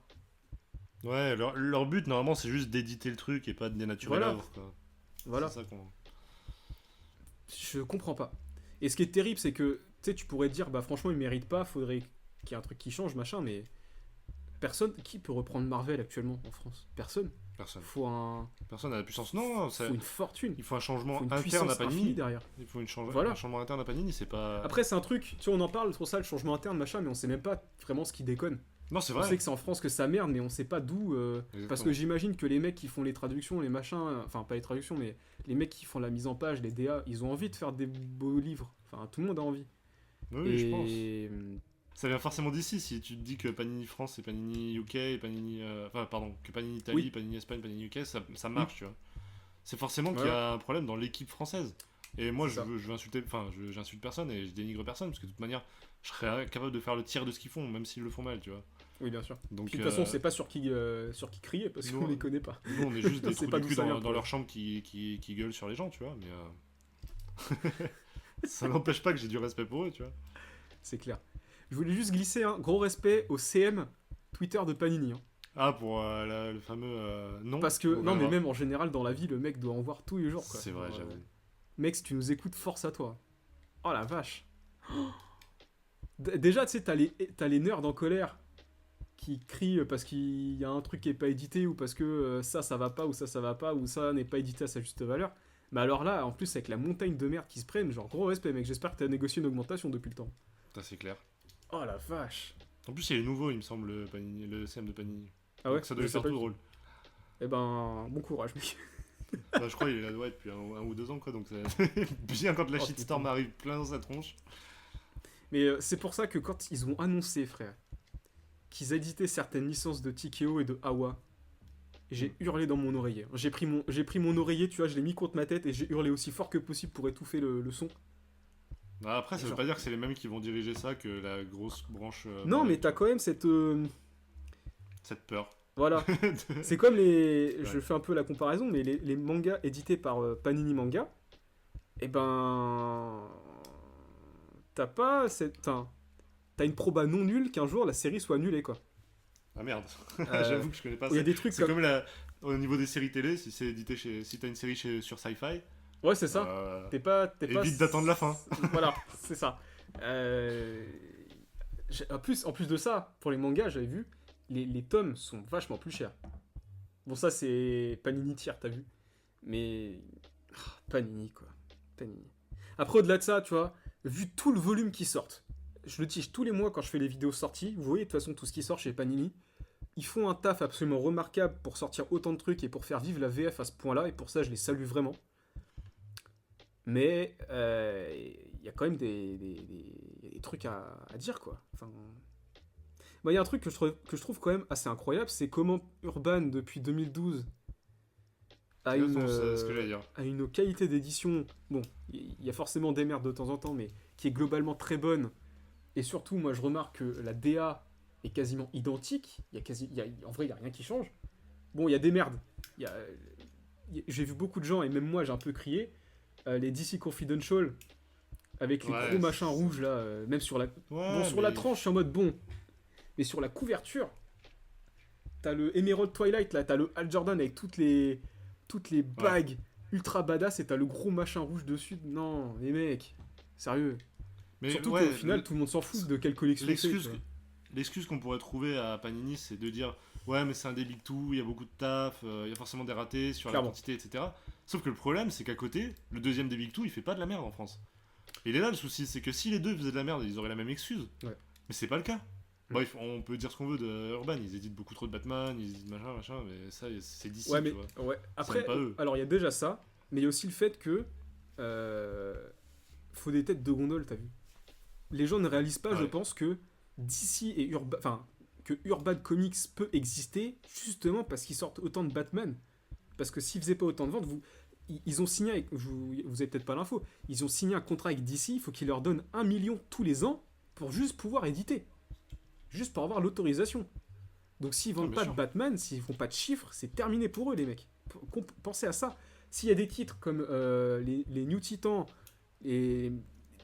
Speaker 2: Ouais, leur but, normalement, c'est juste d'éditer le truc et pas de dénaturer
Speaker 1: Voilà.
Speaker 2: l'œuvre, quoi.
Speaker 1: voilà.
Speaker 2: C'est ça qu'on.
Speaker 1: Je comprends pas. Et ce qui est terrible, c'est que, tu sais, tu pourrais te dire, bah franchement, il mérite pas, faudrait qu'il y ait un truc qui change, machin, mais personne, qui peut reprendre Marvel actuellement en France? Personne.
Speaker 2: Personne.
Speaker 1: Faut
Speaker 2: Personne n'a la puissance. Non,
Speaker 1: une fortune.
Speaker 2: il faut un changement
Speaker 1: Faut une
Speaker 2: interne à
Speaker 1: puissance infinie
Speaker 2: Panini.
Speaker 1: derrière.
Speaker 2: Il faut
Speaker 1: Voilà.
Speaker 2: un changement interne à Panini, c'est pas.
Speaker 1: Après, c'est un truc, tu vois, on en parle sur ça, le changement interne, machin, mais on sait même pas vraiment ce qui déconne.
Speaker 2: Non, c'est
Speaker 1: On
Speaker 2: vrai.
Speaker 1: sait que c'est en France que ça merde, mais on sait pas d'où.
Speaker 2: Exactement.
Speaker 1: Parce que j'imagine que les mecs qui font les traductions, les machins, enfin pas les traductions, mais les mecs qui font la mise en page, les DA, ils ont envie de faire des beaux livres. Enfin, tout le monde a envie.
Speaker 2: Oui, je pense.
Speaker 1: Et
Speaker 2: Ça vient forcément d'ici. Si tu te dis que Panini France et Panini UK et Panini. Enfin, pardon, que Panini Italie,
Speaker 1: Oui.
Speaker 2: Panini Espagne, Panini UK, ça marche, tu vois. C'est forcément qu'il y
Speaker 1: Voilà.
Speaker 2: a un problème dans l'équipe française. Et moi,
Speaker 1: C'est ça.
Speaker 2: je veux insulter, enfin, j'insulte personne et je dénigre personne, parce que de toute manière, je serais capable de faire le tiers de ce qu'ils font, même s'ils le font mal, tu vois.
Speaker 1: Oui, bien sûr.
Speaker 2: Donc,
Speaker 1: Puis de toute façon, c'est pas sur qui crier parce qu'on
Speaker 2: nous,
Speaker 1: les connaît pas.
Speaker 2: nous, on est juste des
Speaker 1: C'est
Speaker 2: trous
Speaker 1: pas
Speaker 2: du
Speaker 1: d'où
Speaker 2: cul
Speaker 1: ça vient,
Speaker 2: dans
Speaker 1: pour
Speaker 2: leur chambre qui gueulent sur les gens, tu vois, mais ça n'empêche pas que j'ai du respect pour eux, tu vois.
Speaker 1: C'est clair. Je voulais juste glisser un gros respect au CM Twitter de Panini. Hein.
Speaker 2: Ah, pour le fameux non.
Speaker 1: Parce que,
Speaker 2: on
Speaker 1: non, mais
Speaker 2: verra.
Speaker 1: même en général, dans la vie, le mec doit en voir tous les jours. Quoi.
Speaker 2: C'est vrai,
Speaker 1: Genre,
Speaker 2: j'avoue.
Speaker 1: mec, si tu nous écoutes, force à toi. Oh la vache. Déjà, tu sais, t'as les nerds en colère qui crient parce qu'il y a un truc qui est pas édité ou parce que ça va pas ou ça va pas ou ça n'est pas édité à sa juste valeur. Mais alors là, en plus, avec la montagne de merde qui se prennent, genre gros respect, mec. J'espère que t'as négocié une augmentation depuis le temps.
Speaker 2: Ça, c'est clair.
Speaker 1: Oh la vache.
Speaker 2: En plus, il est nouveau, il me semble, le CM de Panini.
Speaker 1: Ah ouais,
Speaker 2: Donc ça doit
Speaker 1: je
Speaker 2: lui
Speaker 1: sais
Speaker 2: faire
Speaker 1: pas
Speaker 2: tout
Speaker 1: du tout.
Speaker 2: drôle.
Speaker 1: Eh ben, bon courage, mec.
Speaker 2: Bah, je crois qu'il est là depuis un ou 2 ans, quoi. Donc, c'est bien quand la
Speaker 1: Oh,
Speaker 2: shitstorm
Speaker 1: putain.
Speaker 2: arrive plein dans sa tronche.
Speaker 1: Mais c'est pour ça que quand ils ont annoncé, frère, qu'ils éditaient certaines licences de TKO et de Awa, j'ai hurlé dans mon oreiller. J'ai pris mon oreiller, tu vois, je l'ai mis contre ma tête et j'ai hurlé aussi fort que possible pour étouffer le son.
Speaker 2: Bah, après, ça veut
Speaker 1: Genre-
Speaker 2: pas dire que c'est les mêmes qui vont diriger ça que la grosse branche.
Speaker 1: Non,
Speaker 2: Marvel.
Speaker 1: mais t'as quand même cette.
Speaker 2: Cette peur.
Speaker 1: Voilà. C'est comme les.
Speaker 2: Ouais.
Speaker 1: Je fais un peu la comparaison, mais les mangas édités par Panini Manga, eh ben. T'as pas cette. T'as une proba non nulle qu'un jour la série soit annulée, quoi.
Speaker 2: Ah merde.
Speaker 1: Euh,
Speaker 2: J'avoue que je connais pas
Speaker 1: Il y a
Speaker 2: ça.
Speaker 1: des trucs
Speaker 2: C'est
Speaker 1: comme.
Speaker 2: comme au niveau des séries télé, si c'est édité si t'as une série sur Sci-Fi,
Speaker 1: Ouais, c'est ça. T'es pas.
Speaker 2: évite d'attendre la fin.
Speaker 1: Voilà, c'est ça. En plus de ça, pour les mangas, j'avais vu, les tomes sont vachement plus chers. Bon, ça, c'est Panini tiers, t'as vu. Mais. Panini, quoi. Panini. Après, au-delà de ça, tu vois, vu tout le volume qui sortent, je le tige tous les mois quand je fais les vidéos sorties. Vous voyez, de toute façon, tout ce qui sort chez Panini. Ils font un taf absolument remarquable pour sortir autant de trucs et pour faire vivre la VF à ce point-là. Et pour ça, je les salue vraiment. Mais il y a quand même des trucs à dire, quoi. Enfin, il y a un truc que je trouve quand même assez incroyable, c'est comment Urban, depuis 2012, a
Speaker 2: C'est
Speaker 1: une,
Speaker 2: exactement ce que j'allais dire.
Speaker 1: a une qualité d'édition, bon, il y a forcément des merdes de temps en temps, mais qui est globalement très bonne. Et surtout, moi, je remarque que la DA est quasiment identique. En vrai, il n'y a rien qui change. Bon, il y a des merdes. Il y a- J'ai vu beaucoup de gens, et même moi, j'ai un peu crié, les DC Confidential, avec les
Speaker 2: Ouais,
Speaker 1: gros machins
Speaker 2: c'est-
Speaker 1: rouges, là, même sur la...
Speaker 2: Ouais,
Speaker 1: Bon, sur la tranche, je suis en mode bon. Mais sur la couverture, t'as le Emerald Twilight, là, t'as le Al Jordan avec toutes les bagues ultra badass, et t'as le gros machin rouge dessus. Non, les mecs, sérieux.
Speaker 2: Mais
Speaker 1: Surtout
Speaker 2: ouais,
Speaker 1: qu'au final, tout le monde s'en fout de quelle collection c'est.
Speaker 2: l'excuse
Speaker 1: tu vois.
Speaker 2: l'excuse qu'on pourrait trouver à Panini, c'est de dire ouais, mais c'est un des Big Two, il y a beaucoup de taf, il y a forcément des ratés sur
Speaker 1: Clairement.
Speaker 2: la quantité, etc. Sauf que le problème, c'est qu'à côté, le deuxième des Big Two, il fait pas de la merde en France. Et il est là le souci, c'est que si les deux faisaient de la merde, ils auraient la même excuse.
Speaker 1: Ouais.
Speaker 2: Mais c'est pas le cas.
Speaker 1: Mm.
Speaker 2: Bref, on peut dire ce qu'on veut de Urban, ils éditent beaucoup trop de Batman, ils éditent machin, mais ça, c'est d'ici,
Speaker 1: Ouais, mais
Speaker 2: tu vois.
Speaker 1: ouais. Après,
Speaker 2: pas eux.
Speaker 1: alors il y a déjà ça, mais il y a aussi le fait que faut des têtes de gondole, t'as vu. Les gens ne réalisent pas, je
Speaker 2: Ouais.
Speaker 1: pense, que DC et que Urban Comics peut exister justement parce qu'ils sortent autant de Batman. Parce que s'ils faisaient pas autant de ventes, ils ont signé avec, vous avez peut-être pas l'info, ils ont signé un contrat avec DC, il faut qu'ils leur donnent 1 million tous les ans pour juste pouvoir éditer. Juste pour avoir l'autorisation. Donc s'ils vendent
Speaker 2: bien
Speaker 1: pas
Speaker 2: sûr.
Speaker 1: de Batman, s'ils font pas de chiffres, c'est terminé pour eux, les mecs. Pensez à ça. S'il y a des titres comme les New Titans et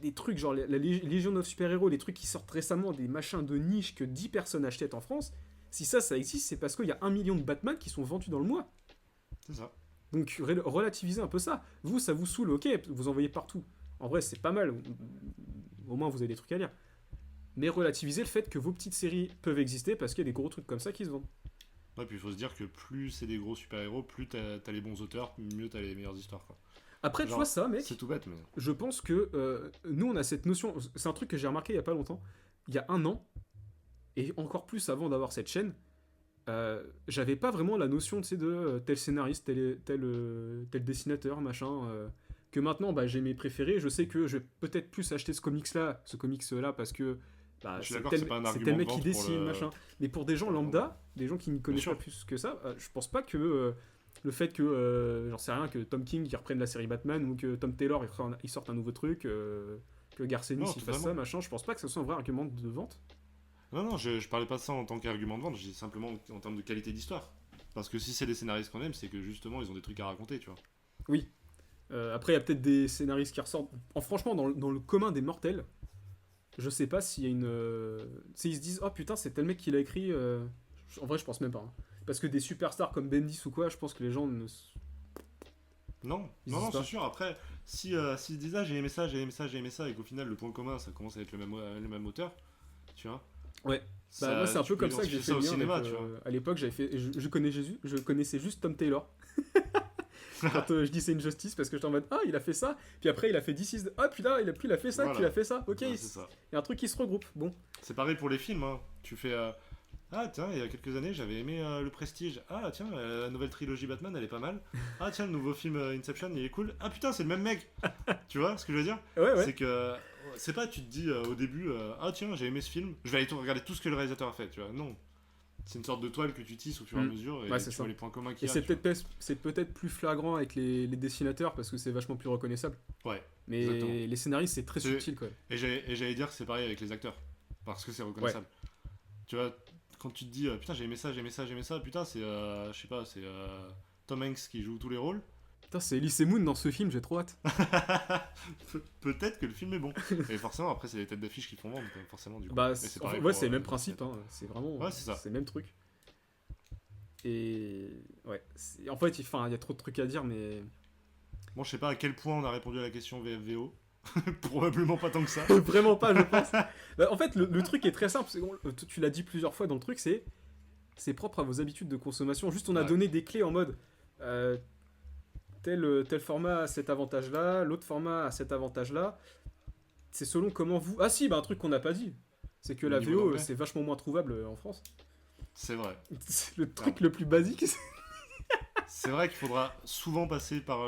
Speaker 1: des trucs genre la Légion of Super-Héros, les trucs qui sortent récemment, des machins de niche que 10 personnes achètent en France, si ça existe, c'est parce qu'il y a 1 million de Batman qui sont vendus dans le mois.
Speaker 2: C'est ça.
Speaker 1: Donc relativisez un peu ça. Vous, ça vous saoule, ok, vous en voyez partout. En vrai, c'est pas mal. Au moins, vous avez des trucs à lire. Mais relativisez le fait que vos petites séries peuvent exister parce qu'il y a des gros trucs comme ça qui se vendent.
Speaker 2: Ouais, puis il faut se dire que plus c'est des gros super-héros, plus t'as les bons auteurs, mieux t'as les meilleures histoires, quoi.
Speaker 1: Après, tu
Speaker 2: Genre,
Speaker 1: vois ça, mec,
Speaker 2: C'est tout bête, mais.
Speaker 1: je pense que nous, on a cette notion. C'est un truc que j'ai remarqué il y a pas longtemps. Il y a un an, et encore plus avant d'avoir cette chaîne, j'avais pas vraiment la notion, tu sais, de tel scénariste, tel dessinateur, machin. Que maintenant, bah, j'ai mes préférés. Je sais que je vais peut-être plus acheter ce comics-là, parce que bah,
Speaker 2: Je suis
Speaker 1: c'est
Speaker 2: d'accord que
Speaker 1: tel,
Speaker 2: c'est pas un
Speaker 1: c'est
Speaker 2: argument
Speaker 1: tel
Speaker 2: de
Speaker 1: mec qui
Speaker 2: vente pour
Speaker 1: dessine,
Speaker 2: le-
Speaker 1: machin. Mais pour des gens
Speaker 2: pour le
Speaker 1: lambda, des gens qui n'y connaissent
Speaker 2: sûr.
Speaker 1: pas plus que ça, je pense pas que Le fait que, j'en sais rien, que Tom King il reprenne la série Batman ou que Tom Taylor il sorte un nouveau truc, que Garcenis
Speaker 2: Non,
Speaker 1: il fasse
Speaker 2: totalement.
Speaker 1: ça, machin, je pense pas que ce soit un vrai argument de vente.
Speaker 2: Non, non, je parlais pas de ça en tant qu'argument de vente, je dis simplement en termes de qualité d'histoire. Parce que si c'est des scénaristes qu'on aime, c'est que justement ils ont des trucs à raconter, tu vois.
Speaker 1: Oui. Après, il y a peut-être des scénaristes qui ressortent. Franchement, dans le commun des mortels, je sais pas s'il y a une. Tu sais, ils se disent, oh putain, c'est tel mec qui l'a écrit. En vrai, je pense même pas, hein. Parce que des superstars comme Bendis ou quoi, je pense que les gens ne.
Speaker 2: Non,
Speaker 1: Ils
Speaker 2: non,
Speaker 1: disent
Speaker 2: non, c'est
Speaker 1: pas.
Speaker 2: sûr. Après, si s'ils se disent ah j'ai aimé ça, j'ai aimé ça, j'ai aimé ça, et qu'au final le point commun ça commence à être le même auteur, tu vois,
Speaker 1: Ouais. Bah, moi,
Speaker 2: ça,
Speaker 1: c'est un
Speaker 2: tu
Speaker 1: peu
Speaker 2: peux
Speaker 1: comme ça que j'ai
Speaker 2: identifier
Speaker 1: fait
Speaker 2: ça
Speaker 1: le
Speaker 2: au
Speaker 1: lien avec.
Speaker 2: cinéma, tu vois.
Speaker 1: À l'époque, j'avais fait. Je connaissais juste Tom Taylor. Quand je dis c'est une justice, parce que j'étais en mode, ah, il a fait ça. Puis après, il a fait This is. Ah, puis là, il a fait ça, puis il
Speaker 2: Voilà,
Speaker 1: a fait ça. Ok,
Speaker 2: ouais,
Speaker 1: il
Speaker 2: c'est ça.
Speaker 1: y a un truc qui se regroupe. Bon.
Speaker 2: C'est pareil pour les films, hein. Tu fais ah tiens, il y a quelques années j'avais aimé Le Prestige. Ah tiens, la nouvelle trilogie Batman elle est pas mal. Ah tiens, le nouveau film Inception il est cool. Ah putain, c'est le même mec. Tu vois ce que je veux dire?
Speaker 1: Ouais, ouais.
Speaker 2: C'est que c'est pas tu te dis au début ah tiens, j'ai aimé ce film, je vais aller regarder tout ce que le réalisateur a fait, tu vois. Non. C'est une sorte de toile que tu tisses au fur et à
Speaker 1: Mm.
Speaker 2: mesure et
Speaker 1: Ouais, c'est
Speaker 2: tu
Speaker 1: ça.
Speaker 2: vois les points communs
Speaker 1: Et
Speaker 2: qu'il y a.
Speaker 1: c'est
Speaker 2: Tu
Speaker 1: peut-être plus flagrant avec les dessinateurs parce que c'est vachement plus reconnaissable.
Speaker 2: vois. Ouais,
Speaker 1: Mais
Speaker 2: exactement.
Speaker 1: les scénaristes, c'est très
Speaker 2: C'est-
Speaker 1: subtil quand même.
Speaker 2: Et j'allais dire que c'est pareil avec les acteurs. Parce que c'est
Speaker 1: Ouais.
Speaker 2: reconnaissable. Tu vois, quand tu te dis putain, j'ai aimé ça, j'ai aimé ça, j'ai aimé ça, putain, c'est, je sais pas, c'est Tom Hanks qui joue tous les rôles.
Speaker 1: Putain, c'est Elise Moon dans ce film, j'ai trop hâte.
Speaker 2: Peut-être que le film est bon. Et forcément, après, c'est les têtes d'affiche qui font vendre, forcément, du coup.
Speaker 1: Bah,
Speaker 2: Et c'est pareil
Speaker 1: ouais,
Speaker 2: pour,
Speaker 1: c'est le même
Speaker 2: les
Speaker 1: principe,
Speaker 2: dessinateurs.
Speaker 1: hein. C'est vraiment.
Speaker 2: Ouais, c'est ça.
Speaker 1: C'est le même truc. Et. Ouais. En fait, il y a trop de trucs à dire, mais.
Speaker 2: Bon, je sais pas à quel point on a répondu à la question VFVO. Probablement pas tant que ça.
Speaker 1: Vraiment pas, je pense. Bah, en fait, le truc est très simple. Tu l'as dit plusieurs fois dans le truc, c'est propre à vos habitudes de consommation. Juste, on a
Speaker 2: Ouais.
Speaker 1: donné des clés en mode tel format a cet avantage-là, l'autre format a cet avantage-là. C'est selon comment vous. Ah si, bah un truc qu'on n'a pas dit, c'est que
Speaker 2: Le
Speaker 1: la
Speaker 2: niveau
Speaker 1: VO
Speaker 2: d'anglais.
Speaker 1: c'est vachement moins trouvable en France.
Speaker 2: C'est vrai.
Speaker 1: C'est le truc le plus basique, c'est
Speaker 2: C'est vrai qu'il faudra souvent passer par,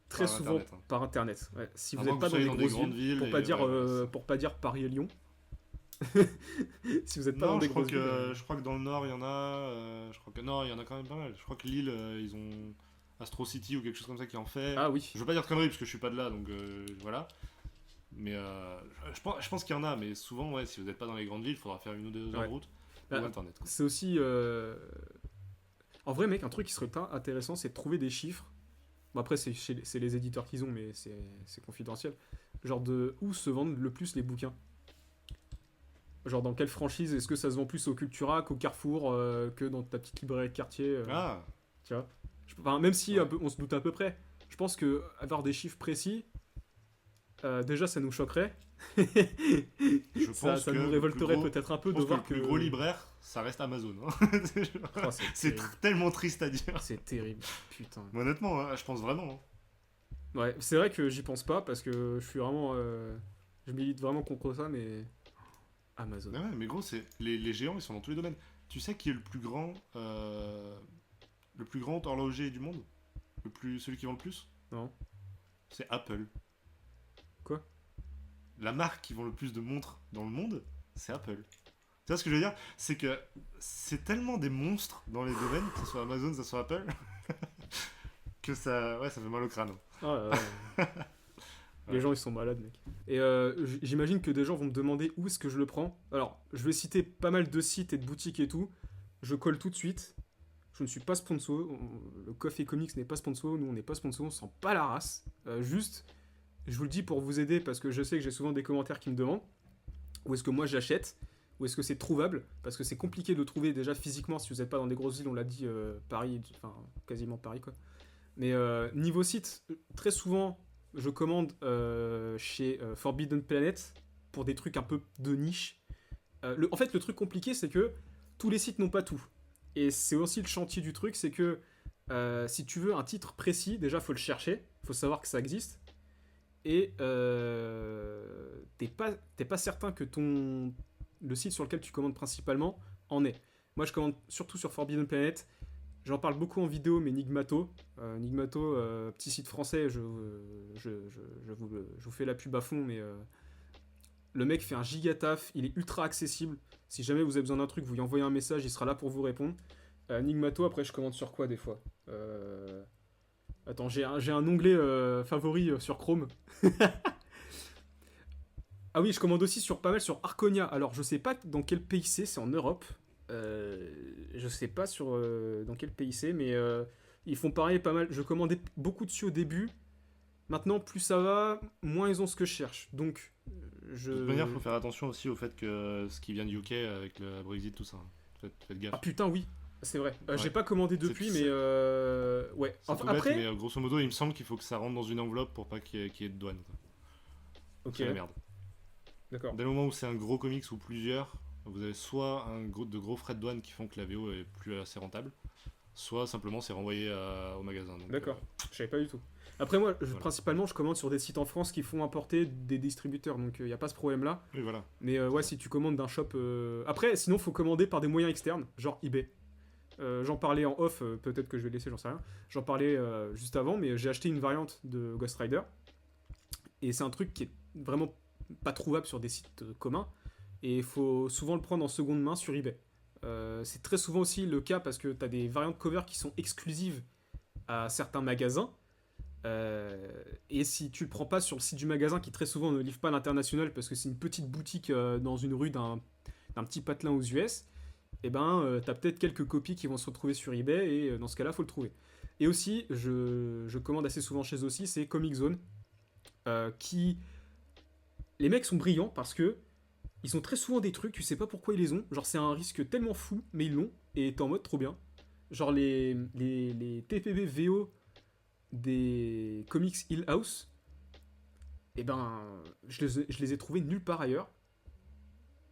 Speaker 1: très
Speaker 2: par
Speaker 1: souvent
Speaker 2: Internet, hein.
Speaker 1: par internet. Ouais. Si
Speaker 2: À
Speaker 1: vous
Speaker 2: moins
Speaker 1: n'êtes
Speaker 2: que
Speaker 1: pas
Speaker 2: vous
Speaker 1: dans
Speaker 2: soyez
Speaker 1: les
Speaker 2: dans des
Speaker 1: grosses
Speaker 2: grandes
Speaker 1: villes,
Speaker 2: villes.
Speaker 1: pour pas dire Paris et Lyon. Si vous n'êtes pas dans
Speaker 2: Non,
Speaker 1: des grosses villes.
Speaker 2: je crois que dans le nord, il y en a. Je crois que non, il y en a quand même pas mal. Je crois que Lille, ils ont Astro City ou quelque chose comme ça qui en fait.
Speaker 1: Ah oui.
Speaker 2: Je veux pas dire de conneries parce que je suis pas de là, donc voilà. Mais je pense qu'il y en a, mais souvent, ouais, si vous n'êtes pas dans les grandes villes, il faudra faire 1 ou 2 heures
Speaker 1: Ouais.
Speaker 2: de route
Speaker 1: Bah,
Speaker 2: ou Internet, quoi.
Speaker 1: C'est aussi. En vrai, mec, un truc qui serait intéressant, c'est de trouver des chiffres. Bon, après, c'est les éditeurs qu'ils ont, mais c'est confidentiel. Genre de où se vendent le plus les bouquins. Genre dans quelle franchise? Est-ce que ça se vend plus au Cultura qu'au Carrefour que dans ta petite librairie de quartier
Speaker 2: Ah,
Speaker 1: tu vois? Enfin, même si
Speaker 2: Ouais.
Speaker 1: on se doute à peu près. Je pense que avoir des chiffres précis, déjà ça nous choquerait.
Speaker 2: je pense
Speaker 1: ça
Speaker 2: que
Speaker 1: nous
Speaker 2: le
Speaker 1: révolterait
Speaker 2: plus gros-
Speaker 1: peut-être un
Speaker 2: je
Speaker 1: peu de
Speaker 2: pense que
Speaker 1: voir
Speaker 2: le plus gros libraire, ça reste Amazon, hein.
Speaker 1: Oh, c'est
Speaker 2: C'est
Speaker 1: terrible.
Speaker 2: tellement triste à dire.
Speaker 1: C'est terrible. Putain.
Speaker 2: Mais honnêtement, hein, je pense vraiment, hein.
Speaker 1: Ouais, c'est vrai que j'y pense pas parce que je suis vraiment. Je milite vraiment contre ça, mais. Amazon.
Speaker 2: Mais ouais, mais gros, c'est les géants, ils sont dans tous les domaines. Tu sais qui est le plus grand horloger du monde? Celui qui vend le plus?
Speaker 1: Non.
Speaker 2: C'est Apple.
Speaker 1: Quoi?
Speaker 2: La marque qui vend le plus de montres dans le monde, c'est Apple. Tu vois ce que je veux dire? C'est que c'est tellement des monstres dans les domaines, que ce soit Amazon, que ce soit Apple, que ça fait mal au crâne.
Speaker 1: Ah, les
Speaker 2: Ouais.
Speaker 1: gens ils sont malades, mec. Et j'imagine que des gens vont me demander où est-ce que je le prends. Alors, je vais citer pas mal de sites et de boutiques et tout. Je colle tout de suite. Je ne suis pas sponsor. Le Coffee Comics n'est pas sponsor. Nous, on n'est pas sponsor. On sent pas la race. Juste, je vous le dis pour vous aider parce que je sais que j'ai souvent des commentaires qui me demandent où est-ce que moi j'achète. Où est-ce que c'est trouvable? Parce que c'est compliqué de trouver déjà physiquement si vous n'êtes pas dans des grosses villes. On l'a dit, Paris, enfin quasiment Paris quoi. Mais niveau site, très souvent, je commande chez Forbidden Planet pour des trucs un peu de niche. En fait, le truc compliqué, c'est que tous les sites n'ont pas tout. Et c'est aussi le chantier du truc, c'est que si tu veux un titre précis, déjà, faut le chercher, faut savoir que ça existe. Et t'es pas certain que le site sur lequel tu commandes principalement en est. Moi, je commande surtout sur Forbidden Planet. J'en parle beaucoup en vidéo, mais Nigmato, petit site français, je vous fais la pub à fond, mais le mec fait un giga taf, il est ultra accessible. Si jamais vous avez besoin d'un truc, vous lui envoyez un message, il sera là pour vous répondre. Enigmato, après, je commande sur quoi des fois Attends, j'ai un onglet favori sur Chrome. Ah oui, je commande aussi sur pas mal sur Arconia. Alors, je sais pas dans quel pays c'est en Europe. Je sais pas dans quel pays c'est, mais ils font pareil pas mal. Je commandais beaucoup dessus au début. Maintenant, plus ça va, moins ils ont ce que je cherche. Donc,
Speaker 2: De toute manière, il faut faire attention aussi au fait que ce qui vient du UK avec le Brexit, tout ça. Faites gaffe.
Speaker 1: Ah putain, oui, c'est vrai.
Speaker 2: Ouais.
Speaker 1: J'ai pas commandé depuis, mais ouais.
Speaker 2: C'est
Speaker 1: Enfin,
Speaker 2: tout bête,
Speaker 1: après,
Speaker 2: mais grosso modo, il me semble qu'il faut que ça rentre dans une enveloppe pour pas qu'il y ait de douane. Quoi.
Speaker 1: ok,
Speaker 2: C'est la merde.
Speaker 1: d'accord.
Speaker 2: Dès le moment où c'est un gros comics ou plusieurs, vous avez soit de gros frais de douane qui font que la VO est plus assez rentable, soit simplement c'est renvoyé au magasin. Donc,
Speaker 1: D'accord. Je savais pas du tout. Après, moi,
Speaker 2: Voilà.
Speaker 1: principalement, je commande sur des sites en France qui font importer des distributeurs, donc il n'y a pas ce problème-là.
Speaker 2: oui, voilà.
Speaker 1: Mais ouais, si tu commandes d'un shop. Après, sinon, faut commander par des moyens externes, genre eBay. J'en parlais en off, peut-être que je vais laisser, j'en sais rien. J'en parlais juste avant, mais j'ai acheté une variante de Ghost Rider. Et c'est un truc qui est vraiment pas trouvable sur des sites communs. Et il faut souvent le prendre en seconde main sur eBay. C'est très souvent aussi le cas parce que tu as des variantes cover qui sont exclusives à certains magasins. Et si tu le prends pas sur le site du magasin qui très souvent ne livre pas à l'international parce que c'est une petite boutique dans une rue d'un petit patelin aux US, et ben t'as peut-être quelques copies qui vont se retrouver sur eBay et dans ce cas-là faut le trouver. Et aussi je commande assez souvent chez eux aussi, c'est Comic Zone qui les mecs sont brillants parce que ils ont très souvent des trucs, tu sais pas pourquoi ils les ont, genre c'est un risque tellement fou mais ils l'ont et t'es en mode trop bien. Genre les TPB VO des comics Hill House, et ben je les ai trouvés nulle part ailleurs,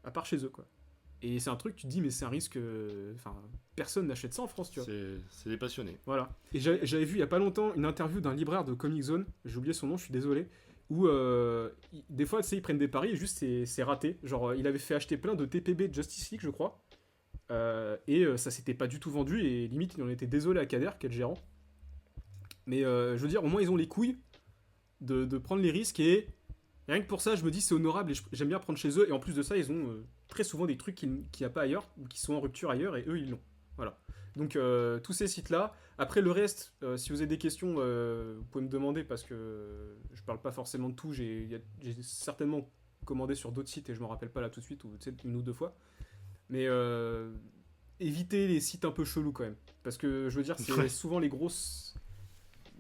Speaker 1: à part chez eux quoi. Et c'est un truc, tu te dis, mais c'est un risque. Enfin, personne n'achète ça en France, tu vois.
Speaker 2: C'est des passionnés.
Speaker 1: Voilà. Et j'avais vu il y a pas longtemps une interview d'un libraire de Comic Zone, j'ai oublié son nom, je suis désolé, où des fois, tu sais, ils prennent des paris et juste c'est raté. Genre, il avait fait acheter plein de TPB de Justice League, je crois, et ça s'était pas du tout vendu, et limite, il en était désolé à Kader, qui est le gérant. Mais je veux dire, au moins ils ont les couilles de prendre les risques et rien que pour ça, je me dis c'est honorable et j'aime bien prendre chez eux. Et en plus de ça, ils ont très souvent des trucs qu'il n'y a pas ailleurs ou qui sont en rupture ailleurs et eux ils l'ont. Voilà. Donc tous ces sites-là. Après le reste, si vous avez des questions, vous pouvez me demander parce que je parle pas forcément de tout. J'ai certainement commandé sur d'autres sites et je m'en rappelle pas là tout de suite ou une ou deux fois. Mais évitez les sites un peu chelous quand même. Parce que je veux dire, c'est souvent les grosses.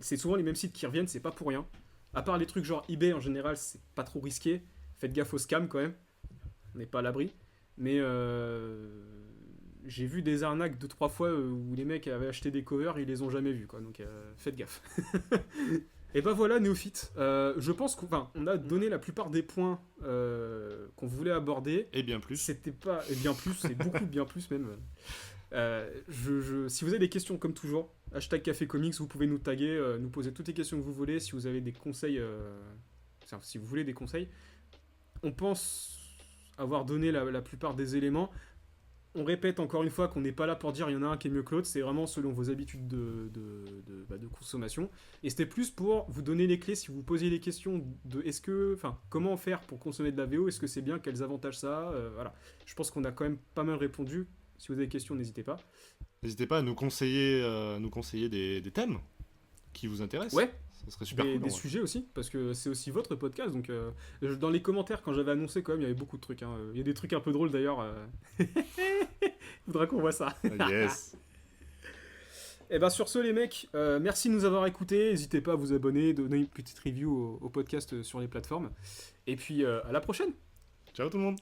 Speaker 1: C'est souvent les mêmes sites qui reviennent, c'est pas pour rien. À part les trucs genre eBay en général, c'est pas trop risqué. Faites gaffe aux scams quand même. On n'est pas à l'abri. Mais j'ai vu des arnaques 2-3 fois où les mecs avaient acheté des covers et ils les ont jamais vus quoi. Donc faites gaffe. Et ben voilà, Néophyte. Je pense qu'on a donné la plupart des points qu'on voulait aborder.
Speaker 2: Et bien plus.
Speaker 1: C'était pas. Et bien plus, c'est beaucoup bien plus même. Si vous avez des questions comme toujours, hashtag Café Comics, vous pouvez nous taguer, nous poser toutes les questions que vous voulez. Si vous avez des conseils, si vous voulez des conseils, on pense avoir donné la plupart des éléments. On répète encore une fois qu'on n'est pas là pour dire il y en a un qui est mieux que l'autre, c'est vraiment selon vos habitudes de consommation. Et c'était plus pour vous donner les clés si vous posiez les questions de comment faire pour consommer de la VO, est-ce que c'est bien, quels avantages ça a, voilà. Je pense qu'on a quand même pas mal répondu. Si vous avez des questions, n'hésitez pas.
Speaker 2: N'hésitez pas à nous conseiller des thèmes qui vous intéressent.
Speaker 1: Ouais.
Speaker 2: Ça serait super cool.
Speaker 1: Des sujets aussi, parce que c'est aussi votre podcast. Donc, dans les commentaires, quand j'avais annoncé, quand même, il y avait beaucoup de trucs. Hein. Il y a des trucs un peu drôles d'ailleurs. Il faudra qu'on voit ça.
Speaker 2: Yes.
Speaker 1: Et bien, sur ce, les mecs, merci de nous avoir écoutés. N'hésitez pas à vous abonner, donner une petite review au podcast sur les plateformes. Et puis, à la prochaine.
Speaker 2: Ciao tout le monde.